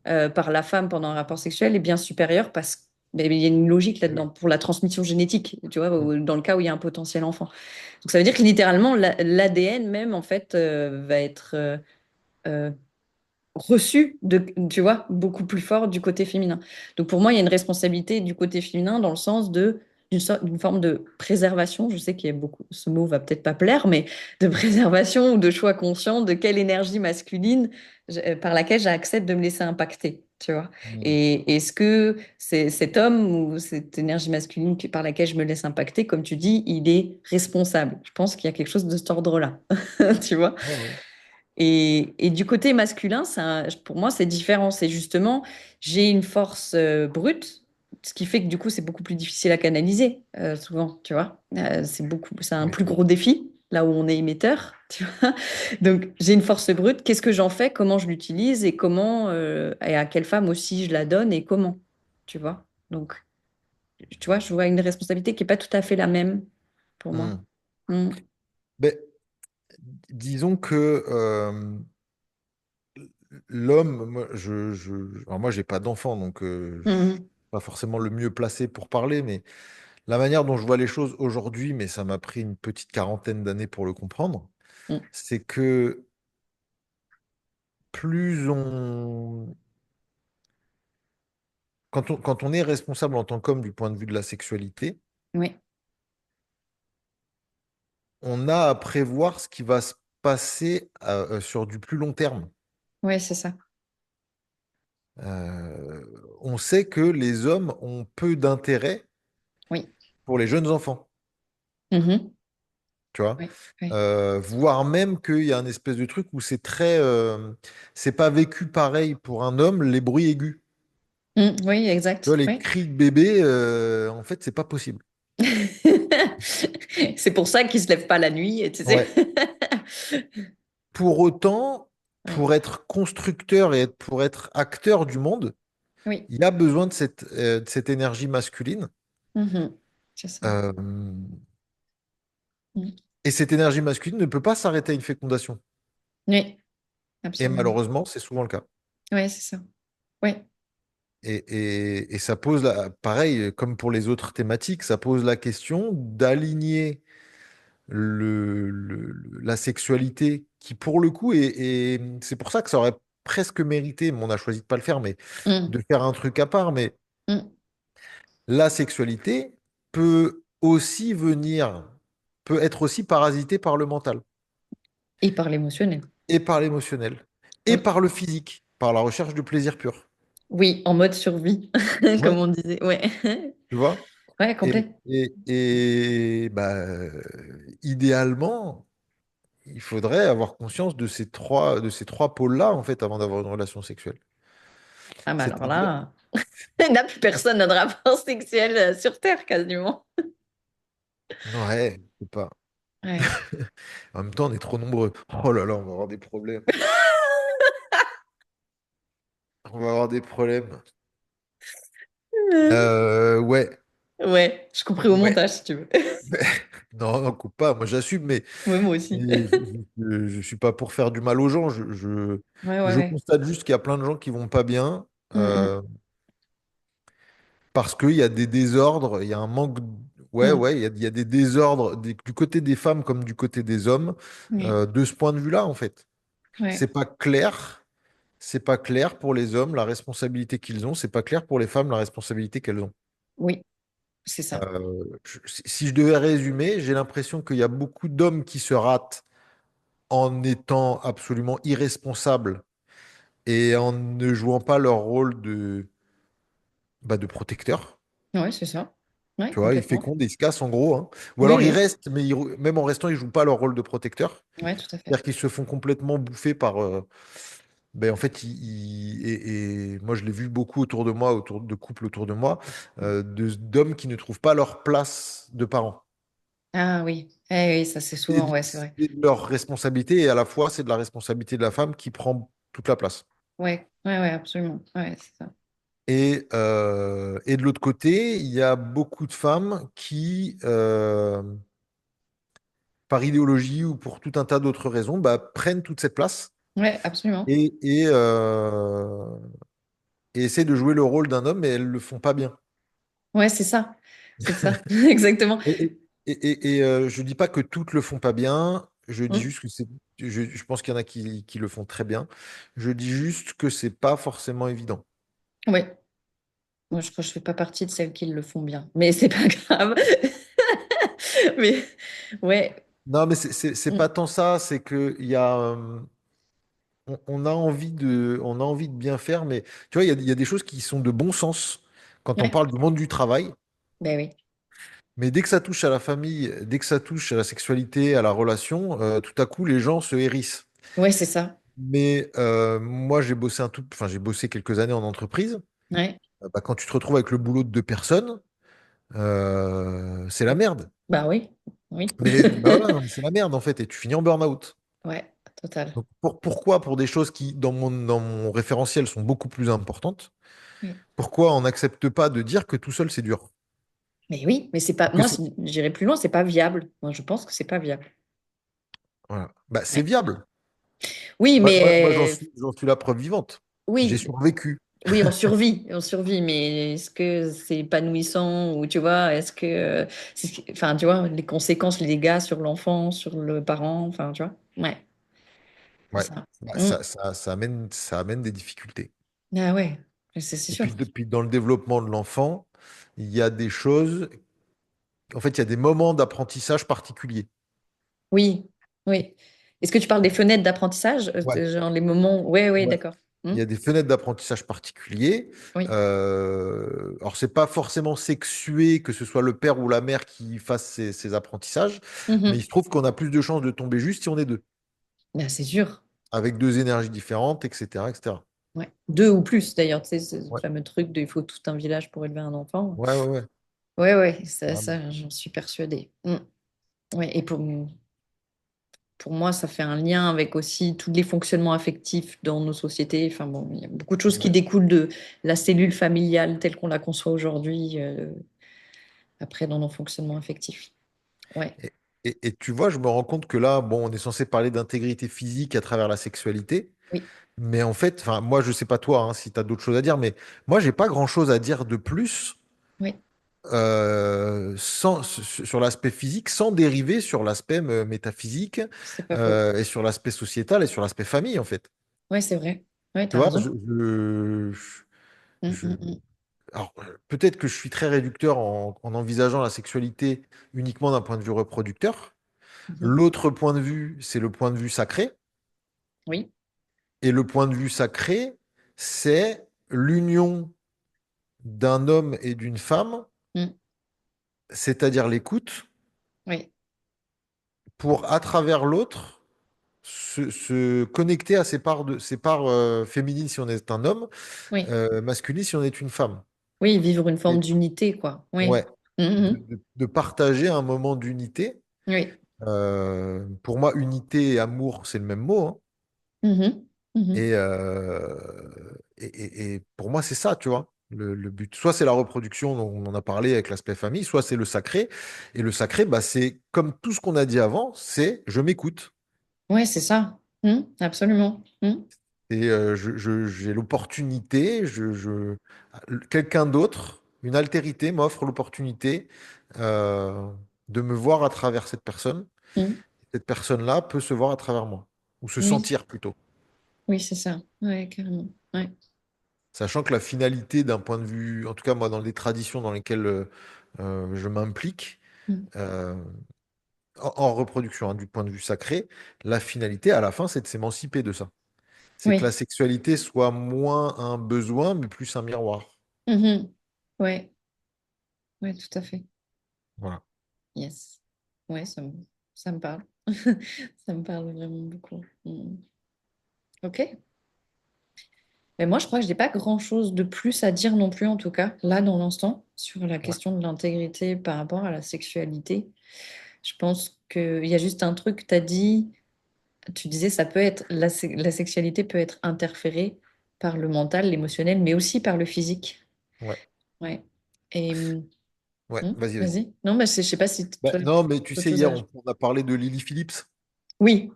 par la femme pendant un rapport sexuel est bien supérieure parce qu'il y a une logique Eh oui. là-dedans pour la transmission génétique, tu vois, Mm. dans le cas où il y a un potentiel enfant. Donc ça veut dire que littéralement, l'ADN même, en fait, va être euh, reçu, tu vois, beaucoup plus fort du côté féminin. Donc pour moi, il y a une responsabilité du côté féminin dans le sens d'une forme de préservation. Je sais qu'il y a beaucoup, ce mot va peut-être pas plaire, mais de préservation ou de choix conscient de quelle énergie masculine par laquelle j'accepte de me laisser impacter. tu vois. Mm. Et est-ce que c'est cet homme ou cette énergie masculine par laquelle je me laisse impacter, comme tu dis, il est responsable? Je pense qu'il y a quelque chose de cet ordre-là, tu vois. Ouais, ouais. Et du côté masculin, pour moi, c'est différent. C'est justement, j'ai une force brute, ce qui fait que du coup, c'est beaucoup plus difficile à canaliser, souvent, tu vois. C'est un Oui. plus gros défi, là où on est émetteur, tu vois. Donc, j'ai une force brute. Qu'est-ce que j'en fais? Comment je l'utilise? Et comment, et à quelle femme aussi je la donne et comment, tu vois. Donc, tu vois, je vois une responsabilité qui n'est pas tout à fait la même pour moi. Mm. Mm. Ben, disons que l'homme, alors moi, j'ai pas d'enfant, donc Mm. pas forcément le mieux placé pour parler, mais la manière dont je vois les choses aujourd'hui, mais ça m'a pris une petite quarantaine d'années pour le comprendre, Mm. c'est que plus on, quand on est responsable en tant qu'homme du point de vue de la sexualité, Oui, on a à prévoir ce qui va se passer sur du plus long terme. ouais, c'est ça. Euh, on sait que les hommes ont peu d'intérêt Oui. pour les jeunes enfants, Mhm. tu vois. Oui, oui. Voire même qu'il y a un espèce de truc où c'est pas vécu pareil pour un homme, les bruits aigus. Oui, Tu vois, exact. les Oui. cris de bébé, en fait, c'est pas possible. C'est pour ça qu'ils se lèvent pas la nuit, et tu sais. Ouais. Pour autant, Oui, pour être constructeur et pour être acteur du monde, oui. il y a besoin de cette énergie masculine. Mhm. C'est ça. Euh, Mhm. et cette énergie masculine ne peut pas s'arrêter à une fécondation. Oui, Et absolument. malheureusement, c'est souvent le cas. Oui, c'est ça. Oui. Et ça pose, pareil, comme pour les autres thématiques, ça pose la question d'aligner la sexualité qui, pour le coup, c'est pour ça que ça aurait presque mérité, mais on a choisi de pas le faire, mais Mhm. de faire un truc à part. Mais Mhm. la sexualité peut aussi peut être aussi parasitée par le mental Et par l'émotionnel. et par l'émotionnel et Oui. par le physique, par la recherche de plaisir pur. Oui, en mode survie, comme Ouais, on disait. Ouais. tu vois? Ouais, complet. Idéalement, il faudrait avoir conscience de ces trois pôles-là, en fait, avant d'avoir une relation sexuelle. Ah bah alors C'est-à-dire, là, il n'y a plus personne n'a de rapport sexuel sur Terre, quasiment. ouais, je sais pas. Ouais. En même temps, on est trop nombreux. Oh là là, on va avoir des problèmes. On va avoir des problèmes. Ouais, Ouais, je couperai au ouais. montage si tu veux. Non, non, coupe pas. Moi, j'assume, Ouais, moi aussi. je suis pas pour faire du mal aux gens. Ouais, ouais, Je ouais. constate juste qu'il y a plein de gens qui vont pas bien. Mm, Parce qu'il y a des désordres, il y a un manque. Ouais, mm, ouais, il y a des désordres du côté des femmes comme du côté des hommes, oui, de ce point de vue-là, en fait. C'est ouais, pas clair. C'est pas clair pour les hommes la responsabilité qu'ils ont. C'est pas clair pour les femmes la responsabilité qu'elles ont. oui, c'est ça. Si je devais résumer, j'ai l'impression qu'il y a beaucoup d'hommes qui se ratent en étant absolument irresponsables et en ne jouant pas leur rôle de protecteur. Ouais, c'est ça. Ouais, Tu vois, ils complètement. fécondent et ils se cassent en gros, hein. Ou Oui, alors ils oui. restent, mais même en restant, ils jouent pas leur rôle de protecteur. Ouais, tout à fait. C'est-à-dire qu'ils se font complètement bouffer par. Ben, en fait, et moi je l'ai vu beaucoup autour de moi, autour de couples autour de moi, d'hommes qui ne trouvent pas leur place de parents. Ah oui, eh oui, ça c'est souvent, ouais, c'est vrai. C'est de leur responsabilité et à la fois c'est de la responsabilité de la femme qui prend toute la place. Ouais, ouais, ouais, absolument. Ouais, c'est ça. Et de l'autre côté, il y a beaucoup de femmes qui, par idéologie ou pour tout un tas d'autres raisons, bah, prennent toute cette place Ouais, absolument. et, et, euh, et essaient de jouer le rôle d'un homme, mais elles le font pas bien. Ouais, c'est ça. C'est ça. Exactement. Je dis pas que toutes le font pas bien. Je dis Mm. juste que je pense qu'il y en a qui le font très bien. Je dis juste que c'est pas forcément évident. Ouais. Moi, je crois que je fais pas partie de celles qui le font bien, mais c'est pas grave. Mais ouais. Non, mais c'est pas Mm. tant ça. C'est que il y a, on a envie de bien faire, mais tu vois, il y a des choses qui sont de bon sens quand on Ouais, parle du monde du travail. ben oui. Mais dès que ça touche à la famille, dès que ça touche à la sexualité, à la relation, tout à coup, les gens se hérissent. Ouais, c'est ça. Mais moi, enfin, j'ai bossé quelques années en entreprise. Ouais. Bah, quand tu te retrouves avec le boulot de deux personnes, c'est la merde. Bah oui, oui. Mais bah voilà, non, mais c'est la merde en fait, et tu finis en burn-out. Ouais, total. Donc pourquoi pour des choses qui, dans mon référentiel, sont beaucoup plus importantes, Oui. pourquoi on n'accepte pas de dire que tout seul c'est dur? Mais oui, mais c'est pas. Que Moi, c'est- j'irai plus loin, c'est pas viable. Moi, je pense que c'est pas viable. voilà. Bah, c'est Ouais. viable. Oui, Moi, mais j'en suis la preuve vivante. J'ai oui, survécu. oui, on survit, mais est-ce que c'est épanouissant ou tu vois, est-ce que, enfin, tu vois, les conséquences, les dégâts sur l'enfant, sur le parent, enfin, tu vois, ouais, c'est Ouais. ça. Bah, Mm. ça amène des difficultés. Ah ouais, c'est Et sûr. puis, depuis, dans le développement de l'enfant, il y a des choses, en fait, il y a des moments d'apprentissage particuliers. Oui, oui. Est-ce que tu parles des fenêtres d'apprentissage, Ouais. genre les moments, ouais, ouais, Ouais. d'accord. Mm. Il y a des fenêtres d'apprentissage particuliers. Oui. Alors, c'est pas forcément sexué que ce soit le père ou la mère qui fasse ces apprentissages, mais il Mhm. se trouve qu'on a plus de chances de tomber juste si on est deux, Ben, c'est sûr. avec deux énergies différentes, etc., etc. Ouais. Deux ou plus d'ailleurs, tu sais, ce Ouais, fameux truc de il faut tout un village pour élever un enfant. ouais, ouais, ouais. Ouais, ouais, ça, Vraiment. ça j'en suis persuadée. Mm. Ouais, et pour moi, ça fait un lien avec aussi tous les fonctionnements affectifs dans nos sociétés. Enfin bon, il y a beaucoup de choses qui Ouais. découlent de la cellule familiale telle qu'on la conçoit aujourd'hui, après dans nos fonctionnements affectifs. Ouais, Et, et tu vois, je me rends compte que là, bon, on est censé parler d'intégrité physique à travers la sexualité, oui, mais en fait, enfin, moi, je sais pas toi, hein, si tu as d'autres choses à dire, mais moi, j'ai pas grand-chose à dire de plus oui, sur l'aspect physique, sans dériver sur l'aspect métaphysique, c'est pas faux. et sur l'aspect sociétal et sur l'aspect famille, en fait. Ouais, c'est vrai. Ouais, Tu t'as vois, raison. Mm, je- mm, mm. alors, peut-être que je suis très réducteur en envisageant la sexualité uniquement d'un point de vue reproducteur. Mhm. L'autre point de vue, c'est le point de vue sacré. Oui, Et le point de vue sacré, c'est l'union d'un homme et d'une femme, mm, c'est-à-dire l'écoute, oui, pour, à travers l'autre, se connecter à ses parts féminines si on est un homme, oui, masculines si on est une femme. oui, vivre une forme Et, d'unité, quoi. Oui. ouais, Mm, mm, de partager un moment d'unité. mm. Oui. Pour moi, unité et amour, c'est le même mot, hein. Mhm, mhm. Et, et pour moi, c'est ça, tu vois, le but. Soit c'est la reproduction, dont on en a parlé avec l'aspect famille, soit c'est le sacré. Et le sacré, bah, c'est comme tout ce qu'on a dit avant, c'est je m'écoute. Ouais, c'est ça. Absolument. Et j'ai l'opportunité, quelqu'un d'autre, une altérité m'offre l'opportunité euh, de me voir à travers cette personne. Mm. Cette personne-là peut se voir à travers moi, ou se Oui, sentir plutôt. oui, c'est ça. Ouais, carrément. Ouais. Sachant que la finalité d'un point de vue, en tout cas moi dans les traditions dans lesquelles je m'implique, Mm. euh, en reproduction, hein, du point de vue sacré, la finalité à la fin c'est de s'émanciper de ça. C'est que la Oui. sexualité soit moins un besoin mais plus un miroir. Mhm. Ouais, ouais, tout à fait. Voilà. Yes. Ouais, ça me parle. Ça me parle vraiment beaucoup. Ok. Mais moi, je crois que je n'ai pas grand-chose de plus à dire non plus, en tout cas, là, dans l'instant, sur la Ouais. question de l'intégrité par rapport à la sexualité. Je pense qu'il y a juste un truc que tu as dit. Tu disais, ça peut être, la sexualité peut être interférée par le mental, l'émotionnel, mais aussi par le physique. Ouais. Ouais. Et Ouais. Vas-y, vas-y. vas-y. Non, mais je sais pas si Bah, toi, tu non, mais tu as autre sais, chose à hier, ajouter. on a parlé de Lily Phillips. Oui,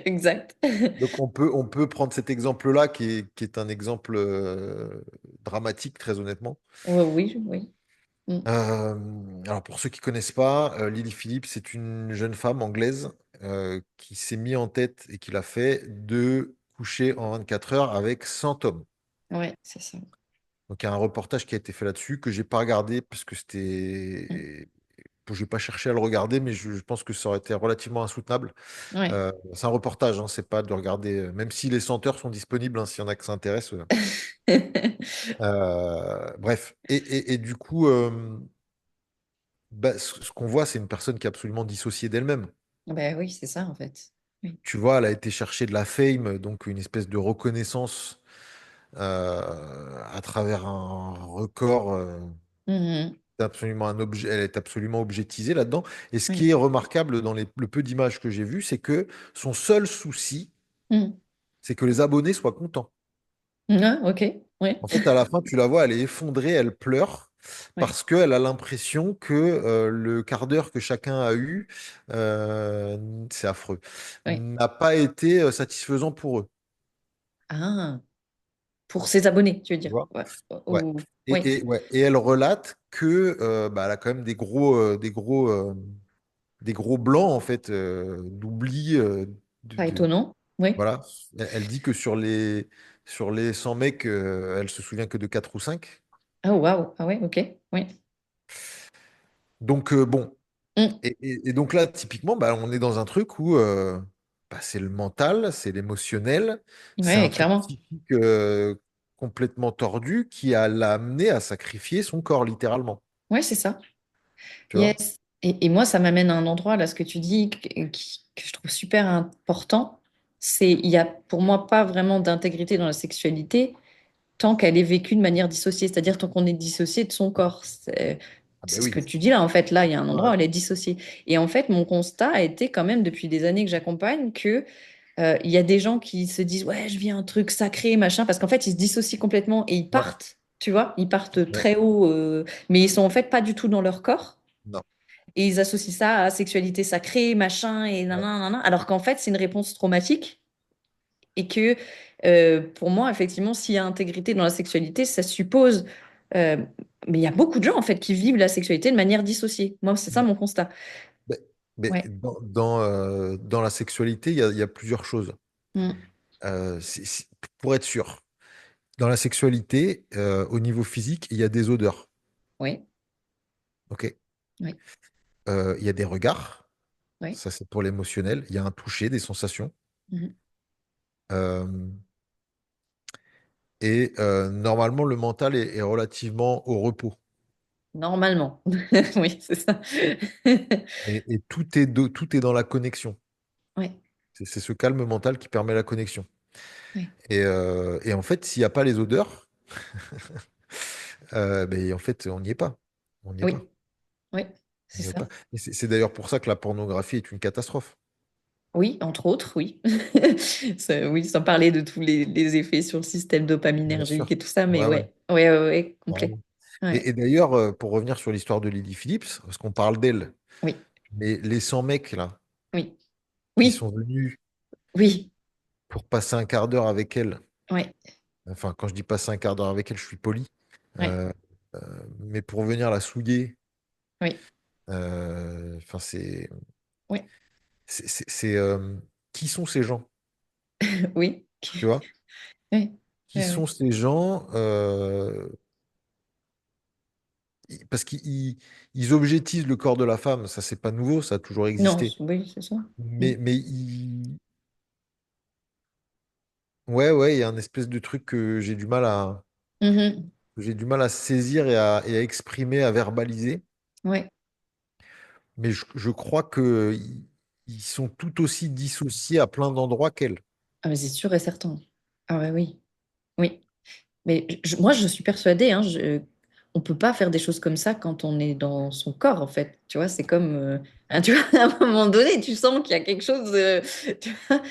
exact. Donc, on peut prendre cet exemple-là, qui est un exemple dramatique, très honnêtement. Oui, oui. Mm. Alors pour ceux qui connaissent pas, Lily Phillips, c'est une jeune femme anglaise qui s'est mis en tête et qui l'a fait de coucher en 24 heures avec 100 hommes. Ouais, c'est ça. Donc il y a un reportage qui a été fait là-dessus que j'ai pas regardé parce que Mm. j'ai pas cherché à le regarder, mais je pense que ça aurait été relativement insoutenable. Ouais. C'est un reportage, hein, c'est pas de regarder, même si les senteurs sont disponibles, hein, s'il y en a que ça intéresse. Bref. Et du coup, bah, ce qu'on voit, c'est une personne qui est absolument dissociée d'elle-même. Ben oui, c'est ça en fait. Oui. Tu vois, elle a été chercher de la fame, donc une espèce de reconnaissance à travers un record. Mhm. Absolument un objet, elle est absolument objetisée là-dedans. Et ce qui Oui. est remarquable dans le peu d'images que j'ai vues, c'est que son seul souci, Mhm. c'est que les abonnés soient contents. Ah, ok. Oui. En fait, à la fin, tu la vois, elle est effondrée, elle pleure Oui. parce qu'elle a l'impression que le quart d'heure que chacun a eu, euh, c'est affreux, Oui. n'a pas été satisfaisant pour eux. Ah, pour ses abonnés, tu veux Tu dire. vois? Ouais. Ouais. Oui. Ouais. Et elle relate que bah, elle a quand même des gros blancs en fait d'oubli. Pas étonnant. Oui. Voilà. Elle dit que sur les 100 mecs, elle se souvient que de 4 ou 5. Ah, waouh. Ah, ouais, ok. Oui. Donc bon. Mm. Et donc là, typiquement, bah, on est dans un truc où bah, c'est le mental, c'est l'émotionnel, c'est un Ouais, truc clairement. psychique complètement tordu qui l'a amené à sacrifier son corps, littéralement. Ouais, c'est ça. Tu vois? Yes. Et moi, ça m'amène à un endroit, là, ce que tu dis, que je trouve super important. C'est, il y a pour moi pas vraiment d'intégrité dans la sexualité tant qu'elle est vécue de manière dissociée, c'est-à-dire tant qu'on est dissocié de son corps. Ah ben C'est ce que oui. tu dis là, en fait. Là, il y a un endroit Ouais. où elle est dissociée. Et en fait, mon constat a été quand même depuis des années que j'accompagne que il y a des gens qui se disent, ouais, je vis un truc sacré, machin, parce qu'en fait, ils se dissocient complètement et ils Ouais. partent, tu vois, ils partent Ouais. très haut, mais ils sont en fait pas du tout dans leur corps. Non. Et ils associent ça à sexualité sacrée, machin, et Ouais. nanana, alors qu'en fait, c'est une réponse traumatique. Et que pour moi, effectivement, s'il y a intégrité dans la sexualité, ça suppose. euh, mais il y a beaucoup de gens, en fait, qui vivent la sexualité de manière dissociée. Moi, c'est ça Ouais. mon constat. Mais, mais Ouais. dans la sexualité, il y a plusieurs choses. Mm. Pour être sûr, dans la sexualité, au niveau physique, il y a des odeurs. Oui, OK? oui, Il y a des regards. oui. Ça, c'est pour l'émotionnel. Il y a un toucher, des sensations. Mhm. Euh, normalement, le mental est relativement au repos. Normalement. Oui, c'est ça. Et tout est dans la connexion. Oui, C'est ce calme mental qui permet la connexion. oui, Et en fait, s'il n'y a pas les odeurs, ben, en fait, on n'y est pas. On n'y est oui, pas. oui, On c'est n'y est ça. pas. Et c'est d'ailleurs pour ça que la pornographie est une catastrophe. Oui, entre autres, oui. Oui, sans parler de tous les effets sur le système Bien dopaminergique sûr. et tout ça, mais Ouais, ouais. ouais, ouais, ouais, ouais, complet. Carrément. Ouais. Et d'ailleurs, pour revenir sur l'histoire de Lily Phillips, parce qu'on parle d'elle, Oui, mais les 100 mecs là, oui, qui oui, sont venus oui, pour passer un quart d'heure avec elle, ouais, enfin, quand je dis passer un quart d'heure avec elle, je suis poli, ouais, euh, mais pour venir la souiller, oui, enfin, oui, c'est, qui sont ces gens, oui, tu vois? oui, Qui ouais, sont ouais. ces gens parce qu'ils objectisent le corps de la femme, ça c'est pas nouveau, ça a toujours Non, existé. oui, c'est ça. Mm. Mais ouais, ouais, il y a un espèce de truc Mhm. que j'ai du mal à saisir et à exprimer, à verbaliser. Ouais. Mais je crois que ils sont tout aussi dissociés à plein d'endroits qu'elle. Ah, mais c'est sûr et certain. Ah, ouais, oui, oui. Mais moi, je suis persuadée, hein, on peut pas faire des choses comme ça quand on est dans son corps, en fait. Tu vois, c'est comme, hein, tu vois, à un moment donné, tu sens qu'il y a quelque chose. Tu vois,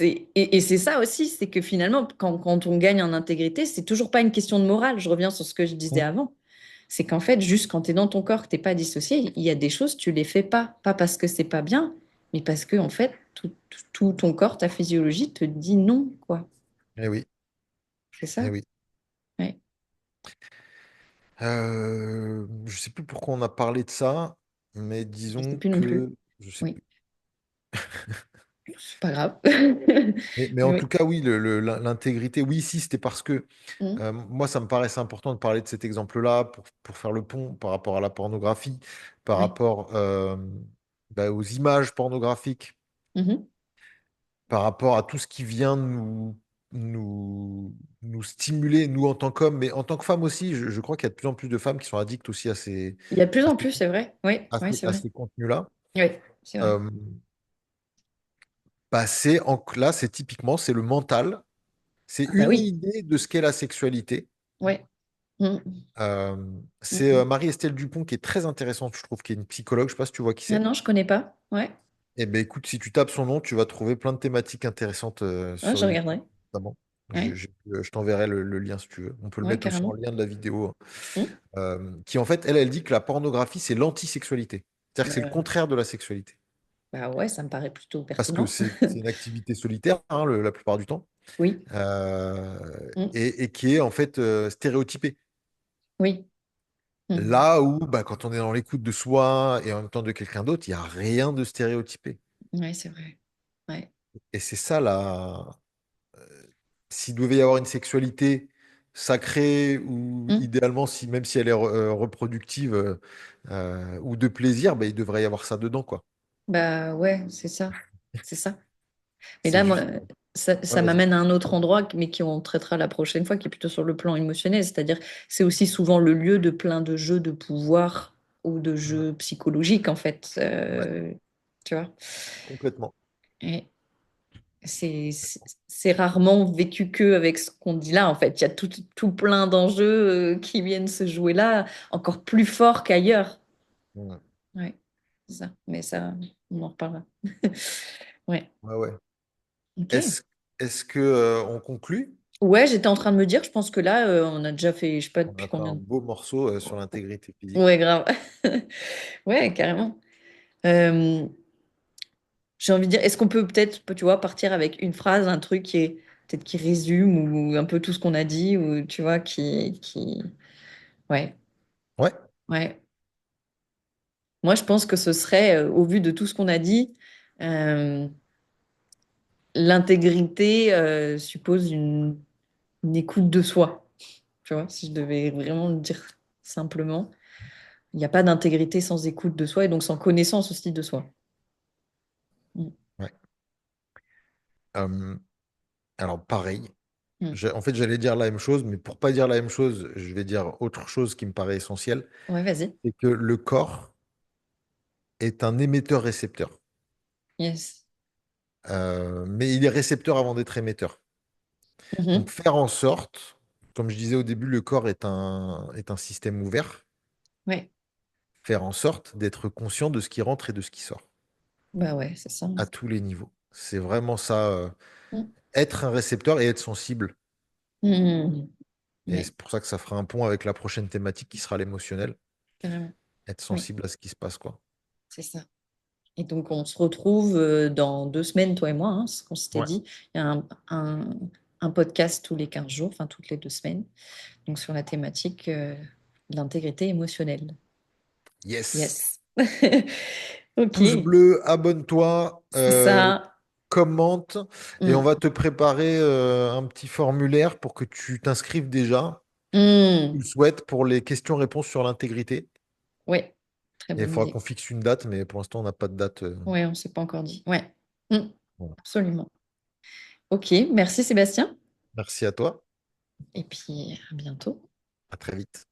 et c'est ça aussi, c'est que finalement, quand on gagne en intégrité, c'est toujours pas une question de morale. Je reviens sur ce que je disais Mm. avant. C'est qu'en fait, juste quand tu es dans ton corps, que t'es pas dissocié, il y a des choses, tu les fais pas. Pas parce que c'est pas bien, mais parce que, en fait, tout ton corps, ta physiologie te dit non, quoi. Eh oui, C'est eh ça? oui. Ouais. Je sais plus pourquoi on a parlé de ça, mais Je sais disons plus non plus. que je sais Oui. plus. C'est pas grave. Mais en Oui. tout cas, oui, l'intégrité, oui, si, c'était parce que Mm. moi, ça me paraissait important de parler de cet exemple-là pour faire le pont par rapport à la pornographie, par Oui. rapport aux images pornographiques, Mhm. par rapport à tout ce qui vient nous, nous stimuler, nous en tant qu'hommes, mais en tant que femmes aussi. Je crois qu'il y a de plus en plus de femmes qui sont addictes aussi Il y a de plus à en ces, plus, c'est vrai. Oui, oui, c'est à vrai. ces contenus-là. Oui, c'est vrai. Euh, Là, c'est typiquement, c'est le mental. C'est Ah bah une oui. idée de ce qu'est la sexualité. Oui. Mm. Euh, Mm, c'est mm. Marie-Estelle Dupont qui est très intéressante, je trouve, qui est une psychologue. Je sais pas si tu vois qui Ah c'est. non, je connais pas. Ouais. Eh ben écoute, si tu tapes son nom, tu vas trouver plein de thématiques intéressantes Ouais, sur je YouTube, regarderai. notamment. Ouais. Je t'enverrai le lien si tu veux. On peut le Ouais, mettre aussi en carrément. lien de la vidéo. Mm. Qui en fait, elle dit que la pornographie, c'est l'antisexualité. C'est-à-dire que c'est le Euh, contraire de la sexualité. Bah ouais, ça me paraît plutôt Parce que pertinent. c'est une activité solitaire, hein, la plupart du temps, Oui. euh, Mm. et qui est en fait stéréotypée. Oui. Mm. Là où, bah, quand on est dans l'écoute de soi et en même temps de quelqu'un d'autre, il n'y a rien de stéréotypé. Ouais, c'est vrai. Ouais. Et c'est ça, là. S'il devait y avoir une sexualité sacrée, ou Mm. idéalement, si, même si elle est reproductive ou de plaisir, bah, il devrait y avoir ça dedans, quoi. Bah ouais, c'est ça. C'est ça. Mais C'est là, moi, juste. Ouais, ça vas-y. m'amène à un autre endroit, mais qu'on traitera la prochaine fois, qui est plutôt sur le plan émotionnel. C'est-à-dire, c'est aussi souvent le lieu de plein de jeux de pouvoir ou de Mm. jeux psychologiques, en fait. Ouais, Tu vois? complètement. Et c'est rarement vécu que avec ce qu'on dit là, en fait. Il y a tout plein d'enjeux qui viennent se jouer là, encore plus fort qu'ailleurs. Mm. Ouais, c'est ça. Mais ça, on en reparlera. Ouais. Ouais, ouais. Ok. Est-ce, est-ce que, on conclut? Ouais, j'étais en train de me dire, je pense que là, on a déjà fait, je sais pas On depuis a fait un combien. beau morceau sur l'intégrité Ouais, physique. grave. Ouais, carrément. Euh, j'ai envie de dire, est-ce qu'on peut peut-être, tu vois, partir avec une phrase, un truc qui est peut-être qui résume ou un peu tout ce qu'on a dit, ou tu vois, ouais, Ouais, ouais. Moi, je pense que ce serait, au vu de tout ce qu'on a dit, euh, l'intégrité suppose une écoute de soi. Tu vois, si je devais vraiment le dire simplement, il n'y a pas d'intégrité sans écoute de soi et donc sans connaissance aussi de soi. Mm. ouais. Euh, alors, pareil. Mm. En fait, j'allais dire la même chose, mais pour pas dire la même chose, je vais dire autre chose qui me paraît essentielle. Ouais, vas-y. C'est que le corps est un émetteur-récepteur. Yes. Mais il est récepteur avant d'être émetteur. Donc, Mhm. faire en sorte, comme je disais au début, le corps est un système ouvert. Ouais. Faire en sorte d'être conscient de ce qui rentre et de ce qui sort, Bah ouais, c'est ça. à tous les niveaux. C'est vraiment ça, Mm. être un récepteur et être sensible. Mm. Et Ouais, c'est pour ça que ça fera un pont avec la prochaine thématique qui sera l'émotionnel. carrément. Être Oui, sensible à ce qui se passe, quoi. c'est ça. Et donc, on se retrouve dans 2 semaines, toi et moi, hein, ce qu'on s'était Ouais. dit. Il y a un podcast tous les 15 jours, enfin toutes les 2 semaines, donc sur la thématique de l'intégrité émotionnelle. Yes. Yes. Ok, Pouce bleu, abonne-toi, c'est ça. commente, et on Mm. va te préparer un petit formulaire pour que tu t'inscrives déjà, tu le Mm. souhaites, pour les questions-réponses sur l'intégrité. Ouais, très Et il bonne faudra qu'on idée. fixe une date, mais pour l'instant, on n'a pas de date. Ouais, on ne s'est pas encore dit. Ouais. Mm. Voilà. Absolument. Ok, merci Sébastien. Merci à toi. Et puis à bientôt. À très vite.